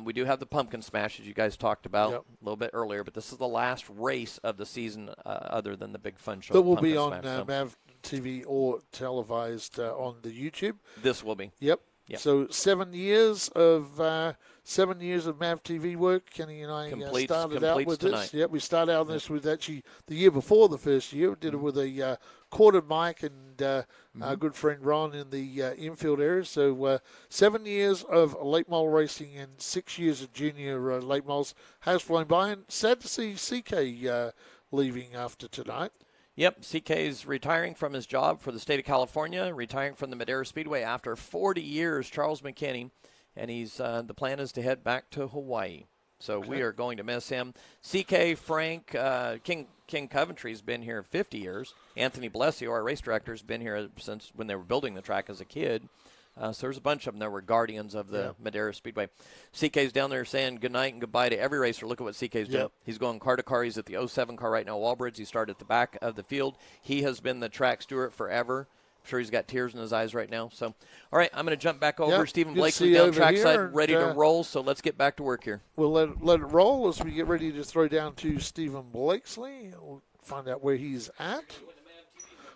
We do have the pumpkin smash, as you guys talked about a little bit earlier, but this is the last race of the season other than the big fun show. That will be on MAV TV or televised on the YouTube. This will be. Yep. So 7 years of MAV TV work. Kenny and I started out with tonight. this. Yep, we started out this with actually the year before the first year. We did it with a quartered mic and our good friend Ron in the infield area. So 7 years of late model racing and 6 years of junior late models has flown by. And sad to see CK leaving after tonight. Yep, CK's retiring from his job for the state of California, retiring from the Madera Speedway after 40 years, Charles McKinney, and he's the plan is to head back to Hawaii. So we are going to miss him. CK, Frank, King Coventry's been here 50 years. Anthony Blesio, our race director, has been here since when they were building the track as a kid. So there's a bunch of them that were guardians of the Madera Speedway. CK's down there saying goodnight and goodbye to every racer. Look at what CK's doing. He's going car to car. He's at the 07 car right now, Walbridge. He started at the back of the field. He has been the track steward forever. I'm sure he's got tears in his eyes right now. So, all right, I'm going to jump back over. Stephen Blakely down trackside, ready to roll. So let's get back to work here. We'll let it roll as we get ready to throw down to Stephen Blakesley. We'll find out where he's at.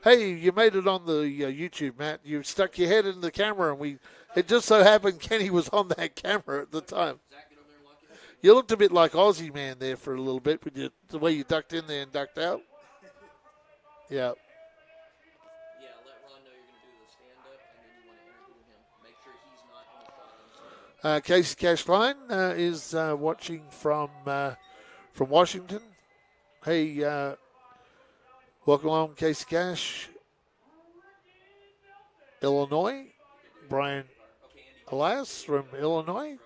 Hey, you made it on the YouTube, Matt. You stuck your head in the camera, and it just so happened Kenny was on that camera at the time. You looked a bit like Aussie Man there for a little bit with the way you ducked in there and ducked out. Yeah. Yeah, let Ron know you're going to do the stand-up, and then you want to interview him. Make sure he's not in the shot. Casey Cashline is watching from Washington. Hey, welcome along, Casey Cash. Illinois. Brian Elias from Illinois.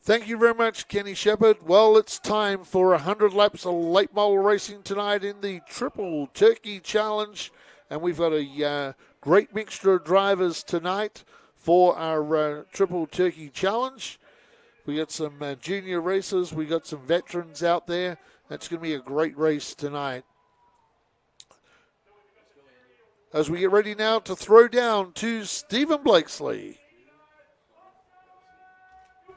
Thank you very much, Kenny Shepard. Well, it's time for 100 laps of late model racing tonight in the Triple Turkey Challenge. And we've got a great mixture of drivers tonight for our Triple Turkey Challenge. We got some junior racers. We got some veterans out there. That's going to be a great race tonight. As we get ready now to throw down to Stephen Blakesley.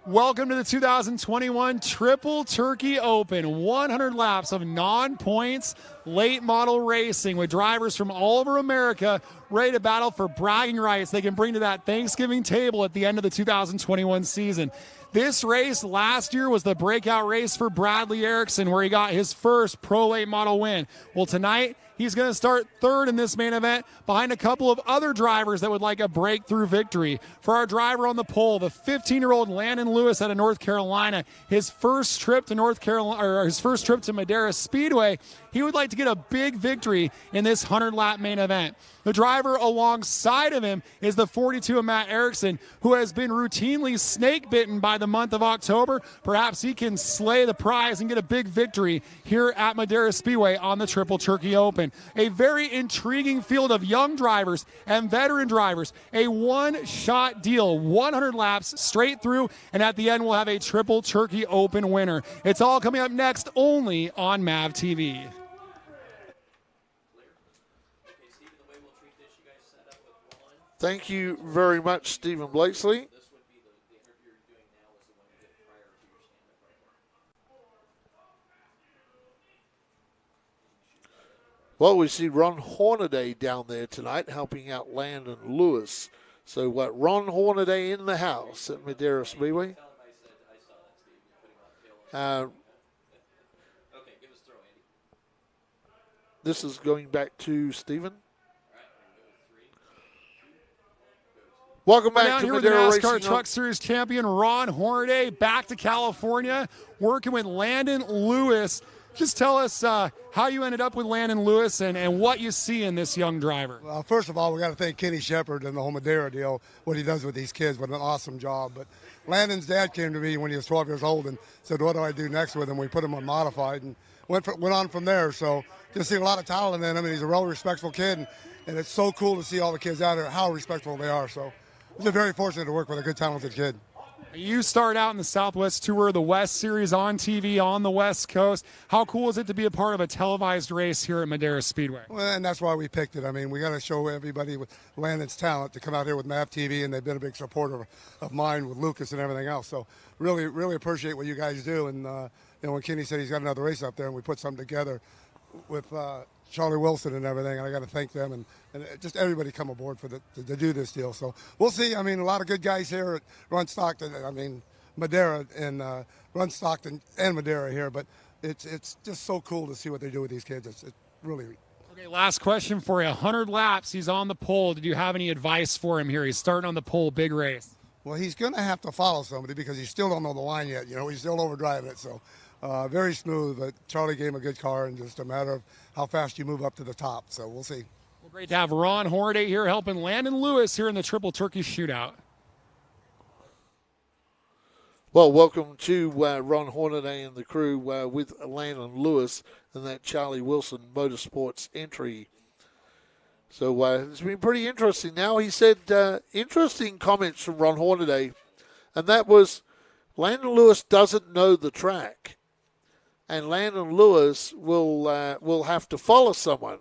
Welcome to the 2021 Triple Turkey Open. 100 laps of non-points late model racing with drivers from all over America ready to battle for bragging rights they can bring to that Thanksgiving table at the end of the 2021 season. This race last year was the breakout race for Bradley Erickson, where he got his first pro late model win. Well, tonight he's going to start third in this main event behind a couple of other drivers that would like a breakthrough victory. For our driver on the pole, the 15-year-old Landon Lewis out of North Carolina, his first trip to Madera Speedway, he would like to get a big victory in this 100-lap main event. The driver alongside of him is the 42 of Matt Erickson, who has been routinely snake bitten by the month of October. Perhaps he can slay the prize and get a big victory here at Madera Speedway on the Triple Turkey Open. A very intriguing field of young drivers and veteran drivers. A one-shot deal, 100 laps straight through, and at the end we'll have a Triple Turkey Open winner. It's all coming up next only on MAV TV. Thank you very much, Stephen Blakesley. Well, we see Ron Hornaday down there tonight helping out Landon Lewis. So Ron Hornaday in the house at Madera Speedway. This is going back to Stephen. Welcome back to here Madera with NASCAR Racing. Truck Series champion Ron Hornaday back to California, working with Landon Lewis. Just tell us how you ended up with Landon Lewis and what you see in this young driver. Well, first of all, we got to thank Kenny Shepard and the whole Madera deal, what he does with these kids. What an awesome job. But Landon's dad came to me when he was 12 years old and said, what do I do next with him? We put him on modified and went on from there. So just see a lot of talent in him, and he's a real respectful kid. And it's so cool to see all the kids out there, how respectful they are. So we're very fortunate to work with a good, talented kid. You started out in the Southwest Tour, the West Series on TV on the West Coast. How cool is it to be a part of a televised race here at Madera Speedway? Well, and that's why we picked it. I mean, we got to show everybody with Landon's talent to come out here with MAV TV, and they've been a big supporter of mine with Lucas and everything else. So really, really appreciate what you guys do. And when Kenny said he's got another race up there, and we put something together with Charlie Wilson and everything, and I got to thank them and just everybody come aboard to do this deal. So we'll see. I mean, a lot of good guys here at Run Stockton. I mean, Madera and Run Stockton and Madera here, but it's just so cool to see what they do with these kids. It's really. Okay, last question for you. 100 laps. He's on the pole. Did you have any advice for him here? He's starting on the pole, big race. Well, he's going to have to follow somebody because he still don't know the line yet. He's still overdriving it. So very smooth, but Charlie gave him a good car, and just a matter of how fast you move up to the top. So we'll see. Well, great to have Ron Hornaday here helping Landon Lewis here in the Triple Turkey Shootout. Well, welcome to Ron Hornaday and the crew with Landon Lewis and that Charlie Wilson Motorsports entry. So it's been pretty interesting. Now he said interesting comments from Ron Hornaday, and that was Landon Lewis doesn't know the track, and Landon Lewis will have to follow someone.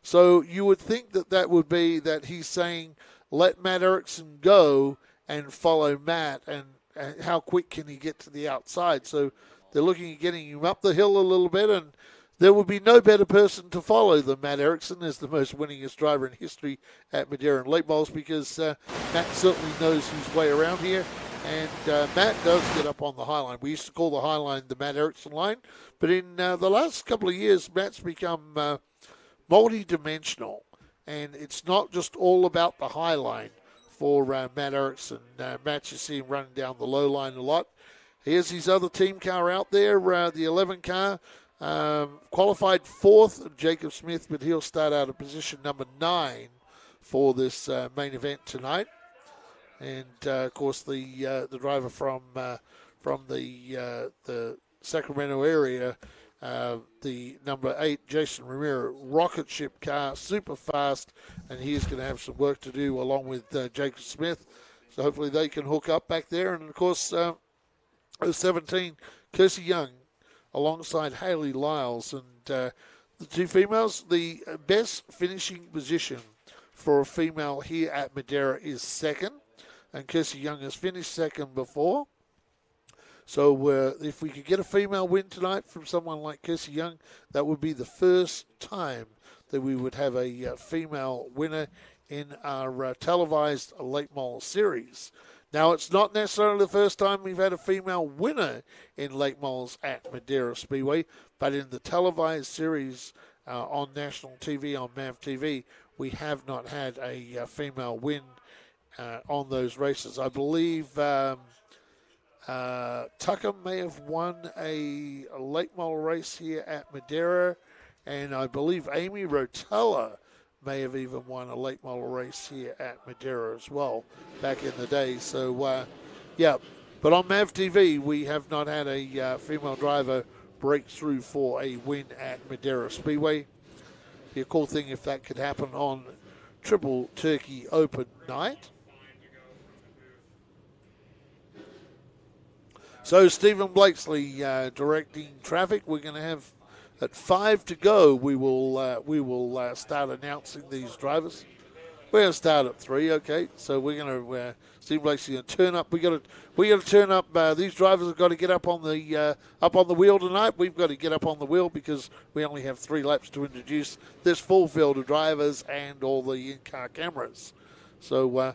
So you would think that would be that he's saying let Matt Erickson go and follow Matt, and how quick can he get to the outside. So they're looking at getting him up the hill a little bit, and there would be no better person to follow than Matt Erickson as the most winningest driver in history at Madera and Late Bowls, because Matt certainly knows his way around here. And Matt does get up on the high line. We used to call the high line the Matt Erickson line, but in the last couple of years, Matt's become multi-dimensional, and it's not just all about the high line for Matt Erickson. Matt, you see him running down the low line a lot. Here's his other team car out there, the 11 car. Qualified fourth, Jacob Smith, but he'll start out at position number 9 for this main event tonight. And of course, the driver from the Sacramento area, the number 8, Jason Ramirez, rocket ship car, super fast, and he's going to have some work to do along with Jacob Smith. So hopefully they can hook up back there. And of course, 17, Kirsty Young, alongside Haley Lyles, and the two females. The best finishing position for a female here at Madera is second, and Kirsty Young has finished second before. So if we could get a female win tonight from someone like Kirsty Young, that would be the first time that we would have a female winner in our televised late model series. Now, it's not necessarily the first time we've had a female winner in late models at Madera Speedway, but in the televised series on national TV, on MAV TV, we have not had a female win on those races. I believe Tucker may have won a late model race here at Madera, and I believe Amy Rotella may have even won a late model race here at Madera as well back in the day. So, yeah, but on MAV TV, we have not had a female driver break through for a win at Madera Speedway. Be a cool thing if that could happen on Triple Turkey Open night. So Stephen Blakesley directing traffic. We're going to have at 5 to go. We will start announcing these drivers. We're going to start at 3. Okay, so we're going to Stephen Blakesley going to turn up. We got to turn up. These drivers have got to get up on the wheel tonight. We've got to get up on the wheel because we only have 3 laps to introduce this full field of drivers and all the in-car cameras. So.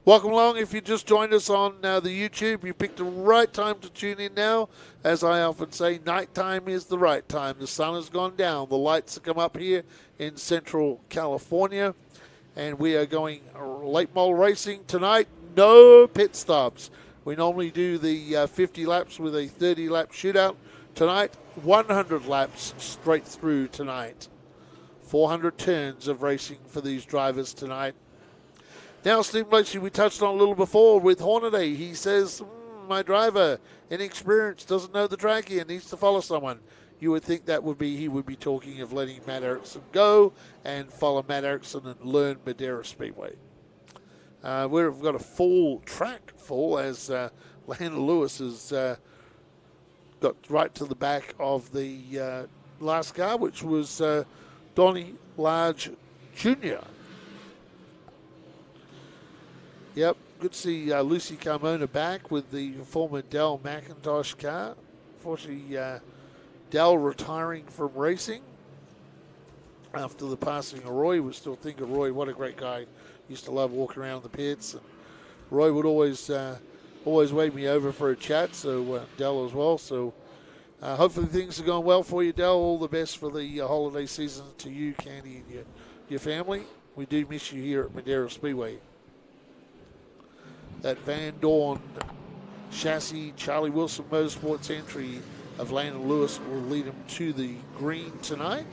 Welcome along. If you just joined us on the YouTube, you picked the right time to tune in now. As I often say, nighttime is the right time. The sun has gone down. The lights have come up here in Central California. And we are going late model racing tonight. No pit stops. We normally do the 50 laps with a 30-lap shootout. Tonight, 100 laps straight through tonight. 400 turns of racing for these drivers tonight. Now, Steve Blakesley, we touched on a little before with Hornaday. He says, my driver, inexperienced, doesn't know the track here, needs to follow someone. You would think that would be he would be talking of letting Matt Erickson go and follow Matt Erickson and learn Madera Speedway. We've got a full track full as Landon Lewis has got right to the back of the last car, which was Donnie Large Jr. Yep, good to see Lucy Carmona back with the former Dell McIntosh car. Unfortunately, Dell retiring from racing after the passing of Roy. We still think of Roy, what a great guy. Used to love walking around the pits. And Roy would always wave me over for a chat, so Dell as well. So hopefully things are going well for you, Dell. All the best for the holiday season to you, Candy, and your family. We do miss you here at Madera Speedway. That Van Dorn chassis, Charlie Wilson Motorsports entry of Landon Lewis will lead him to the green tonight.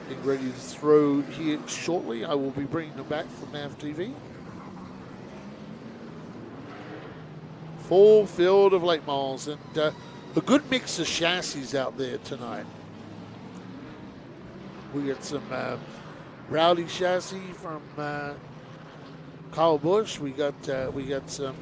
Getting ready to throw here shortly. I will be bringing them back from MAV TV. Full field of late models and a good mix of chassis out there tonight. We got some Rowdy chassis from Kyle Busch. We got some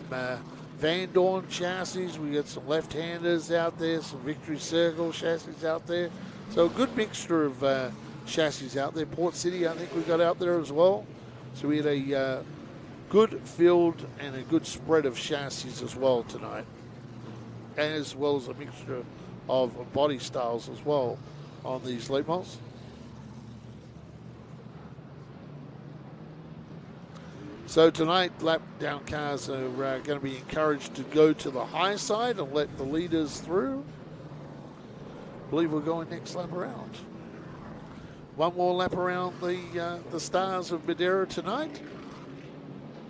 Van Dorn chassis. We got some left-handers out there, some Victory Circle chassis out there. So a good mixture of chassis out there. Port City, I think we got out there as well. So we had a good field and a good spread of chassis as well tonight, as well as a mixture of body styles as well on these late models. So tonight, lap down cars are going to be encouraged to go to the high side and let the leaders through. I believe we're going next lap around. One more lap around the stars of Madera tonight.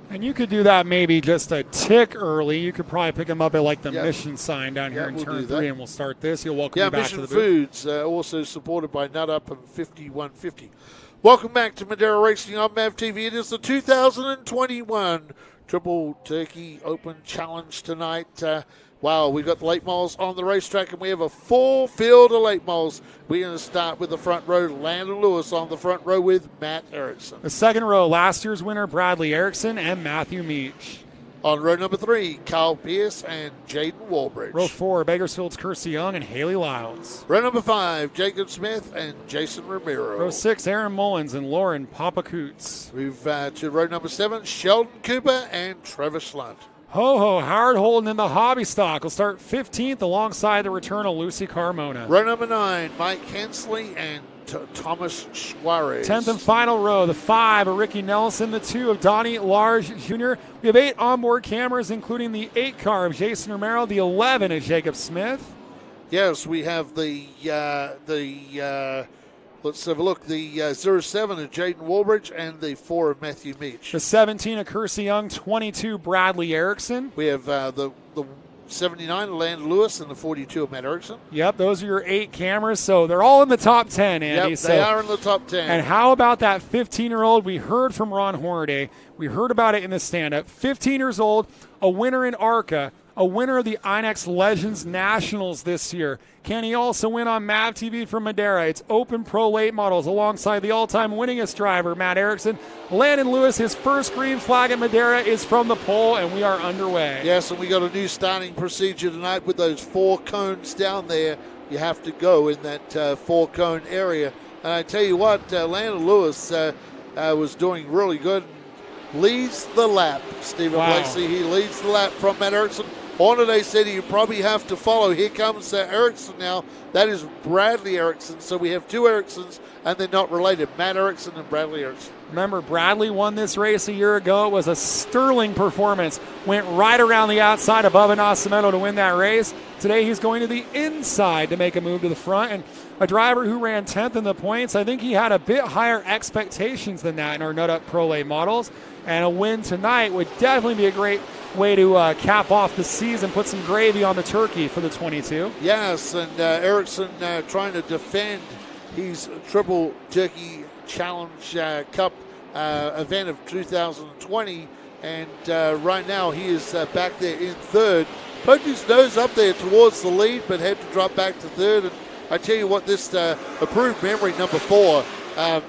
And you could do that maybe just a tick early. You could probably pick them up at like the Mission sign down here in turn 3, and we'll start this. You'll welcome you back to the booth. Foods, also supported by Nut Up and 5150. Welcome back to Madera Racing on MAV TV. It is the 2021 Triple Turkey Open Challenge tonight. Wow, we've got the late models on the racetrack, and we have a full field of late models. We're going to start with the front row. Landon Lewis on the front row with Matt Erickson. The second row, last year's winner, Bradley Erickson and Matthew Meach. On row number 3, Kyle Pierce and Jaden Walbridge. Row 4, Bakersfield's Kirsty Young and Haley Lyles. Row number 5, Jacob Smith and Jason Romero. Row 6, Aaron Mullins and Lauren Papakoots. Move to row number 7, Sheldon Cooper and Trevor Schlunt. Ho-ho, Howard Holden in the hobby stock will start 15th alongside the return of Lucy Carmona. Row number 9, Mike Hensley and Thomas Suarez. 10th and final row, the 5 of Ricky Nelson, the 2 of Donnie Large Jr. We have 8 onboard cameras, including the 8 car of Jason Romero, the 11 of Jacob Smith. Yes, we have let's have a look, the 07 of Jaden Walbridge and the 4 of Matthew Meach. The 17 of Kirsty Young, 22 Bradley Erickson. We have the 79 of Landon Lewis and the 42 of Matt Erickson. Yep, those are your 8 cameras, so they're all in the top 10, Andy. Yep, they are in the top 10. And how about that 15-year-old? We heard from Ron Hornaday. We heard about it in the stand-up. 15 years old, a winner in ARCA, a winner of the INEX Legends Nationals this year. Can he also win on MAV TV from Madera? It's Open Pro Late Models alongside the all-time winningest driver, Matt Erickson. Landon Lewis, his first green flag at Madera is from the pole, and we are underway. Yes, and we got a new starting procedure tonight with those 4 cones down there. You have to go in that 4-cone area. And I tell you what, Landon Lewis was doing really good. Leads the lap, Stephen Blakeslee. He leads the lap from Matt Erickson. Hornaday said you probably have to follow. Here comes Erickson now. That is Bradley Erickson. So we have 2 Ericksons, and they're not related. Matt Erickson and Bradley Erickson. Remember, Bradley won this race a year ago. It was a sterling performance. Went right around the outside of Bubba Nascimento to win that race. Today he's going to the inside to make a move to the front. And a driver who ran 10th in the points, I think he had a bit higher expectations than that in our Nut Up Pro Late models. And a win tonight would definitely be a great way to cap off the season, put some gravy on the turkey for the 22. Yes, and Erickson trying to defend his Triple Turkey Challenge Cup event of 2020, and right now he is back there in 3rd. Poked his nose up there towards the lead, but had to drop back to 3rd. And I tell you what, this approved memory number 4,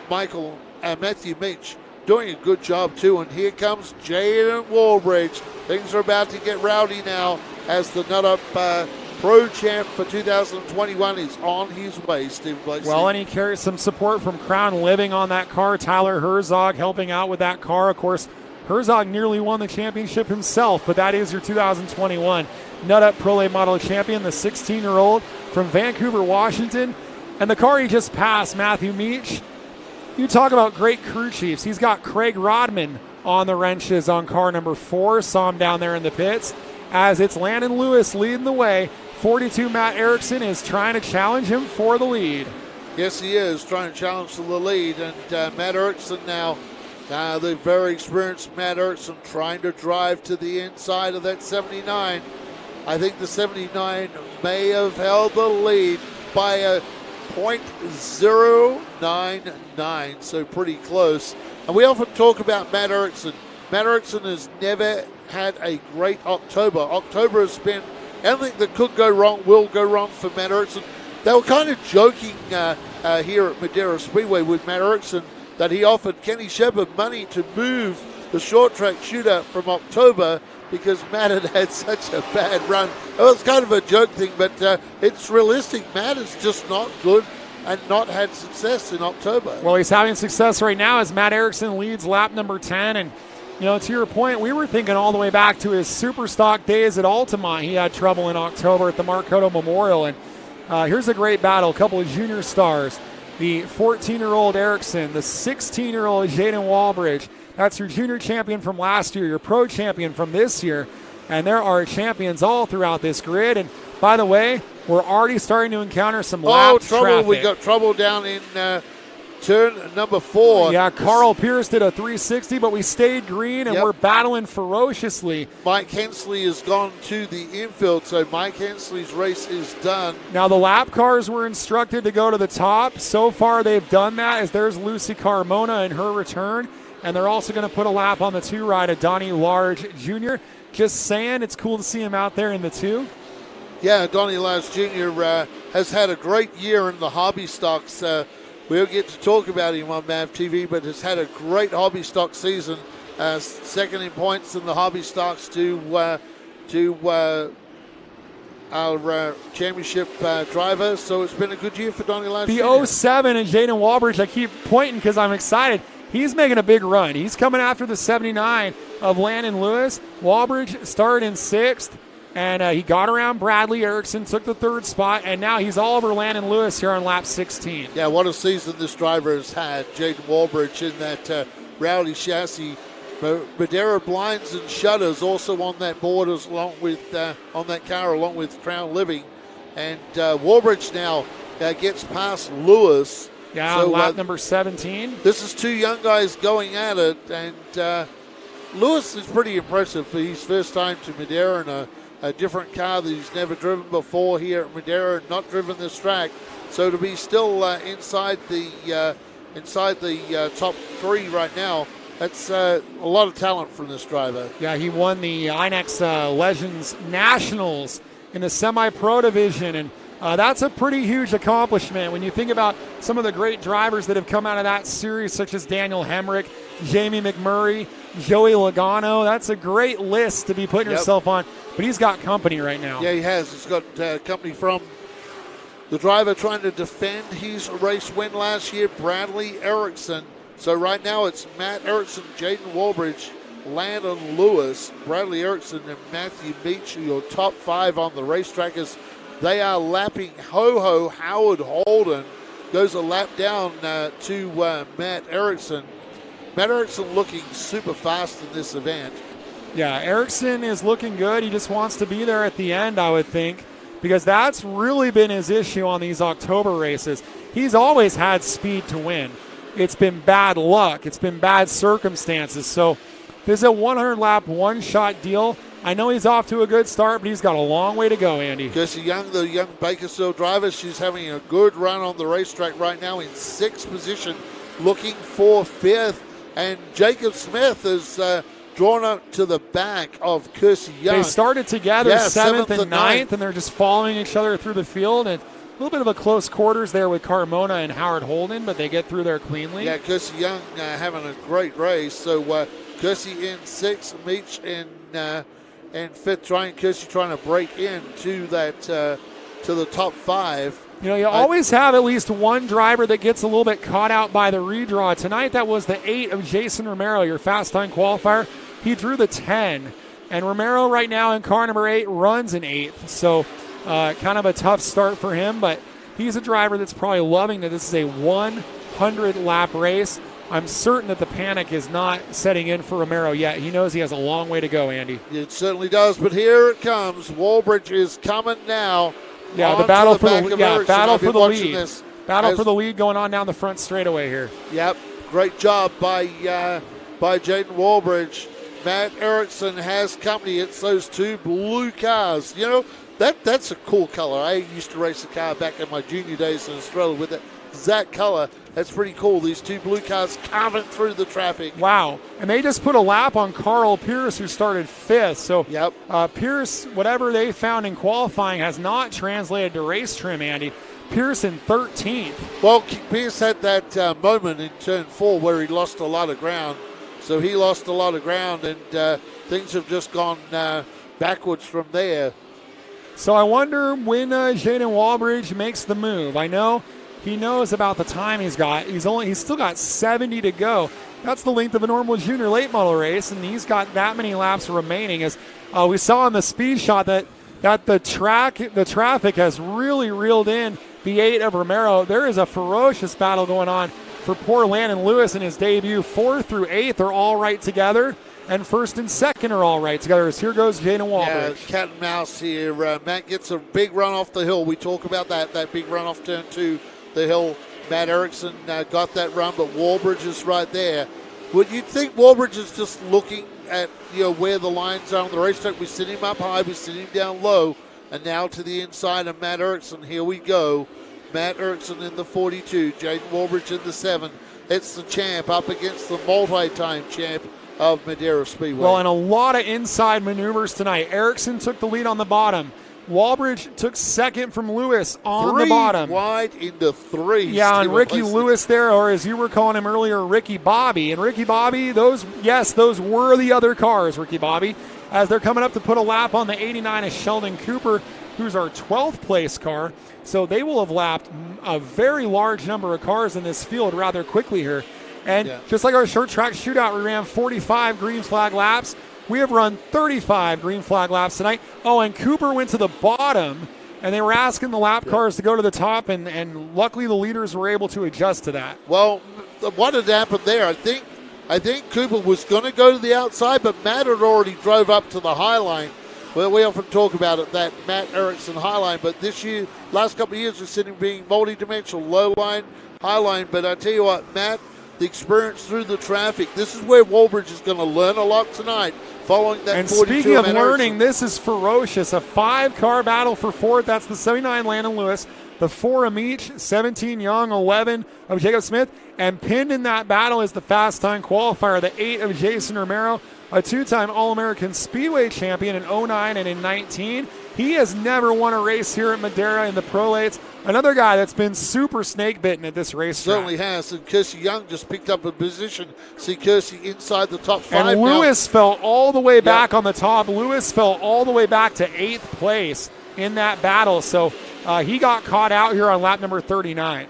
Matthew Meach, doing a good job too. And here comes Jaden Walbridge. Things are about to get rowdy now as the Nut Up Pro Champ for 2021 is on his way, Steve Blakeslee. Well, and he carries some support from Crown Living on that car. Tyler Herzog helping out with that car. Of course, Herzog nearly won the championship himself, but that is your 2021 Nut Up Pro Late Model champion, the 16-year-old from Vancouver, Washington. And the car he just passed, Matthew Meach, you talk about great crew chiefs. He's got Craig Rodman on the wrenches on car number 4. Saw him down there in the pits. As it's Landon Lewis leading the way, 42 Matt Erickson is trying to challenge him for the lead. Yes, he is trying to challenge for the lead. And Matt Erickson now, the very experienced Matt Erickson, trying to drive to the inside of that 79. I think the 79 may have held the lead by a .099, so pretty close. And we often talk about Matt Erickson. Matt Erickson has never had a great October. October has been anything that could go wrong will go wrong for Matt Erickson. They were kind of joking here at Madera Speedway with Matt Erickson that he offered Kenny Shepard money to move the short track shootout from October because Matt had such a bad run. It was kind of a joke thing, but it's realistic. Matt is just not good and not had success in October. Well, he's having success right now as Matt Erickson leads lap number 10, and To your point, we were thinking all the way back to his super stock days at Altamont. He had trouble in October at the Mark Cotto Memorial. And here's a great battle, a couple of junior stars. The 14-year-old Erickson, the 16-year-old Jaden Walbridge. That's your junior champion from last year, your pro champion from this year. And there are champions all throughout this grid. And by the way, we're already starting to encounter some lap trouble. traffic. We got trouble down in turn number 4. Yeah, Carl Pierce did a 360, but we stayed green, and Yep. we're battling ferociously. Mike Hensley has gone to the infield, so Mike Hensley's race is done. Now, the lap cars were instructed to go to the top. So far, they've done that, as there's Lucy Carmona in her return, and they're also going to put a lap on the 2 ride of Donnie Large Jr. Just saying, it's cool to see him out there in the 2. Yeah, Donnie Large Jr. Has had a great year in the hobby stocks. We'll get to talk about him on MAV TV, but has had a great hobby stock season. Second in points in the hobby stocks to our championship driver. So it's been a good year for Donnie Large Jr. The 07 and Jaden Walbridge, I keep pointing because I'm excited. He's making a big run. He's coming after the 79 of Landon Lewis. Walbridge started in 6th, and he got around Bradley Erickson, took the 3rd spot, and now he's all over Landon Lewis here on lap 16. Yeah, what a season this driver has had. Jaden Walbridge in that rowdy chassis. Madera blinds and shutters also on that board along with on that car along with Crown Living. And Walbridge now gets past Lewis. Yeah, so, lap number 17. This is 2 young guys going at it, and Lewis is pretty impressive for his first time to Madera in a different car that he's never driven before here at Madera, not driven this track. So to be still inside the top 3 right now, that's a lot of talent from this driver. Yeah, he won the INEX Legends Nationals in the semi-pro division, and that's a pretty huge accomplishment when you think about some of the great drivers that have come out of that series, such as Daniel Hemrick, Jamie McMurray, Joey Logano. That's a great list to be putting yourself on, but he's got company right now. Yeah, he has. He's got company from the driver trying to defend his race win last year, Bradley Erickson. So right now it's Matt Erickson, Jaden Walbridge, Landon Lewis, Bradley Erickson, and Matthew Beach, your top 5 on the racetrack. As they are lapping Ho-Ho. Howard Holden goes a lap down to Matt Erickson. Matt Erickson looking super fast in this event. Yeah, Erickson is looking good. He just wants to be there at the end, I would think, because that's really been his issue on these October races. He's always had speed to win. It's been bad luck. It's been bad circumstances. So this is a 100-lap, one-shot deal. I know he's off to a good start, but he's got a long way to go, Andy. Kirsty Young, the young Bakersfield driver, she's having a good run on the racetrack right now in 6th position, looking for 5th. And Jacob Smith is drawn up to the back of Kirsty Young. They started together 7th and 9th, and they're just following each other through the field. And a little bit of a close quarters there with Carmona and Howard Holden, but they get through there cleanly. Yeah, Kirsty Young having a great race. So Kirsty in 6th, Meach in 5th, Kirsty trying to break into that to the top 5. You know, you always have at least one driver that gets a little bit caught out by the redraw. Tonight, that was the 8 of Jason Romero, your fast time qualifier. He drew the 10. And Romero right now in car number 8 runs an 8th. So kind of a tough start for him, but he's a driver that's probably loving that this is a 100-lap race. I'm certain that the panic is not setting in for Romero yet. He knows he has a long way to go, Andy. It certainly does, but here it comes. Walbridge is coming now. Yeah, the battle for the lead. Battle for the lead going on down the front straightaway here. Yep, great job by Jaden Walbridge. Matt Erickson has company. It's those 2 blue cars. You know, that's a cool color. I used to race a car back in my junior days in Australia with it. That color. That's pretty cool. These 2 blue cars carving through the traffic. Wow. And they just put a lap on Carl Pierce, who started 5th. So Pierce, whatever they found in qualifying, has not translated to race trim, Andy. Pierce in 13th. Well, Pierce had that moment in turn 4 where he lost a lot of ground. So he lost a lot of ground, and things have just gone backwards from there. So I wonder when Jaden Walbridge makes the move. I know he knows about the time he's got. He's still got 70 to go. That's the length of a normal junior late model race, and he's got that many laps remaining. As we saw in the speed shot that the traffic has really reeled in the 8 of Romero. There is a ferocious battle going on for poor Landon Lewis in his debut. 4 through 8 are all right together, and 1st and 2nd are all right together. As here goes Jaden Walbridge. Yeah, cat and mouse here. Matt gets a big run off the hill. We talk about that big run off turn 2, the hill. Matt Erickson got that run, but Walbridge is right there. Would you think Walbridge is just looking at where the lines are on the racetrack? We sit him up high, we sit him down low, and now to the inside of Matt Erickson. Here we go. Matt Erickson in the 42, Jaden Walbridge in the 7. It's the champ up against the multi-time champ of Madera Speedway. Well, and a lot of inside maneuvers tonight. Erickson took the lead on the bottom. Walbridge took 2nd from Lewis on the bottom. 3 wide into 3. Yeah, and Ricky Lewis there, or as you were calling him earlier, Ricky Bobby. And Ricky Bobby, those were the other cars, Ricky Bobby, as they're coming up to put a lap on the 89 of Sheldon Cooper, who's our 12th place car. So they will have lapped a very large number of cars in this field rather quickly here. And just like our short track shootout, we ran 45 green flag laps. We have run 35 green flag laps tonight. Oh, and Cooper went to the bottom, and they were asking the lap cars to go to the top, and luckily the leaders were able to adjust to that. Well, what had happened there, I think Cooper was going to go to the outside, but Matt had already drove up to the high line. Well, we often talk about it, that Matt Erickson high line, but this year, last couple of years, we've seen him being multi-dimensional, low line, high line. But I tell you what, Matt, the experience through the traffic, this is where Walbridge is going to learn a lot tonight, following that and 42. And speaking of Matt learning, Erickson. this is ferocious. A 5-car battle for 4th. That's the 79 Landon Lewis, the 4 of Meach, 17 Young, 11 of Jacob Smith. And pinned in that battle is the fast time qualifier, the 8 of Jason Romero, a 2-time All-American Speedway champion in 09 and in 19. He has never won a race here at Madera in the prolates. Another guy that's been super snake bitten at this racetrack. Certainly has. And Kersey Young just picked up a position. See Kersey inside the top 5 and now. Lewis fell all the way back on the top. Lewis fell all the way back to 8th place in that battle. So he got caught out here on lap number 39.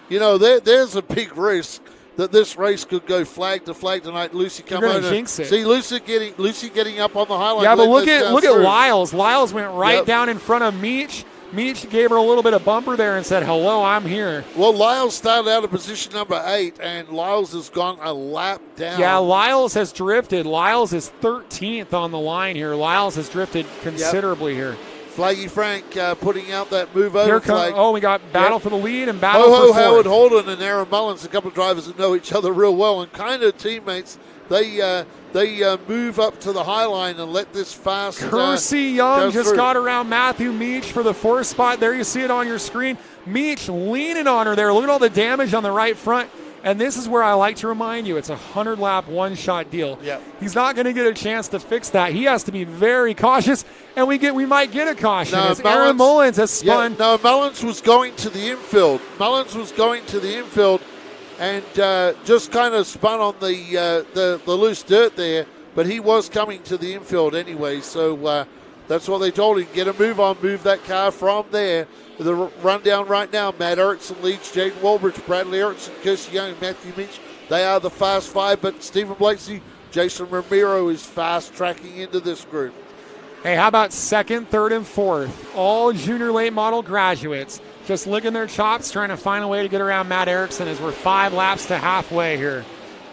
There's a big risk that this race could go flag to flag tonight. Lucy come over. Jinx it. See Lucy getting up on the high line. Yeah, but look at Lyles. Lyles went right down in front of Meach. Meach gave her a little bit of bumper there and said, hello, I'm here. Well, Lyles started out of position number 8, and Lyles has gone a lap down. Yeah, Lyles has drifted. Lyles is 13th on the line here. Lyles has drifted considerably here. Flaggy Frank putting out that move over flag. We got battle for the lead and battle for 4th. Howard Holden and Aaron Mullins, a couple of drivers that know each other real well and kind of teammates. They move up to the high line and let this fast. Kersey Young just got around Matthew Meach for the 4th spot. There you see it on your screen. Meach leaning on her there. Look at all the damage on the right front. And this is where I like to remind you, it's a 100-lap one-shot deal. Yep. He's not going to get a chance to fix that. He has to be very cautious, and we might get a caution. Aaron Mullins has spun. Yeah, Mullins was going to the infield. And just kind of spun on the loose dirt there, but he was coming to the infield anyway. So that's what they told him. Get a move on, move that car from there. The rundown right now, Matt Erickson leads Jaden Walbridge, Bradley Erickson, Kersey Young, and Matthew Meach. They are the fast 5, but Stephen Blakeslee, Jason Romero is fast tracking into this group. Hey, how about 2nd, 3rd, and 4th? All junior late model graduates just licking their chops, trying to find a way to get around Matt Erickson as we're 5 laps to halfway here.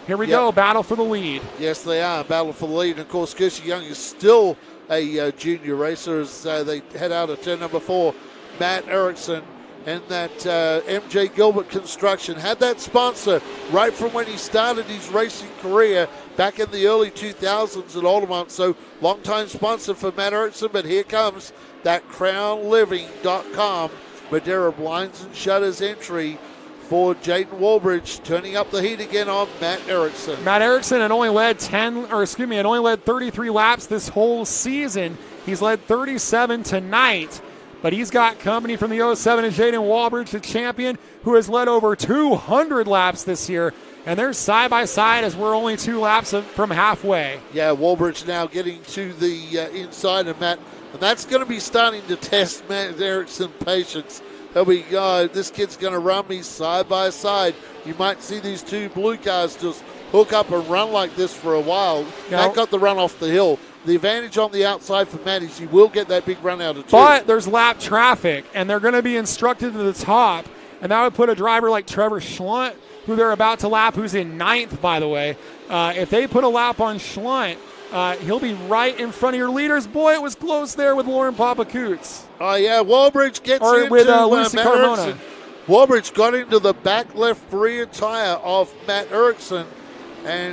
Here we go, battle for the lead. Yes, they are, battle for the lead. And, of course, Kersey Young is still a junior racer as they head out of turn number 4. Matt Erickson and that MJ Gilbert Construction had that sponsor right from when he started his racing career back in the early 2000s at Altamont. So longtime sponsor for Matt Erickson, but here comes that crownliving.com Madera blinds and shutters entry for Jaden Walbridge, turning up the heat again on Matt Erickson. Matt Erickson had only led 33 laps this whole season. He's led 37 tonight. But he's got company from the 07 and Jaden Walbridge, the champion, who has led over 200 laps this year. And they're side by side as we're only 2 laps from halfway. Yeah, Walbridge now getting to the inside of Matt. And that's going to be starting to test Matt Erickson's patience. He'll be, this kid's going to run me side by side. You might see these 2 blue cars just hook up and run like this for a while. Matt got the run off the hill. The advantage on the outside for Matt is he will get that big run out of 2. But there's lap traffic, and they're going to be instructed to the top, and that would put a driver like Trevor Schlunt, who they're about to lap, who's in 9th, by the way. If they put a lap on Schlunt, he'll be right in front of your leaders. Boy, it was close there with Lauren Papakoots. Oh, yeah, Walbridge gets into with Lucy Matt Carmona. Erickson. Walbridge got into the back left rear tire of Matt Erickson.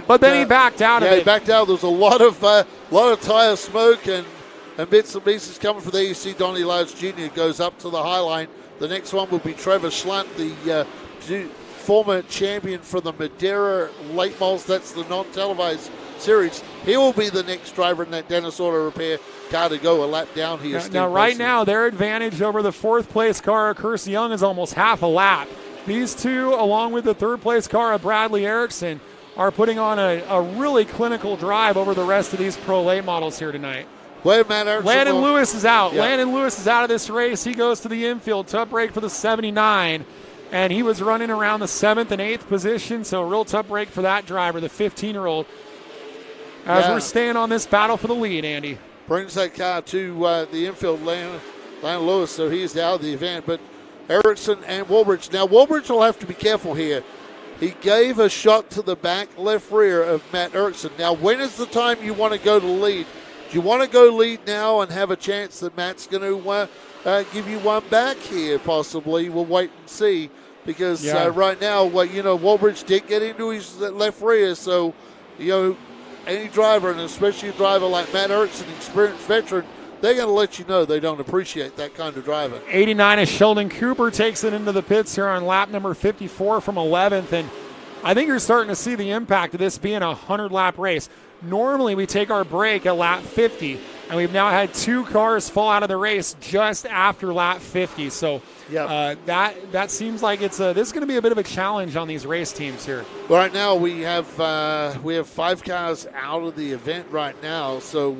But then he backed out of it. Yeah, he backed out. There was a lot of tire smoke and bits and pieces coming for the EC. Donnie Large Jr. goes up to the high line. The next one will be Trevor Schlunt, the former champion for the Madera late models. That's the non-televised series. He will be the next driver in that Dennis Auto Repair car to go a lap down here. Now right now, their advantage over the 4th place car of Kersey Young is almost half a lap. These two, along with the 3rd place car of Bradley Erickson, are putting on a really clinical drive over the rest of these pro late models here tonight. Landon Lewis is out. Yeah. Landon Lewis is out of this race. He goes to the infield. Tough break for the 79. And he was running around the 7th and 8th position, so a real tough break for that driver, the 15-year-old. As we're staying on this battle for the lead, Andy. Brings that car to the infield, Landon Lewis, so he's out of the event. But Erickson and Walbridge. Now, Walbridge will have to be careful here. He gave a shot to the back left rear of Matt Erickson. Now, when is the time you want to go to lead? Do you want to go lead now and have a chance that Matt's going to give you one back here, possibly? We'll wait and see. Because right now, Walbridge did get into his left rear. So, any driver, and especially a driver like Matt Erickson, experienced veteran, they're going to let you know they don't appreciate that kind of driving. 89 is Sheldon Cooper, takes it into the pits here on lap number 54 from 11th. And I think you're starting to see the impact of this being a 100-lap race. Normally we take our break at lap 50, and we've now had 2 cars fall out of the race just after lap 50. So that seems like this is going to be a bit of a challenge on these race teams here. Right now we have 5 cars out of the event right now. So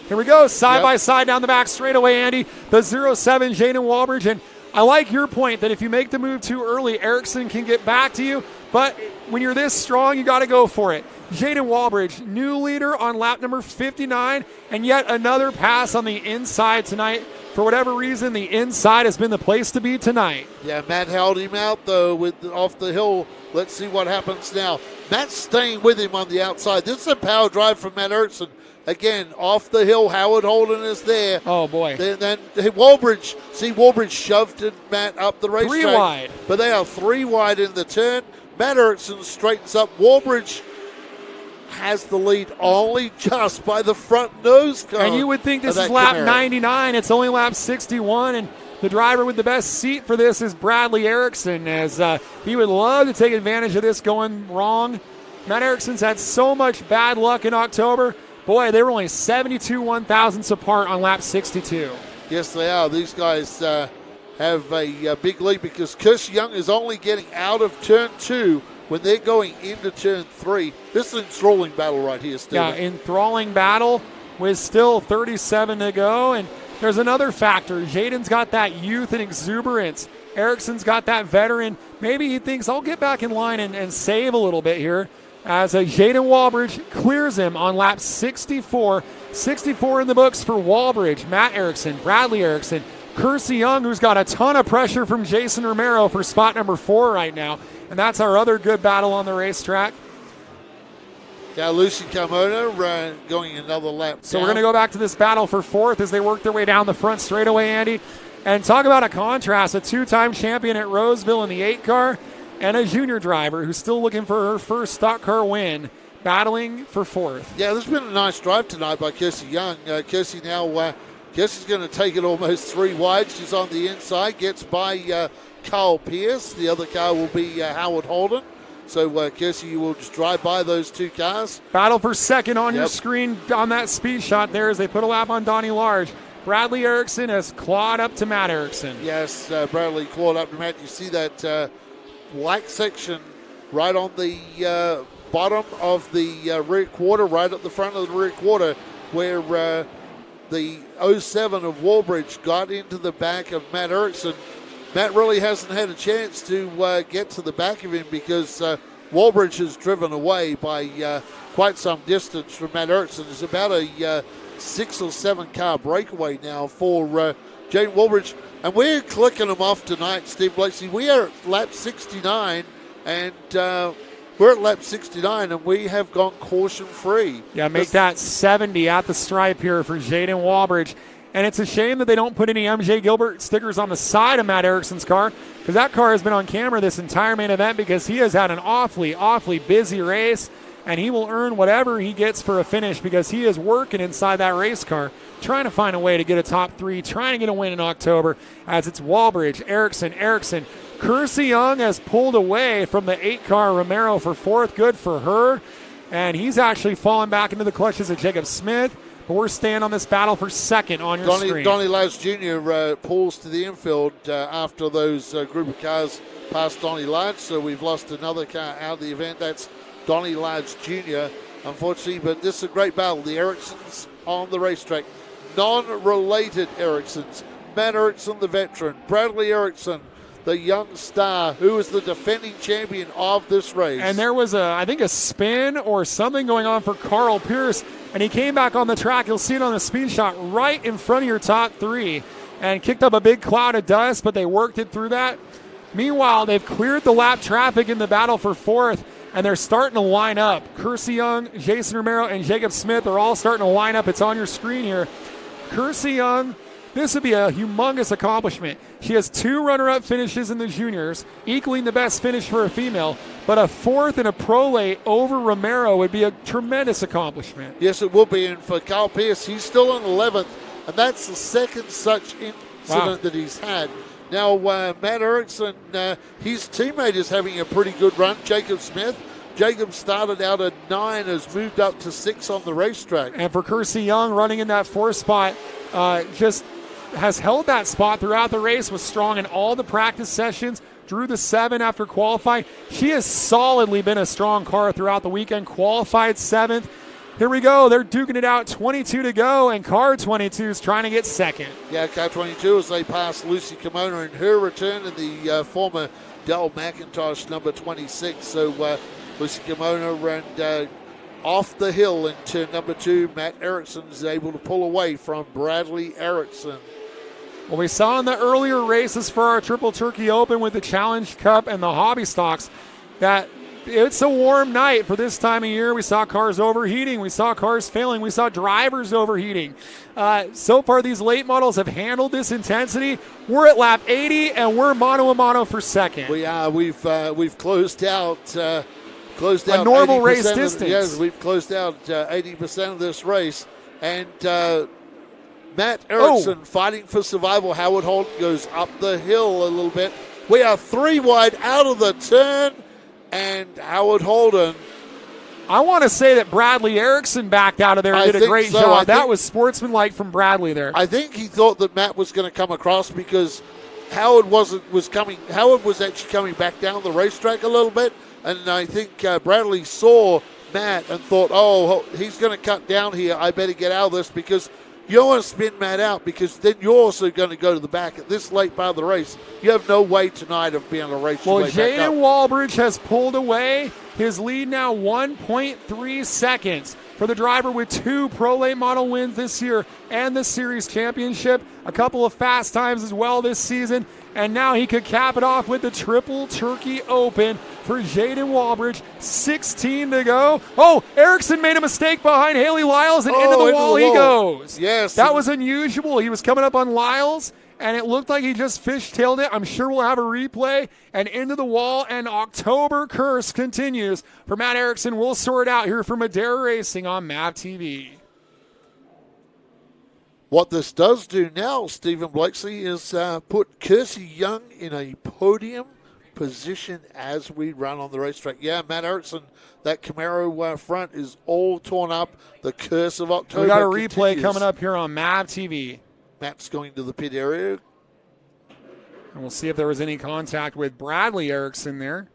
here we go, side by side down the back straightaway, Andy. The 07 Jaden Walbridge, and I like your point that if you make the move too early, Erickson can get back to you. But when you're this strong, you got to go for it. Jaden Walbridge, new leader on lap number 59, and yet another pass on the inside tonight. For whatever reason, the inside has been the place to be tonight. Yeah, Matt held him out, though, off the hill. Let's see what happens now. Matt's staying with him on the outside. This is a power drive from Matt Erickson. Again, off the hill, Howard Holden is there. Oh, boy. Then Walbridge shoved Matt up the racetrack. 3 wide. But they are 3 wide in the turn. Matt Erickson straightens up. Walbridge has the lead only just by the front nose cone. And you would think this is lap 99. It's only lap 61, and the driver with the best seat for this is Bradley Erickson, as he would love to take advantage of this going wrong. Matt Erickson's had so much bad luck in October. Boy, they were only 72 one-thousandths apart on lap 62. Yes, they are. These guys have a big lead because Kersey Young is only getting out of turn 2 when they're going into turn 3. This is an enthralling battle right here, Steve. Yeah, enthralling battle with still 37 to go. And there's another factor. Jaden's got that youth and exuberance. Erickson's got that veteran. Maybe he thinks, I'll get back in line and save a little bit here. As Jaden Walbridge clears him on lap 64. 64 in the books for Walbridge, Matt Erickson, Bradley Erickson, Kersey Young, who's got a ton of pressure from Jason Romero for spot number 4 right now. And that's our other good battle on the racetrack. Yeah, Lucy Carmona going another lap So we're going to go back to this battle for 4th as they work their way down the front straightaway, Andy. And talk about a contrast, a 2-time champion at Roseville in the 8 car and a junior driver who's still looking for her first stock car win, battling for 4th. Yeah, this has been a nice drive tonight by Kersey Young. Kersey now, Kersey's going to take it almost 3 wide. She's on the inside, gets by Carl Pierce. The other car will be Howard Holden. So Kersey, you will just drive by those 2 cars. Battle for second on your screen on that speed shot there as they put a lap on Donnie Large. Bradley Erickson has clawed up to Matt Erickson. Yes, Bradley clawed up to Matt. You see that black section right on the bottom of the rear quarter, right at the front of the rear quarter, where the 07 of Walbridge got into the back of Matt Erickson. Matt really hasn't had a chance to get to the back of him because Walbridge is driven away by quite some distance from Matt Erickson. It's about a 6 or 7 car breakaway now for Jaden Walbridge. And we're clicking them off tonight, Steve Blakeslee. We are at lap 69, and we're at lap 69, and we have gone caution-free. Yeah, make that 70 at the stripe here for Jaden Walbridge. And it's a shame that they don't put any MJ Gilbert stickers on the side of Matt Erickson's car, because that car has been on camera this entire main event because he has had an awfully busy race, and he will earn whatever he gets for a finish because he is working inside that race car, trying to find a way to get a top 3, trying to get a win in October, as it's Walbridge, Erickson. Kersey Young has pulled away from the 8-car Romero for 4th. Good for her. And he's actually fallen back into the clutches of Jacob Smith. But we're staying on this battle for 2nd on your screen. Donnie Lads Jr. pulls to the infield after those group of cars passed Donnie Lads. So we've lost another car out of the event. That's Donnie Lads Jr., unfortunately. But this is a great battle. The Ericksons on the racetrack. Non-related Ericksons. Matt Erickson, the veteran. Bradley Erickson, the young star, who is the defending champion of this race. And there was, I think, a spin or something going on for Carl Pierce, and he came back on the track. You'll see it on the speed shot right in front of your top 3 and kicked up a big cloud of dust, but they worked it through that. Meanwhile, they've cleared the lap traffic in the battle for 4th, and they're starting to line up. Kersey Young, Jason Romero, and Jacob Smith are all starting to line up. It's on your screen here. Kersey Young, this would be a humongous accomplishment. She has 2 runner-up finishes in the juniors, equaling the best finish for a female, but a 4th in a pro late over Romero would be a tremendous accomplishment. Yes, it will be. And for Carl Pierce, he's still on 11th, and that's the 2nd such incident that he's had. Now, Matt Erickson, his teammate is having a pretty good run, Jacob Smith. Jacob started out at 9, has moved up to 6 on the racetrack. And for Kersey Young, running in that 4th spot, just has held that spot throughout the race, was strong in all the practice sessions, drew the 7 after qualifying. She has solidly been a strong car throughout the weekend, qualified 7th. Here we go. They're duking it out, 22 to go, and car 22 is trying to get 2nd. Yeah, car 22 as they pass Lucy Kimona in her return in the former Dell McIntosh number 26. So Lucy Kimona ran off the hill in turn number 2. Matt Erickson is able to pull away from Bradley Erickson. Well, we saw in the earlier races for our Triple Turkey Open with the Challenge Cup and the Hobby Stocks that it's a warm night for this time of year. We saw cars overheating. We saw cars failing. We saw drivers overheating. So far, these late models have handled this intensity. We're at lap 80, and we're mano-a-mano for 2nd. We are. We've closed out a normal race distance. Yes, we've closed out 80% of this race. And Matt Erickson fighting for survival. Howard Holden goes up the hill a little bit. We are 3 wide out of the turn. And Howard Holden. I want to say that Bradley Erickson backed out of there and did a great job. That was sportsmanlike from Bradley there. I think he thought that Matt was going to come across because Howard was actually coming back down the racetrack a little bit. And I think Bradley saw Matt and thought, oh, he's going to cut down here. I better get out of this because you don't want to spin Matt out because then you're also going to go to the back at this late part of the race. You have no way tonight of being able to race your way back up. Jaden Walbridge has pulled away. His lead now 1.3 seconds for the driver with 2 Pro Late Model wins this year and the Series Championship. A couple of fast times as well this season. And now he could cap it off with the Triple Turkey Open for Jaden Walbridge. 16 to go. Oh, Erickson made a mistake behind Haley Lyles, and into the wall he goes. Yes. That was unusual. He was coming up on Lyles, and it looked like he just fishtailed it. I'm sure we'll have a replay. And into the wall, and October curse continues for Matt Erickson. We'll sort out here for Madera Racing on MAV TV. What this does do now, Stephen Blakeslee, is put Kersey Young in a podium position as we run on the racetrack. Yeah, Matt Erickson, that Camaro front is all torn up. The curse of October We got a replay continues. coming up here on MAV TV. Matt's going to the pit area. And we'll see if there was any contact with Bradley Erickson there.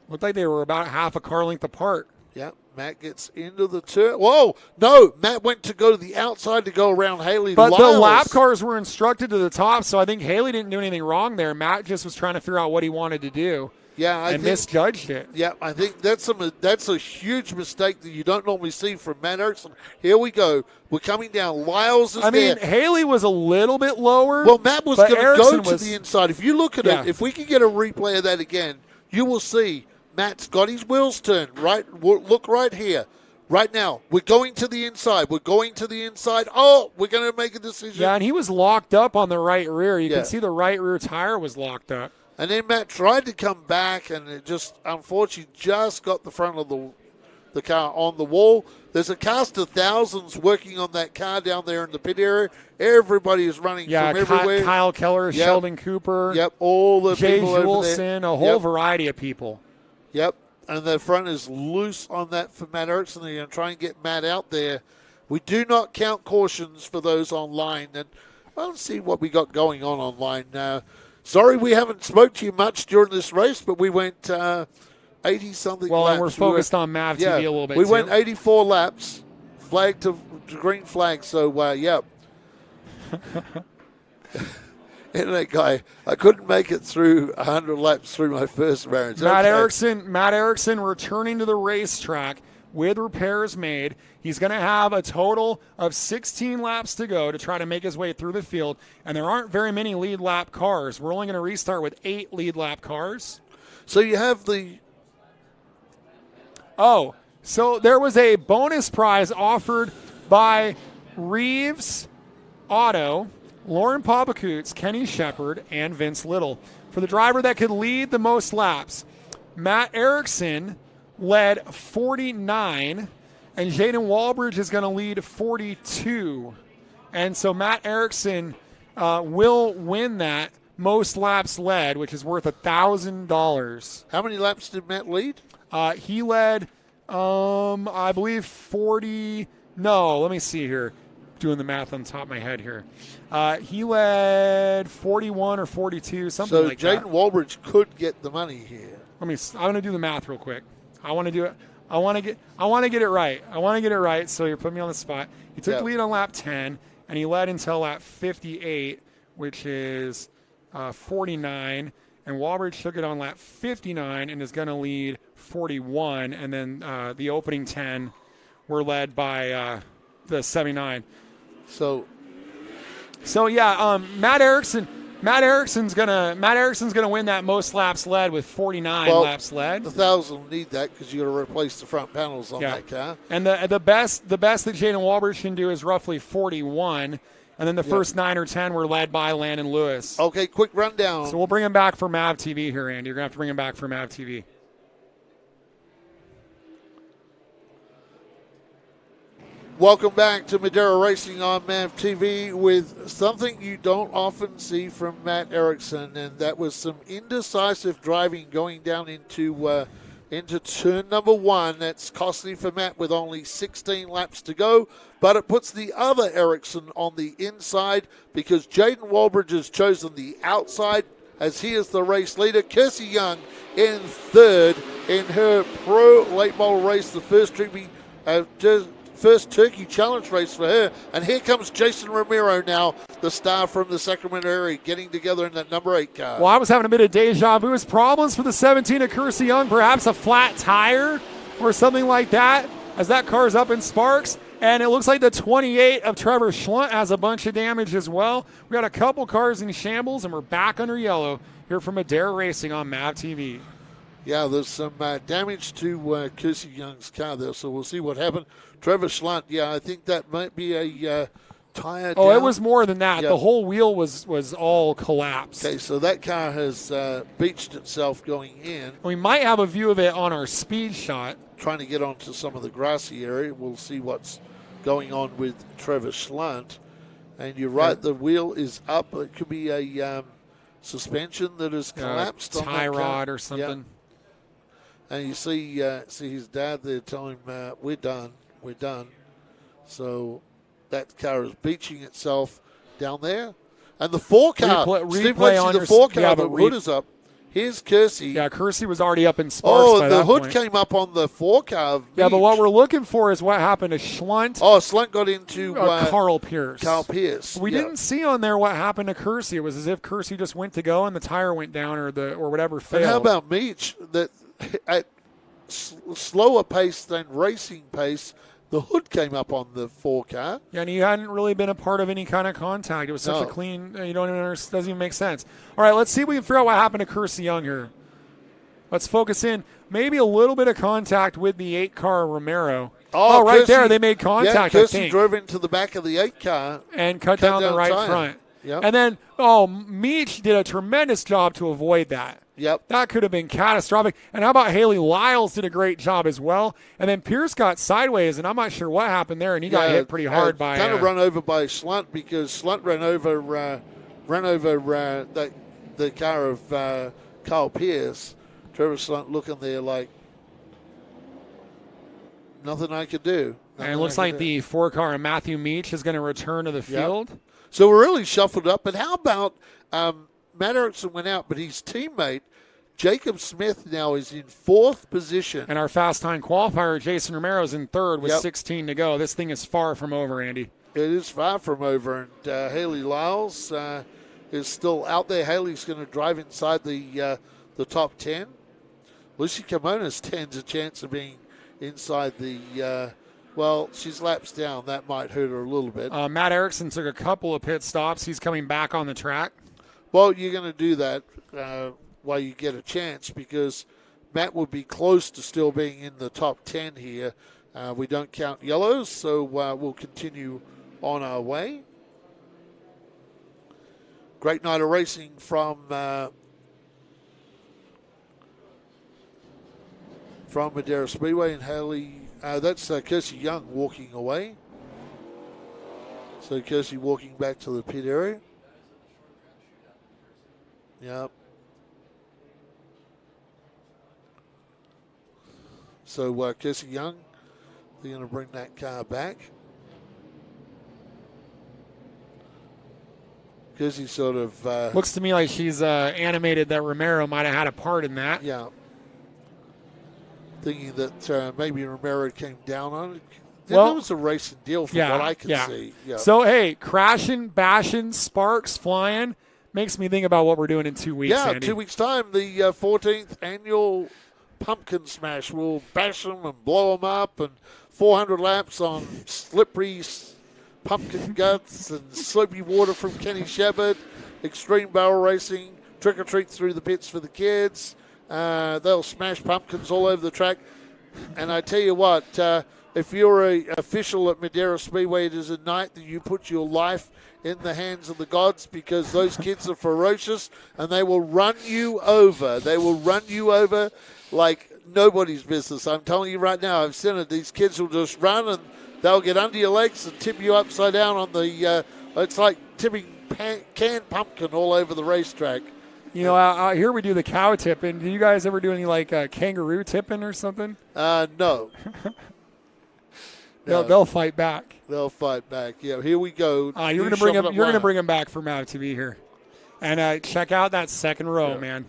Looked like they were about half a car length apart. Yeah, Matt gets into the turn. Whoa, no, Matt went to go to the outside to go around Haley But Lyles. the lap cars were instructed to the top, so I think Haley didn't do anything wrong there. Matt just was trying to figure out what he wanted to do. and misjudged it. Yeah, I think that's a huge mistake that you don't normally see from Matt Erickson. Here we go. We're coming down. Lyles is there. Haley was a little bit lower. Well, Matt was going to go to was, the inside. If you look at it, if we can get a replay of that again, you will see Matt's got his wheels turned. Right, look right here. Right now, we're going to the inside. We're going to the inside. Oh, we're going to make a decision. Yeah, and he was locked up on the right rear. You can see the right rear tire was locked up. And then Matt tried to come back, and it just, unfortunately, just got the front of the car on the wall. There's a cast of thousands working on that car down there in the pit area. Everybody is running from everywhere. Kyle Keller, Sheldon Cooper. Yep, all the Jay people over there. Julesen, a whole variety of people. Yep, and the front is loose on that for Matt Erickson. They're going to try and get Matt out there. We do not count cautions for those online. And let's see what we got going on online now. Sorry we haven't spoke to you much during this race, but we went 80-something laps. Well, and we're focused on MAV TV a little bit, we went 84 laps, flag to green flag, so, yeah. Internet guy, I couldn't make it through 100 laps through my first variance. Matt Erickson returning to the racetrack with repairs made. He's going to have a total of 16 laps to go to try to make his way through the field, and there aren't very many lead lap cars. We're only going to restart with 8 lead lap cars. So you have the... Oh, so there was a bonus prize offered by Reeves Auto, Lauren Papakoots, Kenny Shepard, and Vince Little for the driver that could lead the most laps. Matt Erickson led 49, and Jaden Walbridge is going to lead 42. And so Matt Erickson will win that most laps led, which is worth $1,000. How many laps did Matt lead? He led, I believe 40. No, let me see here. Doing the math on the top of my head here. He led 41 or 42, something like that. So Jaden Walbridge could get the money here. I'm going to do the math real quick. I want to do it. I want to get it right. I want to get it right. So you're putting me on the spot. He took the lead on lap 10, and he led until lap 58, which is 49. And Walbridge took it on lap 59 and is going to lead 41. And then the opening 10 were led by the 79. So yeah, Matt Erickson's gonna win that most laps led with 49 laps led. The 1,000 will need that because you got to replace the front panels on that car. And the best that Jaden Walbridge can do is roughly 41. And then the first 9 or 10 were led by Landon Lewis. Okay, quick rundown. So we'll bring him back for MAV TV here, Andy. You're gonna have to bring him back for MAV TV. Welcome back to Madera Racing on MAV TV with something you don't often see from Matt Erickson, and that was some indecisive driving going down into turn number 1. That's costly for Matt with only 16 laps to go, but it puts the other Erickson on the inside because Jaden Walbridge has chosen the outside as he is the race leader. Kirsty Young in third in her pro late model race, the first Turkey Challenge race for her. And here comes Jason Romero now, the star from the Sacramento area, getting together in that number 8 car. Well, I was having a bit of deja vu. Problems for the 17 of Kersey Young, perhaps a flat tire or something like that, as that car's up in sparks. And it looks like the 28 of Trevor Schlunt has a bunch of damage as well. We got a couple cars in shambles, and we're back under yellow here from Madera Racing on MAV TV. Yeah, there's some damage to Kersey Young's car there, so we'll see what happened. Trevor Schlunt, I think that might be a tire down. It was more than that. The whole wheel was all collapsed. Okay, so that car has beached itself going in. We might have a view of it on our speed shot. Trying to get onto some of the grassy area. We'll see what's going on with Trevor Schlunt. And you're right, the wheel is up. It could be a suspension that has collapsed. Tie rod or something. Yeah. And you see his dad there telling him, we're done. So that car is beaching itself down there. And the 4 car, Steve Lindsay, the 4 car, the hood is up. Here's Kersey. Yeah, Kersey was already up in sparks by the that hood point. came up on the four-car. Yeah, but what we're looking for is what happened to Schlunt. Oh, Schlunt got into Carl Pierce. Carl Pierce. We didn't see on there what happened to Kersey. It was as if Kersey just went to go and the tire went down or whatever failed. And how about Meach? That at slower pace than racing pace, the hood came up on the four-car. Yeah, and he hadn't really been a part of any kind of contact. It was such a clean, you don't even understand, doesn't even make sense. All right, let's see if we can figure out what happened to Kersey Young here. Let's focus in. Maybe a little bit of contact with the 8-car Romero. Oh, right there, they made contact, Kersey I think. drove into the back of the 8-car. And cut down the right tire. front. Yep. And then, Meach did a tremendous job to avoid that. Yep. That could have been catastrophic. And how about Haley Lyles did a great job as well. And then Pierce got sideways, and I'm not sure what happened there, and he got hit pretty hard by kind of run over by Schlunt because Schlunt ran over the car of Carl Pierce. Trevor Schlunt looking there like nothing I could do. And it looks like the 4-car and Matthew Meach is going to return to the field. Yep. So we're really shuffled up. But how about Matt Erickson went out, but his teammate Jacob Smith now is in 4th position. And our fast time qualifier, Jason Romero, is in 3rd with 16 to go. This thing is far from over, Andy. It is far from over. And Haley Lyles is still out there. Haley's going to drive inside the top 10. Lucy Kimona stands a chance of being inside the she's laps down. That might hurt her a little bit. Matt Erickson took a couple of pit stops. He's coming back on the track. Well, you're going to do that while you get a chance because Matt would be close to still being in the top 10 here. We don't count yellows, so we'll continue on our way. Great night of racing from Madera Speedway and Haley. That's Kersey Young walking away. So Kersey walking back to the pit area. Yep. So Kersey Young, they're going to bring that car back. Kersey sort of... looks to me like she's animated that Romero might have had a part in that. Yeah. Thinking that maybe Romero came down on it. That was a racing deal from what I can see. Yeah. So, hey, crashing, bashing, sparks flying makes me think about what we're doing in 2 weeks, Yeah, Andy. 2 weeks' time, the 14th annual Pumpkin Smash. We'll bash them and blow them up and 400 laps on slippery pumpkin guts and soapy water from Kenny Shepard, extreme barrel racing, trick-or-treat through the pits for the kids. They'll smash pumpkins all over the track. And I tell you what, if you're an official at Madera Speedway, it is a night that you put your life in the hands of the gods because those kids are ferocious and they will run you over. They will run you over like nobody's business. I'm telling you right now, I've seen it. These kids will just run and they'll get under your legs and tip you upside down on the, it's like tipping canned pumpkin all over the racetrack. You know, out here we do the cow tipping. Do you guys ever do any like kangaroo tipping or something? No. They'll fight back. They'll fight back. Yeah, here we go. You're going to bring them. You're going to bring them back for Mav TV here, and check out that second row, man.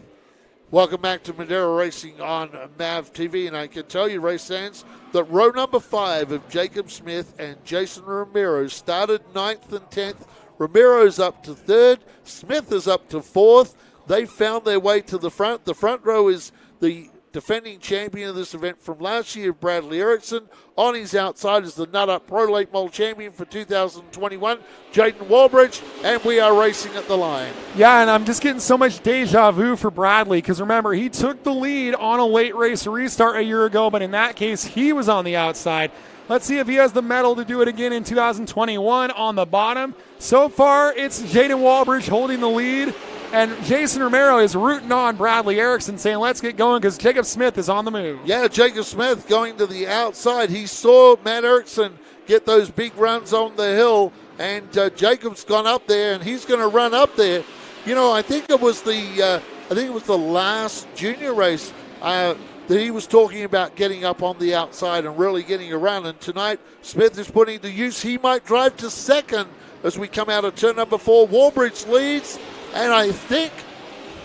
Welcome back to Madera Racing on Mav TV, and I can tell you, race fans, that row number 5 of Jacob Smith and Jason Romero started 9th and 10th. Romero's up to 3rd. Smith is up to 4th. They found their way to the front. The front row is the defending champion of this event from last year, Bradley Erickson. On his outside is the Nut Up Pro Late Model champion for 2021, Jaden Walbridge, and we are racing at the line. Yeah, and I'm just getting so much deja vu for Bradley because remember, he took the lead on a late race restart a year ago, but in that case, he was on the outside. Let's see if he has the mettle to do it again in 2021 on the bottom. So far, it's Jaden Walbridge holding the lead. And Jason Romero is rooting on Bradley Erickson, saying, let's get going because Jacob Smith is on the move. Yeah, Jacob Smith going to the outside. He saw Matt Erickson get those big runs on the hill, and Jacob's gone up there, and he's going to run up there. You know, I think it was the last junior race that he was talking about getting up on the outside and really getting a run. And tonight, Smith is putting to use. He might drive to second as we come out of turn number 4. Walbridge leads. And I think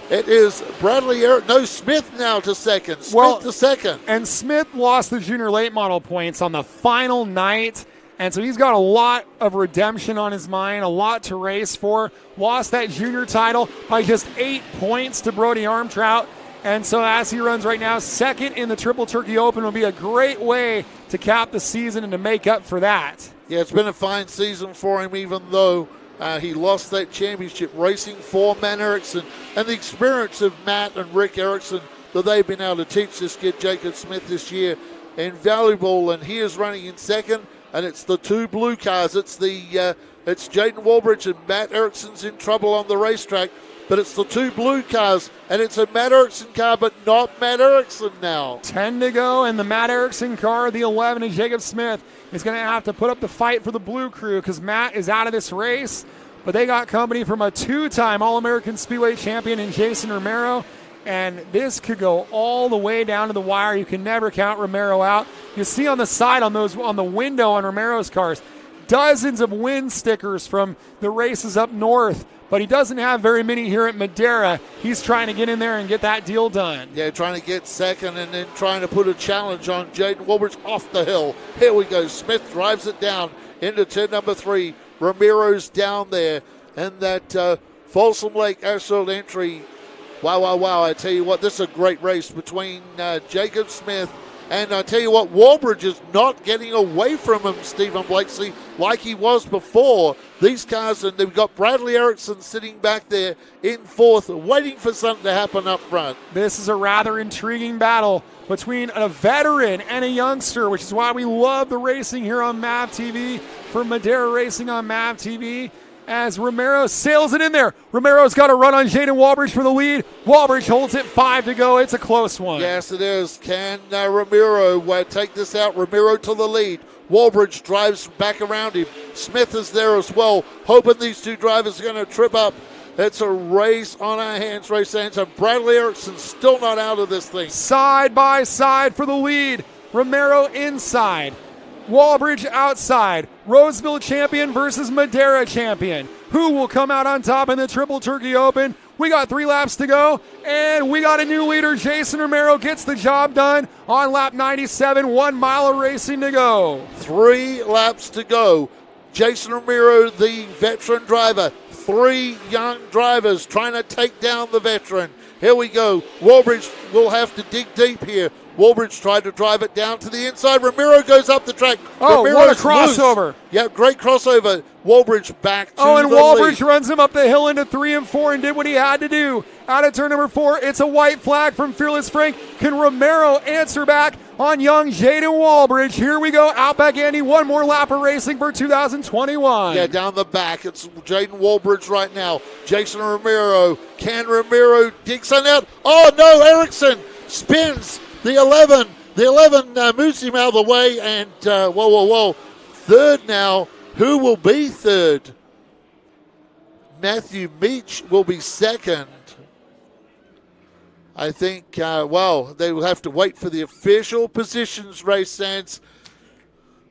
It is Bradley Smith now to second. Smith to second. And Smith lost the junior late model points on the final night. And so he's got a lot of redemption on his mind, a lot to race for. Lost that junior title by just 8 points to Brody Armtrout. And so as he runs right now, second in the Triple Turkey Open will be a great way to cap the season and to make up for that. Yeah, it's been a fine season for him, even though he lost that championship racing for Matt Erickson. And the experience of Matt and Rick Erickson that they've been able to teach this kid, Jacob Smith, this year, invaluable. And he is running in second, and it's the two blue cars. It's Jaden Walbridge and Matt Erickson's in trouble on the racetrack. But it's the two blue cars, and it's a Matt Erickson car, but not Matt Erickson now. 10 to go, and the Matt Erickson car, the 11, and Jacob Smith is going to have to put up the fight for the blue crew because Matt is out of this race. But they got company from a two-time All-American Speedway champion in Jason Romero, and this could go all the way down to the wire. You can never count Romero out. You see on the side on the window on Romero's cars, dozens of win stickers from the races up north. But he doesn't have very many here at Madera. He's trying to get in there and get that deal done. Yeah, trying to get second and then trying to put a challenge on Jaden Walbridge off the hill. Here we go. Smith drives it down into turn number 3. Romero's down there. And that Folsom Lake Asphalt entry. Wow. I tell you what, this is a great race between Jacob Smith. And I tell you what, Walbridge is not getting away from him, Stephen Blakeslee, like he was before. These cars, and they've got Bradley Erickson sitting back there in fourth, waiting for something to happen up front. This is a rather intriguing battle between a veteran and a youngster, which is why we love the racing here on MAV TV for Madera Racing on MAV TV. As Romero sails it in there. Romero's got a run on Jaden Walbridge for the lead. Walbridge holds it 5 to go. It's a close one. Yes, it is. Can Romero take this out? Romero to the lead. Walbridge drives back around him. Smith is there as well, hoping these two drivers are going to trip up. It's a race on our hands, and Bradley Erickson still not out of this thing. Side by side for the lead. Romero inside. Walbridge outside. Roseville champion versus Madera champion. Who will come out on top in the Triple Turkey Open? We got 3 laps to go, and we got a new leader. Jason Romero gets the job done on lap 97. 1 mile of racing to go. 3 laps to go. Jason Romero, the veteran driver. 3 young drivers trying to take down the veteran. Here we go. Walbridge will have to dig deep here. Walbridge tried to drive it down to the inside. Romero goes up the track. Oh, Romero's what a crossover. Loose. Yeah, great crossover. Walbridge back to the and Walbridge lead. runs him up the hill into 3 and 4 and did what he had to do. Out of turn number 4, it's a white flag from Fearless Frank. Can Romero answer back on young Jaden Walbridge? Here we go. Outback Andy, 1 more lap of racing for 2021. Yeah, down the back. It's Jaden Walbridge right now. Jason Romero. Can Romero dig something out? Oh, no, Erickson spins. The 11 moves him out of the way, and whoa. Third now. Who will be third? Matthew Meach will be second. I think, they will have to wait for the official positions, race Sands.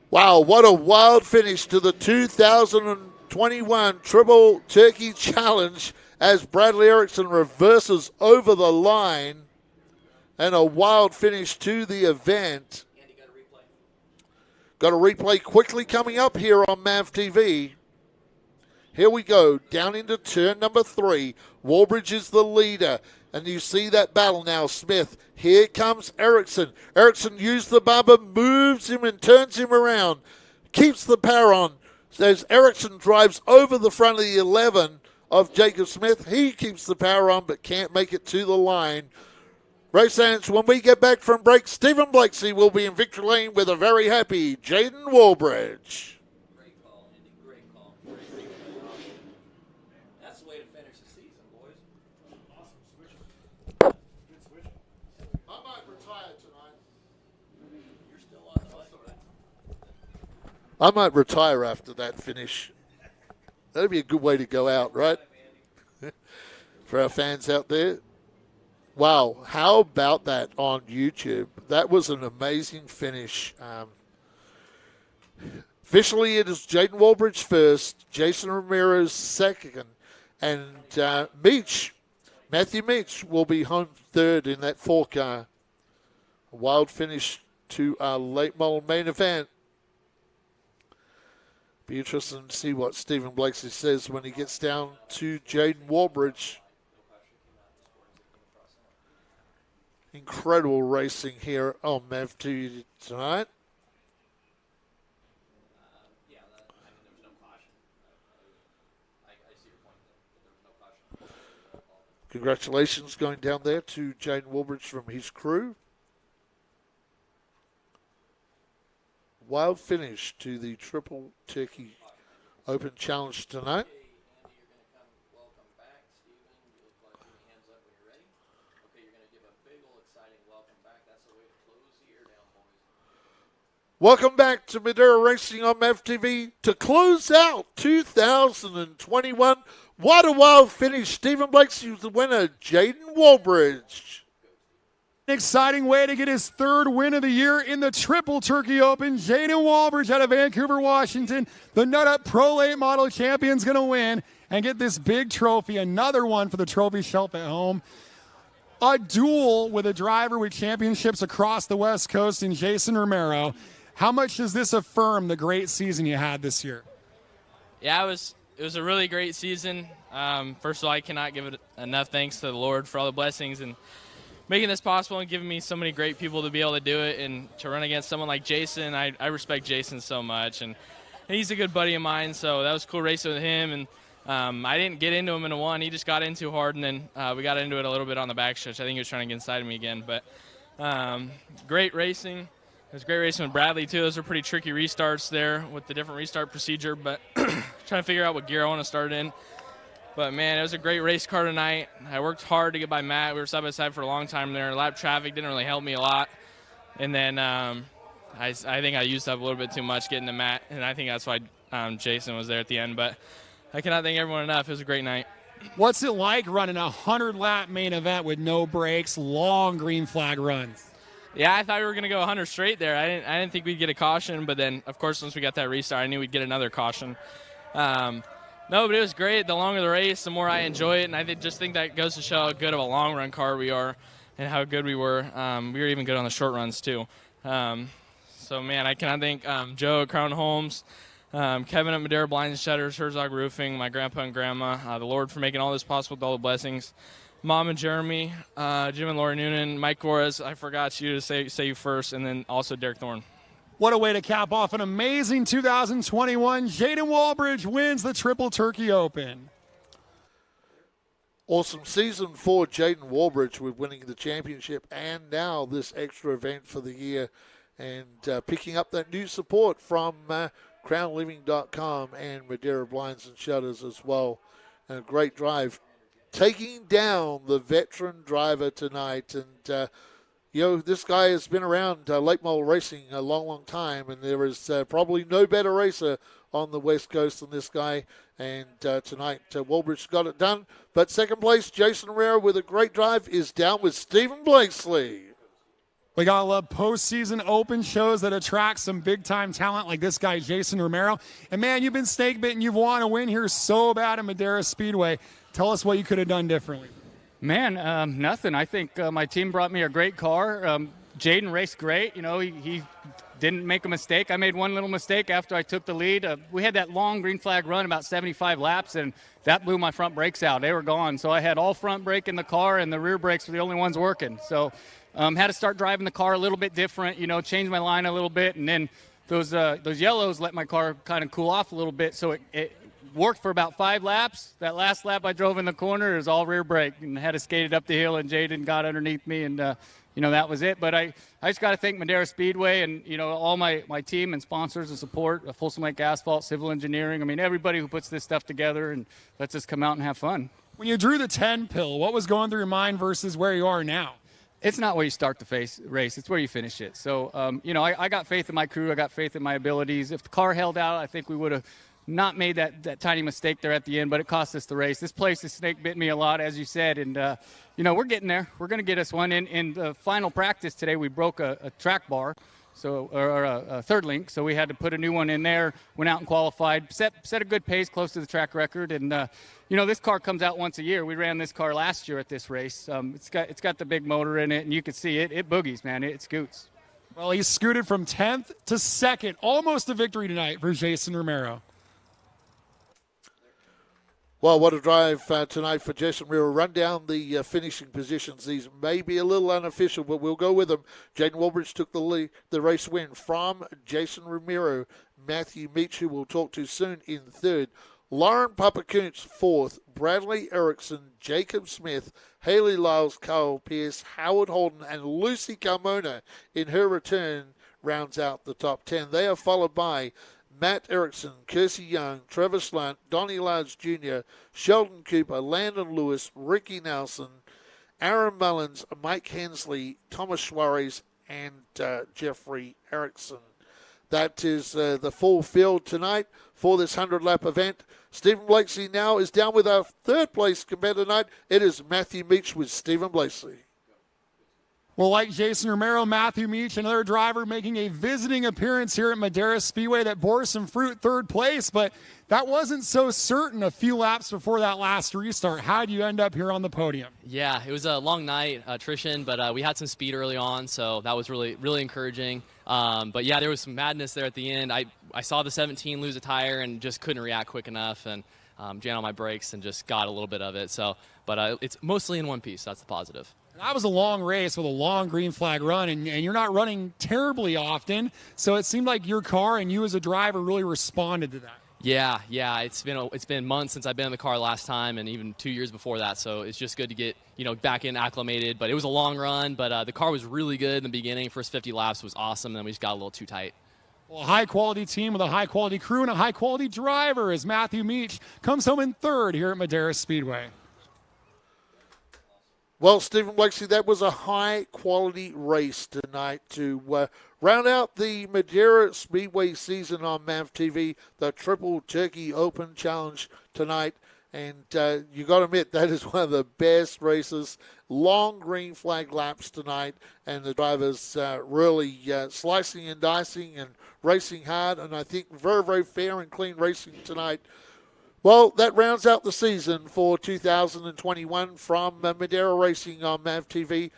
Wow, what a wild finish to the 2021 Triple Turkey Challenge as Bradley Erickson reverses over the line. And a wild finish to the event. Got a replay quickly coming up here on MAV TV. Here we go, down into turn number 3. Walbridge is the leader. And you see that battle now, Smith. Here comes Erickson. Erickson used the bumper, moves him and turns him around. Keeps the power on. As Erickson drives over the front of the 11 of Jacob Smith. He keeps the power on but can't make it to the line. Race hands, when we get back from break, Stephen Blakeslee will be in victory lane with a very happy Jaden Walbridge. Great call, Andy. Great call. That's the way to finish the season, boys. Awesome switch. Good switch. I might retire tonight. You're still on the bike. I might retire after that finish. That'd be a good way to go out, right? For our fans out there. Wow, how about that on YouTube? That was an amazing finish. Officially, it is Jaden Walbridge first, Jason Ramirez second, and Meach Matthew Mitch will be home third in that 4-car. A wild finish to our late model main event. Be interesting to see what Stephen Blakeslee says when he gets down to Jaden Warbridge. Incredible racing here on MAV2 tonight. Congratulations going down there to Jaden Warbridge from his crew. Wild finish to the Triple Turkey Open Challenge tonight. Welcome back to Madera Racing on MAV TV to close out 2021. What a wild finish. Stephen Blakeslee was the winner. Jaden Warbridge. Exciting way to get his third win of the year in the Triple Turkey Open. Jaden Warbridge out of Vancouver, Washington. The Nut Up Pro Late Model Champion's going to win and get this big trophy. Another one for the trophy shelf at home. A duel with a driver with championships across the West Coast in Jason Romero. How much does this affirm the great season you had this year? Yeah, it was a really great season. First of all, I cannot give it enough thanks to the Lord for all the blessings and making this possible and giving me so many great people to be able to do it and to run against someone like Jason. I respect Jason so much, and he's a good buddy of mine, so that was cool racing with him. And I didn't get into him in a one. He just got in too hard, and then we got into it a little bit on the backstretch. I think he was trying to get inside of me again. But great racing. It was great racing with Bradley, too. Those were pretty tricky restarts there with the different restart procedure, but trying to figure out what gear I want to start in. But, man, it was a great race car tonight. I worked hard to get by Matt. We were side-by-side for a long time there. Lap traffic didn't really help me a lot. And then I think I used up a little bit too much getting to Matt, and I think that's why Jason was there at the end. But I cannot thank everyone enough. It was a great night. What's it like running a 100-lap main event with no breaks, long green flag runs? Yeah, I thought we were going to go 100 straight there. I didn't think we'd get a caution, but then, of course, once we got that restart, I knew we'd get another caution. No, but it was great. The longer the race, the more I enjoy it, and I just think that goes to show how good of a long-run car we are and how good we were. We were even good on the short runs, too. So, man, I cannot thank Joe at Crown Homes, Kevin at Madera Blinds and Shutters, Herzog Roofing, my grandpa and grandma, the Lord for making all this possible with all the blessings. Mom and Jeremy, Jim and Laura Noonan, Mike Gores, I forgot you to say you first, and then also Derek Thorne. What a way to cap off an amazing 2021. Jaden Warbridge wins the Triple Turkey Open. Awesome season for Jaden Warbridge with winning the championship and now this extra event for the year and picking up that new support from CrownLiving.com and Madera Blinds and Shutters as well. And a great drive. Taking down the veteran driver tonight. And, this guy has been around late model racing a long, long time, and there is probably no better racer on the West Coast than this guy. And tonight, Warbridge got it done. But second place, Jason Romero with a great drive is down with Stephen Blakeslee. We got to love postseason open shows that attract some big-time talent like this guy, Jason Romero. And, man, you've been snake-bitten. You've wanted to win here so bad at Madera Speedway. Tell us what you could have done differently. Man, nothing. I think my team brought me a great car. Jaden raced great. He didn't make a mistake. I made one little mistake after I took the lead. We had that long green flag run, about 75 laps, and that blew my front brakes out. They were gone. So I had all front brake in the car, and the rear brakes were the only ones working. So had to start driving the car a little bit different, change my line a little bit, and then those yellows let my car kind of cool off a little bit. So it worked for about 5 laps. That last lap I drove in the corner, it was all rear brake and had to skate it up the hill, and Jaden got underneath me, and that was it. But I just got to thank Madera Speedway and all my team and sponsors and support, Folsom Lake Asphalt, Civil Engineering. I mean, everybody who puts this stuff together and lets us come out and have fun. When you drew the 10 pill, what was going through your mind versus where you are now? It's not where you start the race. It's where you finish it. So, I got faith in my crew. I got faith in my abilities. If the car held out, I think we would have not made that tiny mistake there at the end, but it cost us the race. This place has snake bit me a lot, as you said, and, we're getting there. We're going to get us one. In the final practice today, we broke a track bar, or a third link. So we had to put a new one in there. Went out and qualified, set a good pace close to the track record. And this car comes out once a year. We ran this car last year at this race. It's got the big motor in it, and you can see it boogies, man. It scoots. Well, he scooted from 10th to 2nd, almost a victory tonight for Jason Romero. Well, what a drive tonight for Jason. We'll run down the finishing positions. These may be a little unofficial, but we'll go with them. Jaden Walbridge took the race win from Jason Romero. Matthew Meach, who we'll talk to soon, in third. Lauren Papakuntz, fourth. Bradley Erickson, Jacob Smith, Haley Lyles, Carl Pierce, Howard Holden, and Lucy Carmona in her return rounds out the top 10. They are followed by Matt Erickson, Kersey Young, Trevor Slunt, Donnie Large Jr., Sheldon Cooper, Landon Lewis, Ricky Nelson, Aaron Mullins, Mike Hensley, Thomas Suarez, and Jeffrey Erickson. That is the full field tonight for this 100-lap event. Stephen Blakeslee now is down with our third-place competitor tonight. It is Matthew Meach with Stephen Blakeslee. Well, like Jason Romero, Matthew Meach, another driver making a visiting appearance here at Madera Speedway that bore some fruit, third place, but that wasn't so certain a few laps before that last restart. How did you end up here on the podium? Yeah, it was a long night, attrition, but we had some speed early on, so that was really, really encouraging. But, yeah, there was some madness there at the end. I saw the 17 lose a tire and just couldn't react quick enough and jammed on my brakes and just got a little bit of it. But it's mostly in one piece. That's the positive. That was a long race with a long green flag run, and you're not running terribly often, so it seemed like your car and you as a driver really responded to that. Yeah, it's been months since I've been in the car last time, and even 2 years before that. So it's just good to get back in acclimated. But it was a long run, but the car was really good in the beginning. First 50 laps was awesome, and then we just got a little too tight. Well, a high-quality team with a high-quality crew and a high-quality driver as Matthew Meach comes home in third here at Madera Speedway. Well, Stephen Blakeslee, that was a high-quality race tonight to round out the Madera Speedway season on MAV TV, the Triple Turkey Open Challenge tonight. And you got to admit, that is one of the best races. Long green flag laps tonight, and the drivers really slicing and dicing and racing hard. And I think very, very fair and clean racing tonight. Well, that rounds out the season for 2021 from Madera Racing on MAV TV.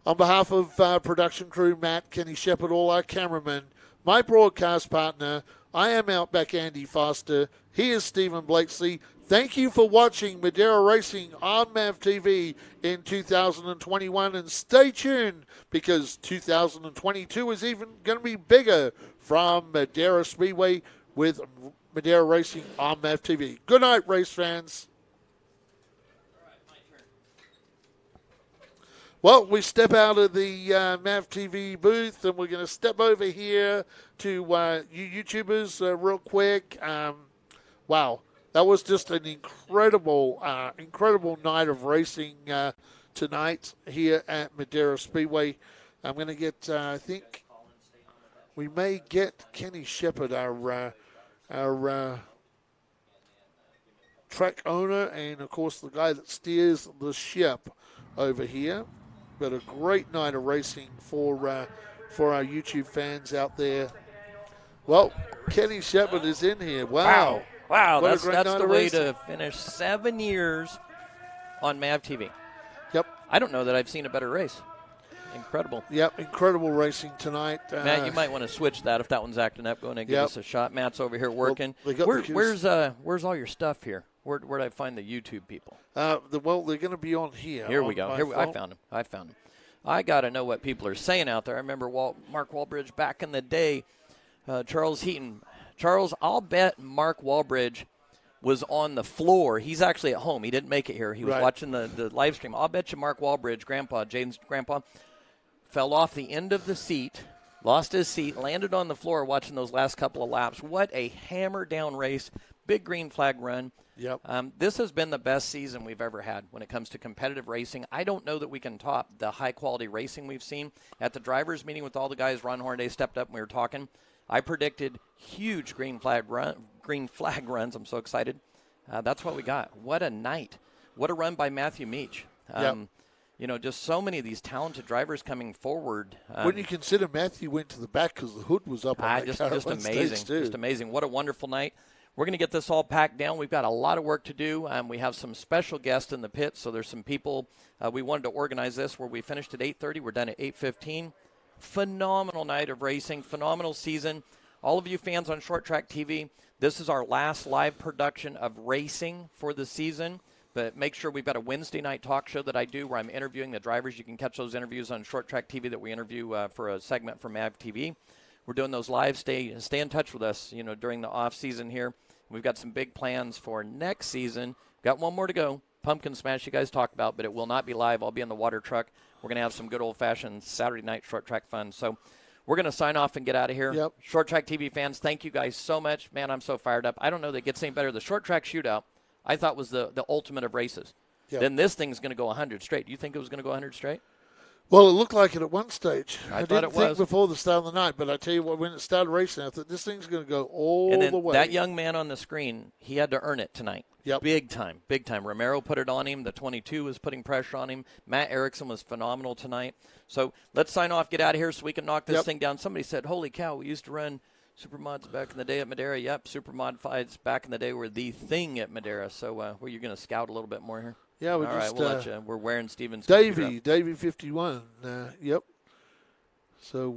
On behalf of production crew, Matt, Kenny Shepard, all our cameramen, my broadcast partner, I am Outback Andy Foster. He is Stephen Blakeslee. Thank you for watching Madera Racing on MAV TV in 2021, and stay tuned because 2022 is even going to be bigger from Madera Speedway with Madera Racing on MAV TV. Good night, race fans. Well, we step out of the MAV TV booth, and we're going to step over here to you YouTubers real quick. Wow, that was just an incredible night of racing tonight here at Madera Speedway. I'm going to get, I think we may get Kenny Shepard, our track owner, and, of course, the guy that steers the ship over here. But a great night of racing for our YouTube fans out there. Well, Kenny Shepard is in here. Wow. That's the way to finish 7 years on MAV TV. Yep. I don't know that I've seen a better race. Incredible. Yep, incredible racing tonight. Matt, you might want to switch that if that one's acting up. Go in and give us a shot. Matt's over here working. Well, where's all your stuff here? Where'd I find the YouTube people? Well, they're going to be on here. Here we go. I found them. I got to know what people are saying out there. I remember Mark Walbridge back in the day, Charles Heaton. Charles, I'll bet Mark Walbridge was on the floor. He's actually at home. He didn't make it here. He was watching the live stream. I'll bet you Mark Walbridge, Jaden's grandpa, fell off the end of the seat, lost his seat, landed on the floor watching those last couple of laps. What a hammer-down race. Big green flag run. Yep. This has been the best season we've ever had when it comes to competitive racing. I don't know that we can top the high-quality racing we've seen. At the drivers' meeting with all the guys, Ron Hornaday stepped up and we were talking. I predicted huge green flag runs. I'm so excited. That's what we got. What a night. What a run by Matthew Meach. Yep. just so many of these talented drivers coming forward. When you consider Matthew went to the back because the hood was up on that car. Just amazing. Just amazing. What a wonderful night. We're going to get this all packed down. We've got a lot of work to do. We have some special guests in the pit, so there's some people. We wanted to organize this where we finished at 8:30. We're done at 8:15. Phenomenal night of racing. Phenomenal season. All of you fans on Short Track TV, this is our last live production of racing for the season. But make sure we've got a Wednesday night talk show that I do where I'm interviewing the drivers. You can catch those interviews on Short Track TV that we interview for a segment from MAV TV. We're doing those live. Stay in touch with us, during the off season here. We've got some big plans for next season. Got one more to go. Pumpkin Smash you guys talked about, but it will not be live. I'll be in the water truck. We're going to have some good old-fashioned Saturday night short track fun. So we're going to sign off and get out of here. Yep. Short Track TV fans, thank you guys so much. Man, I'm so fired up. I don't know that it gets any better. The Short Track Shootout, I thought was the ultimate of races. Yep. Then this thing's going to go 100 straight. Do you think it was going to go 100 straight? Well, it looked like it at one stage. I thought didn't it think was. before the start of the night, but I tell you what, when it started racing, I thought this thing's going to go all and then the way. That young man on the screen, he had to earn it tonight. Yep. Big time. Romero put it on him. The 22 was putting pressure on him. Matt Erickson was phenomenal tonight. So let's sign off, get out of here so we can knock this thing down. Somebody said, holy cow, we used to run Supermods back in the day at Madera. Yep, Supermod fights back in the day were the thing at Madera. So you're going to scout a little bit more here? Yeah, all right, we'll let you. We're wearing Steven's. Davey 51. Yep. So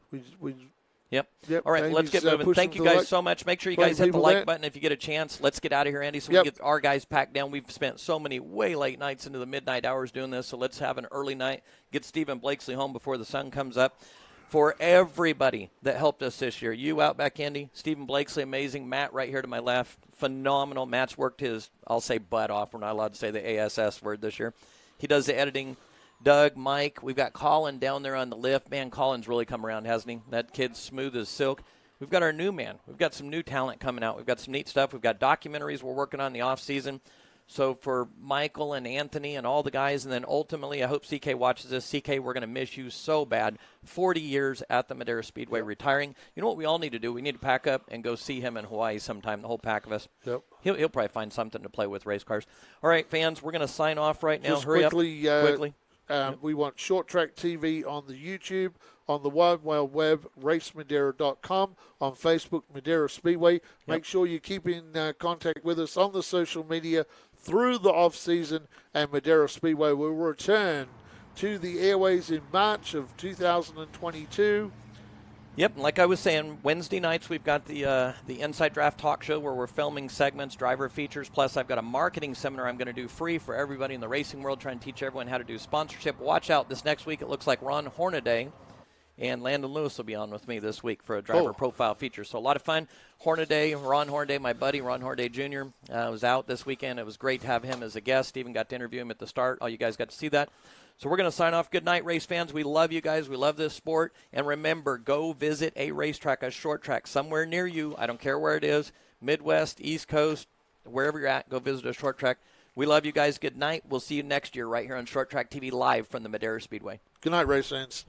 we. Yep. Yep. All right, let's get moving. Thank you guys so much. Make sure you guys hit the like button if you get a chance. Let's get out of here, Andy, so we can get our guys packed down. We've spent so many way late nights into the midnight hours doing this, so let's have an early night. Get Stephen Blakesley home before the sun comes up. For everybody that helped us this year, you out back, Andy, Stephen Blakesley, amazing. Matt right here to my left, phenomenal. Matt's worked his, I'll say butt off. We're not allowed to say the ASS word this year. He does the editing. Doug, Mike, we've got Colin down there on the lift. Man, Colin's really come around, hasn't he? That kid's smooth as silk. We've got our new man. We've got some new talent coming out. We've got some neat stuff. We've got documentaries we're working on in the off season. So for Michael and Anthony and all the guys, and then ultimately I hope CK watches this. CK, we're going to miss you so bad. 40 years at the Madera Speedway retiring. You know what we all need to do? We need to pack up and go see him in Hawaii sometime, the whole pack of us. Yep. He'll probably find something to play with race cars. All right, fans, we're going to sign off right now. Just Hurry quickly, up. Quickly. We want Short Track TV on the YouTube, on the Wide Wide Web, racemadera.com, on Facebook, Madera Speedway. Make sure you keep in contact with us on the social media through the off-season, and Madera Speedway will return to the airways in March of 2022. Yep, and like I was saying, Wednesday nights we've got the Inside Draft Talk Show where we're filming segments, driver features, plus I've got a marketing seminar I'm going to do free for everybody in the racing world, trying to teach everyone how to do sponsorship. Watch out, this next week it looks like Ron Hornaday and Landon Lewis will be on with me this week for a driver profile feature. So a lot of fun. Hornaday, Ron Hornaday, my buddy, Ron Hornaday Jr., was out this weekend. It was great to have him as a guest. Stephen got to interview him at the start. All you guys got to see that. So we're going to sign off. Good night, race fans. We love you guys. We love this sport. And remember, go visit a racetrack, a short track, somewhere near you. I don't care where it is, Midwest, East Coast, wherever you're at, go visit a short track. We love you guys. Good night. We'll see you next year right here on Short Track TV live from the Madera Speedway. Good night, race fans.